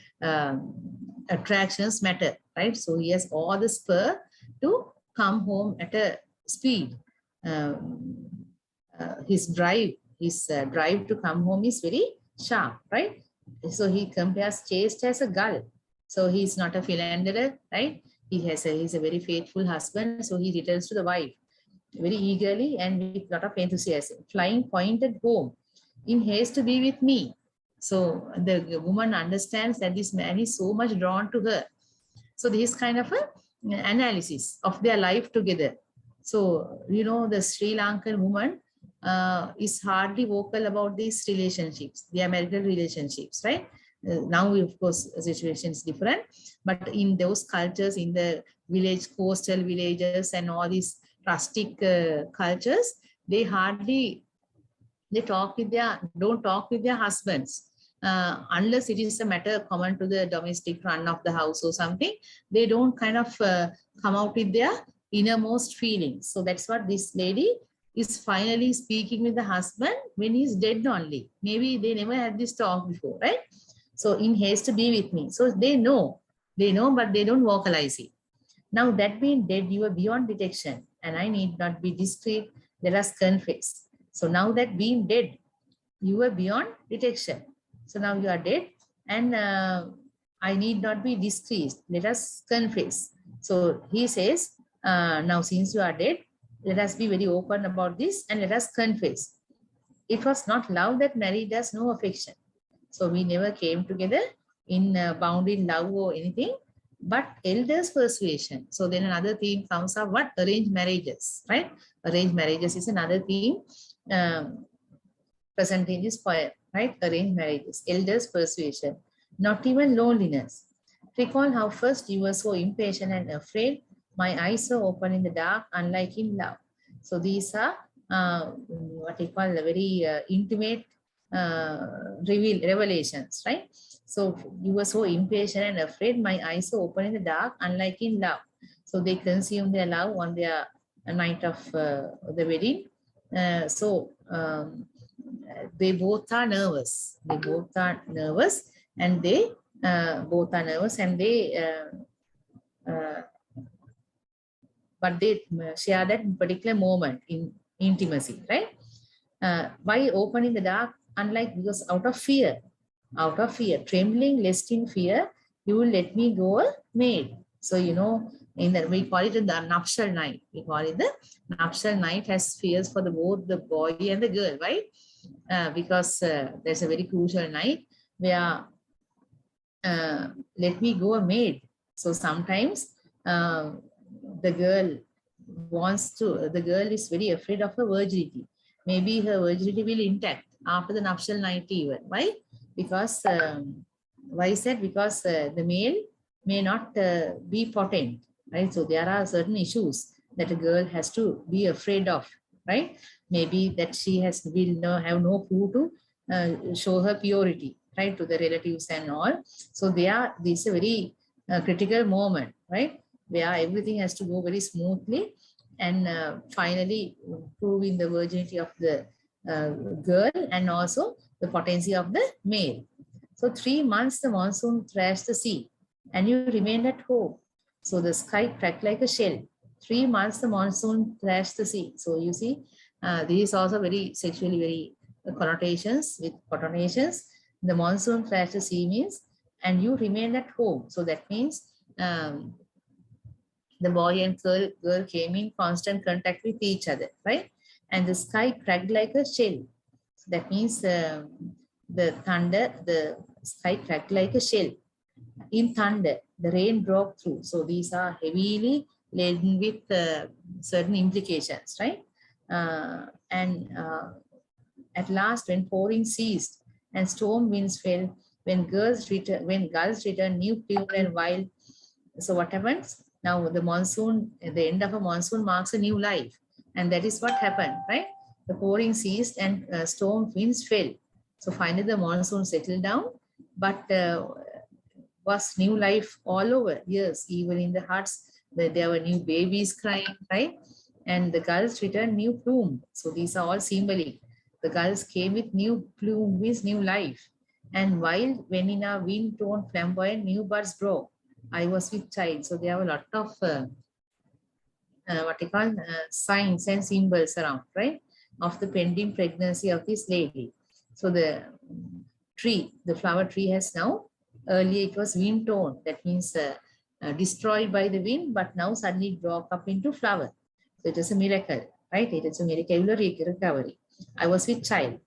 attractions matter, right? So he has all the spur to come home at a speed. His drive to come home is very sharp, right? So he compares chaste as a gull. So he's not a philanderer, right? He's a very faithful husband. So he returns to the wife very eagerly and with a lot of enthusiasm, flying pointed home in haste to be with me. So the woman understands that this man is so much drawn to her. So this kind of an analysis of their life together. So, you know, the Sri Lankan woman is hardly vocal about these relationships, their marital relationships, right? Now, of course, the situation is different, but in those cultures, in the village, coastal villages and all these rustic cultures, they don't talk with their husbands unless it is a matter common to the domestic run of the house or something. They don't kind of come out with their innermost feelings. So that's what this lady is finally speaking with the husband when he's dead only. Maybe they never had this talk before, right? So in haste to be with me. So they know, but they don't vocalize it. Now that being dead, you are beyond detection and I need not be discreet. Let us confess. So now that being dead, you are beyond detection. So now you are dead and I need not be discreet. Let us confess. So he says, now since you are dead, let us be very open about this and let us confess. It was not love that married us, no affection. So we never came together in bound in love or anything, but elders' persuasion. So then another theme comes up, what? Arranged marriages, right? Arranged marriages is another theme present in this poem, right? Arranged marriages, elders' persuasion, not even loneliness. Recall how first you were so impatient and afraid. My eyes were open in the dark, unlike in love. So these are what we call a very intimate revelations, right? So you were so impatient and afraid, my eyes were open in the dark, unlike in love. So they consume their love on their night of the wedding. They both are nervous. They both are nervous and they both are nervous and but they share that particular moment in intimacy, right? Why open in the dark? Unlike, because out of fear, trembling lest in fear, you will let me go a maid. So, you know, we call it the nuptial night. We call it the nuptial night has fears for both the boy and the girl, right? Because there's a very crucial night where let me go a maid. So sometimes the girl is very afraid of her virginity. Maybe her virginity will intact after the nuptial night even. Why? because why is that? Because the male may not be potent, right? So there are certain issues that a girl has to be afraid of, right? Maybe that she will have no clue to show her purity, right, to the relatives and all. So this is a very critical moment, right, where everything has to go very smoothly and finally proving the virginity of the girl and also the potency of the male. So 3 months the monsoon thrashed the sea and you remained at home. So the sky cracked like a shell. 3 months the monsoon thrashed the sea. So you see, this is also very sexually very connotations with connotations. The monsoon thrashed the sea means, and you remained at home. So that means the boy and girl came in constant contact with each other, right? And the sky cracked like a shell. So that means the sky cracked like a shell. In thunder, the rain broke through. So these are heavily laden with certain implications, right? At last, when pouring ceased and storm winds fell, when gulls returned new plume and wild. So what happens? Now the monsoon, the end of a monsoon marks a new life. And that is what happened, right? The pouring ceased and storm winds fell. So finally the monsoon settled down, but was new life all over. Yes, even in the huts, there were new babies crying, right? And the gulls returned new plume. So these are all symbolic. The gulls came with new plume, with new life. And while when in a wind-torn flamboyant, new buds broke, I was with child. So there are a lot of what you call signs and symbols around, right, of the pending pregnancy of this lady. So the tree, the flower tree has now, earlier it was wind torn, that means destroyed by the wind, but now suddenly it broke up into flower. So it is a miracle, right? It is a miraculous recovery. I was with child.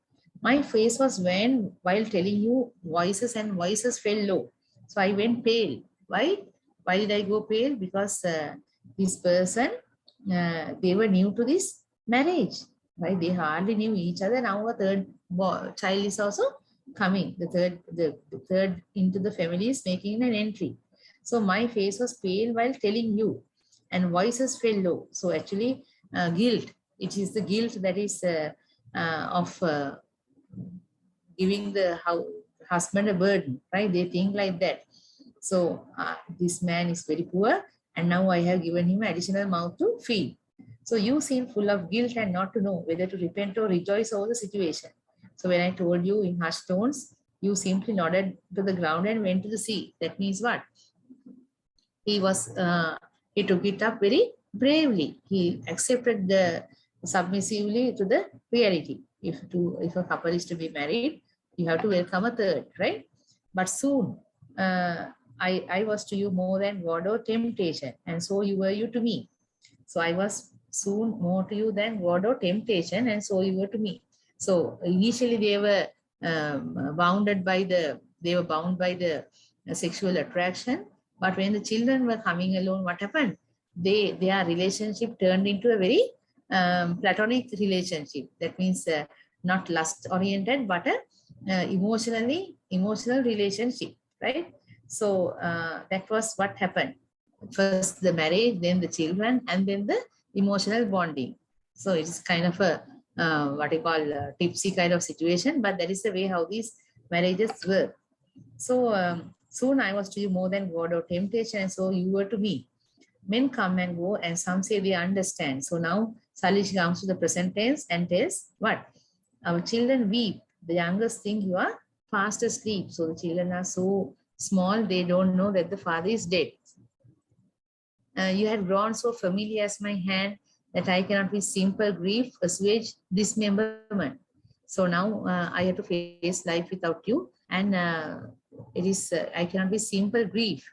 My face was wan while telling you voices, and voices fell low. So I went pale. Why? Why did I go pale? Because this person, they were new to this marriage, right? They hardly knew each other. Now a third child is also coming. The third into the family is making an entry. So my face was pale while telling you, and voices fell low. So actually, guilt. It is the guilt that is of giving the husband a burden, right? They think like that. So this man is very poor, and now I have given him additional mouth to feed. So you seem full of guilt and not to know whether to repent or rejoice over the situation. So when I told you in hushed tones, you simply nodded to the ground and went to the sea. That means what? He took it up very bravely. He accepted the submissively to the reality. If a couple is to be married, you have to welcome a third, right? But soon, I was to you more than God or temptation, and so you were you to me. So I was soon more to you than God or temptation, and so you were to me. So initially they were bound by the sexual attraction, but when the children were coming along, what happened? Their relationship turned into a very platonic relationship. That means not lust oriented, but a emotional relationship, right? So that was what happened. First the marriage, then the children, and then the emotional bonding. So it's kind of a what you call tipsy kind of situation, but that is the way how these marriages work. So soon I was to you more than God or temptation, and so you were to me. Men come and go, and some say they understand. So now Salish comes to the present tense and tells what? Our children weep. The youngest think you are fast asleep. So the children are so small, they don't know that the father is dead. You had grown so familiar as my hand that I cannot with simple grief assuage dismemberment. So now I have to face life without you, and it is I cannot be simple grief.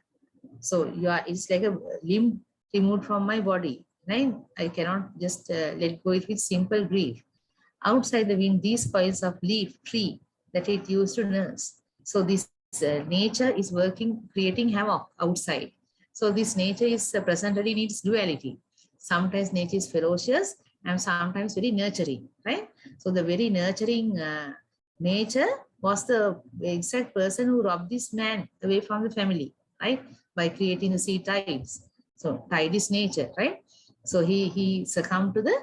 So it's like a limb removed from my body, right? I cannot just let go it with simple grief. Outside the wind, these coils of leaf, tree that it used to nurse. So this nature is working, creating havoc outside. So this nature is presently in its duality. Sometimes nature is ferocious and sometimes very nurturing, right? So the very nurturing nature was the exact person who robbed this man away from the family, right? By creating the sea tides. So tide is nature, right? So he succumbed to the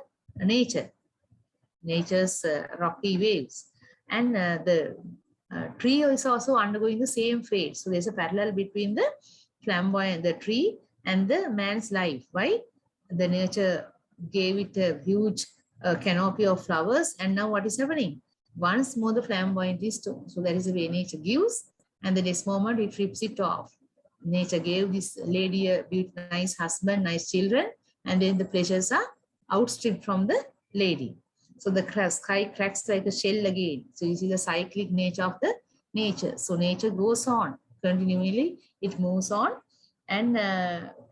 nature's rocky waves. And the tree is also undergoing the same fate. So there's a parallel between the flamboyant, the tree, and the man's life. Why? The nature gave it a huge canopy of flowers, and now what is happening? Once more the flamboyant is torn. So that is the way nature gives, and the next moment it rips it off. Nature gave this lady a beautiful, nice husband, nice children, and then the pleasures are outstripped from the lady. So the sky cracks like a shell again. So you see the cyclic nature of the nature. So nature goes on continually, it moves on, and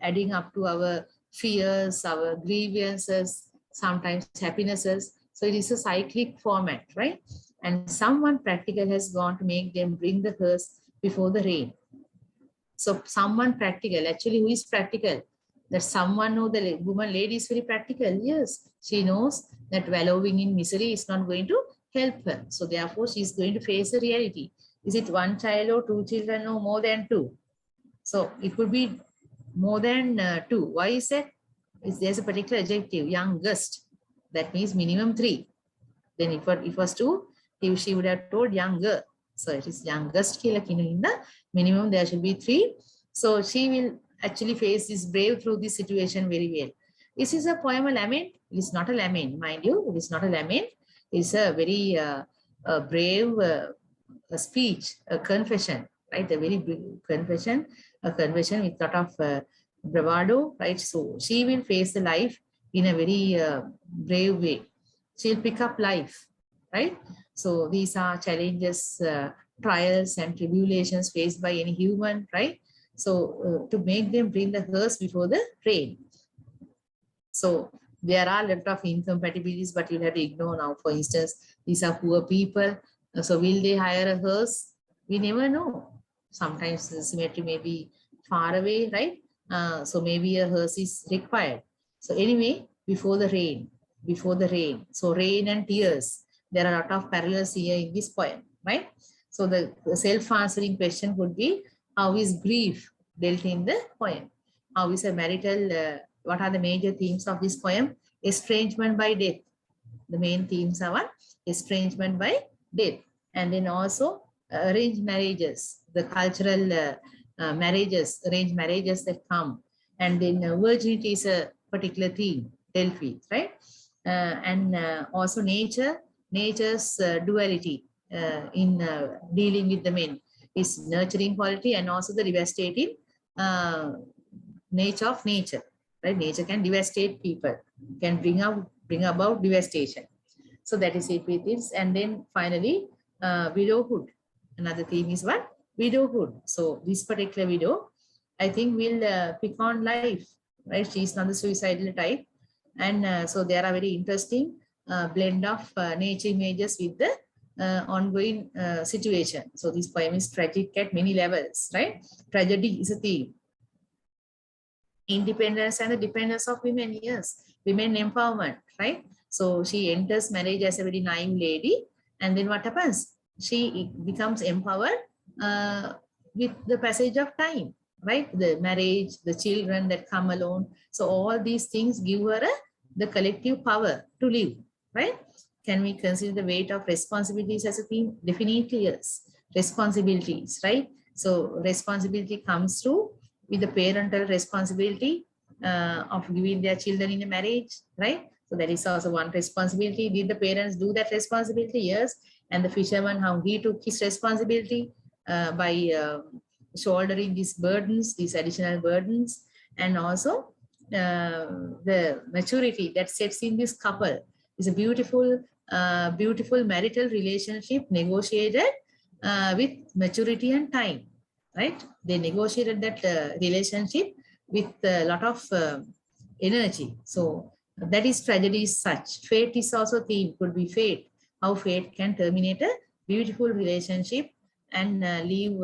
adding up to our fears, our grievances, sometimes happinesses. So it is a cyclic format, right? And someone practical has gone to make them bring the hearse before the rain. So someone practical, actually who is practical? That someone know the woman, lady is very practical. Yes, she knows that wallowing in misery is not going to help her. So therefore she is going to face the reality. Is it one child or two children or more than two? So it could be more than two. Why is that? There's a particular adjective, youngest. That means minimum 3. Then if it was 2, she would have told younger. So it is youngest in the minimum there should be 3. So she will actually face this brave through this situation very well. This is a poem, a lament. It is not a lament, mind you. It is not a lament. It's a very brave a speech, a confession, right? A very big confession, a confession with a lot of bravado, right? So she will face the life in a very brave way. She'll pick up life, right? So these are challenges, trials and tribulations faced by any human, right? So to make them bring the hearse before the rain. So there are a lot of incompatibilities, but you'll have to ignore now. For instance, these are poor people. So will they hire a hearse? We never know. Sometimes the cemetery may be far away, right? So maybe a hearse is required. So anyway, before the rain. So rain and tears. There are a lot of parallels here in this poem, right? So the self-answering question would be, how is grief dealt in the poem? How is a marital, what are the major themes of this poem? Estrangement by death. The main themes are what? Estrangement by death. And then also arranged marriages, the cultural marriages, arranged marriages that come. And then virginity is a particular theme dealt with, right? And also nature's duality in dealing with the men is nurturing quality, and also the devastating nature of nature, right? Nature can devastate people, can bring about devastation. So that is it with this. And then finally, widowhood. Another theme is what? Widowhood. So this particular widow, I think, will pick on life, right? She is not the suicidal type. And so there are very interesting blend of nature images with the ongoing situation. So this poem is tragic at many levels, right? Tragedy is a theme. Independence and the dependence of women, yes. Women empowerment, right? So she enters marriage as a very naive lady, and then what happens? She becomes empowered with the passage of time, right? The marriage, the children that come along. So all these things give her the collective power to live, right? Can we consider the weight of responsibilities as a theme? Definitely yes. Responsibilities, right? So responsibility comes through with the parental responsibility of giving their children in a marriage, right? So that is also one responsibility. Did the parents do that responsibility? Yes. And the fisherman, how he took his responsibility by shouldering these burdens, these additional burdens, and also the maturity that sets in this couple is a beautiful, beautiful marital relationship negotiated with maturity and time, right? They negotiated that relationship with a lot of energy. So that is tragedy is such. Fate is also theme, could be fate, how fate can terminate a beautiful relationship and leave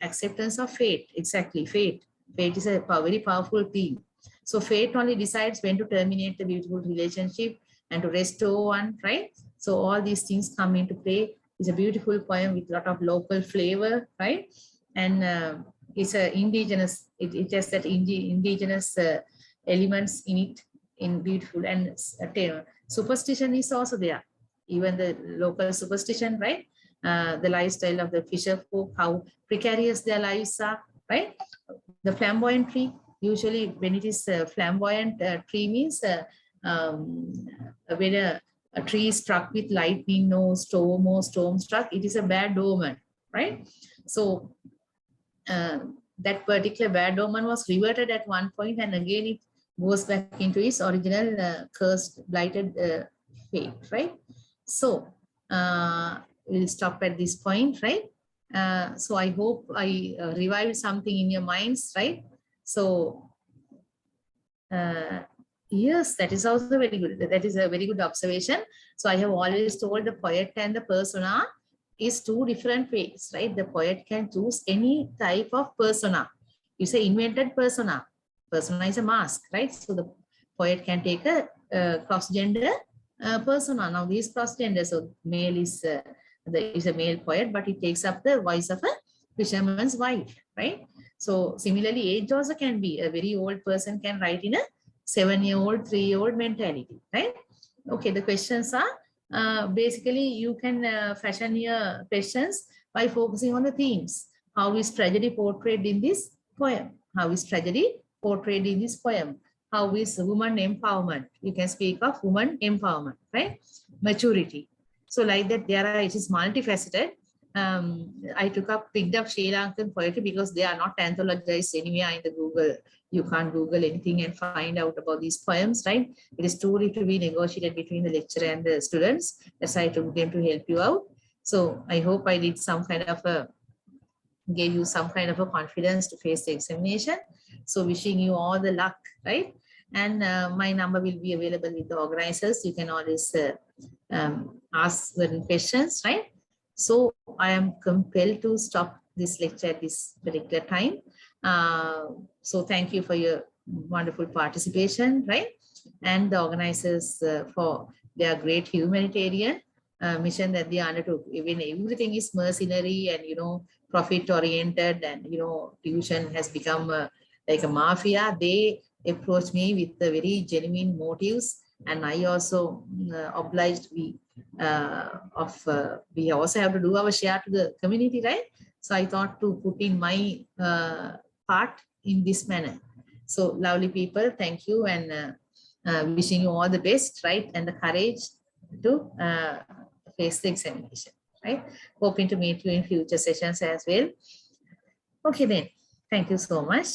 acceptance of fate. Exactly, fate. Fate is a very powerful theme. So fate only decides when to terminate the beautiful relationship and to restore one, right? So all these things come into play It's a beautiful poem with a lot of local flavor, right? And it's a indigenous, it has that indigenous elements in it, in beautiful, and superstition is also there. Even the local superstition, right? The lifestyle of the fisher folk, how precarious their lives are, right? The flamboyant tree, usually when it is a flamboyant tree means when a tree is struck with lightning or storm struck, it is a bad omen, right? So that particular bad omen was reverted at one point, and again it goes back into its original cursed, blighted fate, right? So we'll stop at this point, right? So I hope I revived something in your minds, right? So yes, that is also very good. That is a very good observation. So I have always told the poet and the persona is two different ways, right? The poet can choose any type of persona. You say invented persona. Persona is a mask, right? So the poet can take a cross-gender persona. Now these cross-gender, so male is a male poet, but it takes up the voice of a fisherman's wife, right? So similarly, age also can be a very old person can write in a 7-year-old, 3-year-old mentality, right? Okay, the questions are basically you can fashion your questions by focusing on the themes. How is tragedy portrayed in this poem? How is tragedy portrayed in this poem? How is woman empowerment? You can speak of woman empowerment, right? Maturity. So like that, it is multifaceted. I picked up Sri Lankan poetry because they are not anthologized anywhere in the Google. You can't Google anything and find out about these poems, right? It is truly to be negotiated between the lecturer and the students. That's why I took them to help you out. So I hope I did gave you some kind of a confidence to face the examination. So wishing you all the luck, right? And my number will be available with the organizers. You can always ask certain questions, right? So I am compelled to stop this lecture at this particular time. So thank you for your wonderful participation, right? And the organizers for their great humanitarian mission that they undertook. Even everything is mercenary and, profit oriented, and, tuition has become like a mafia. They approached me with the very genuine motives, and I also obliged we also have to do our share to the community, right? So I thought to put in my part in this manner. So lovely people, thank you, and wishing you all the best, right? And the courage to face the examination, right? Hoping to meet you in future sessions as well. Okay then, thank you so much.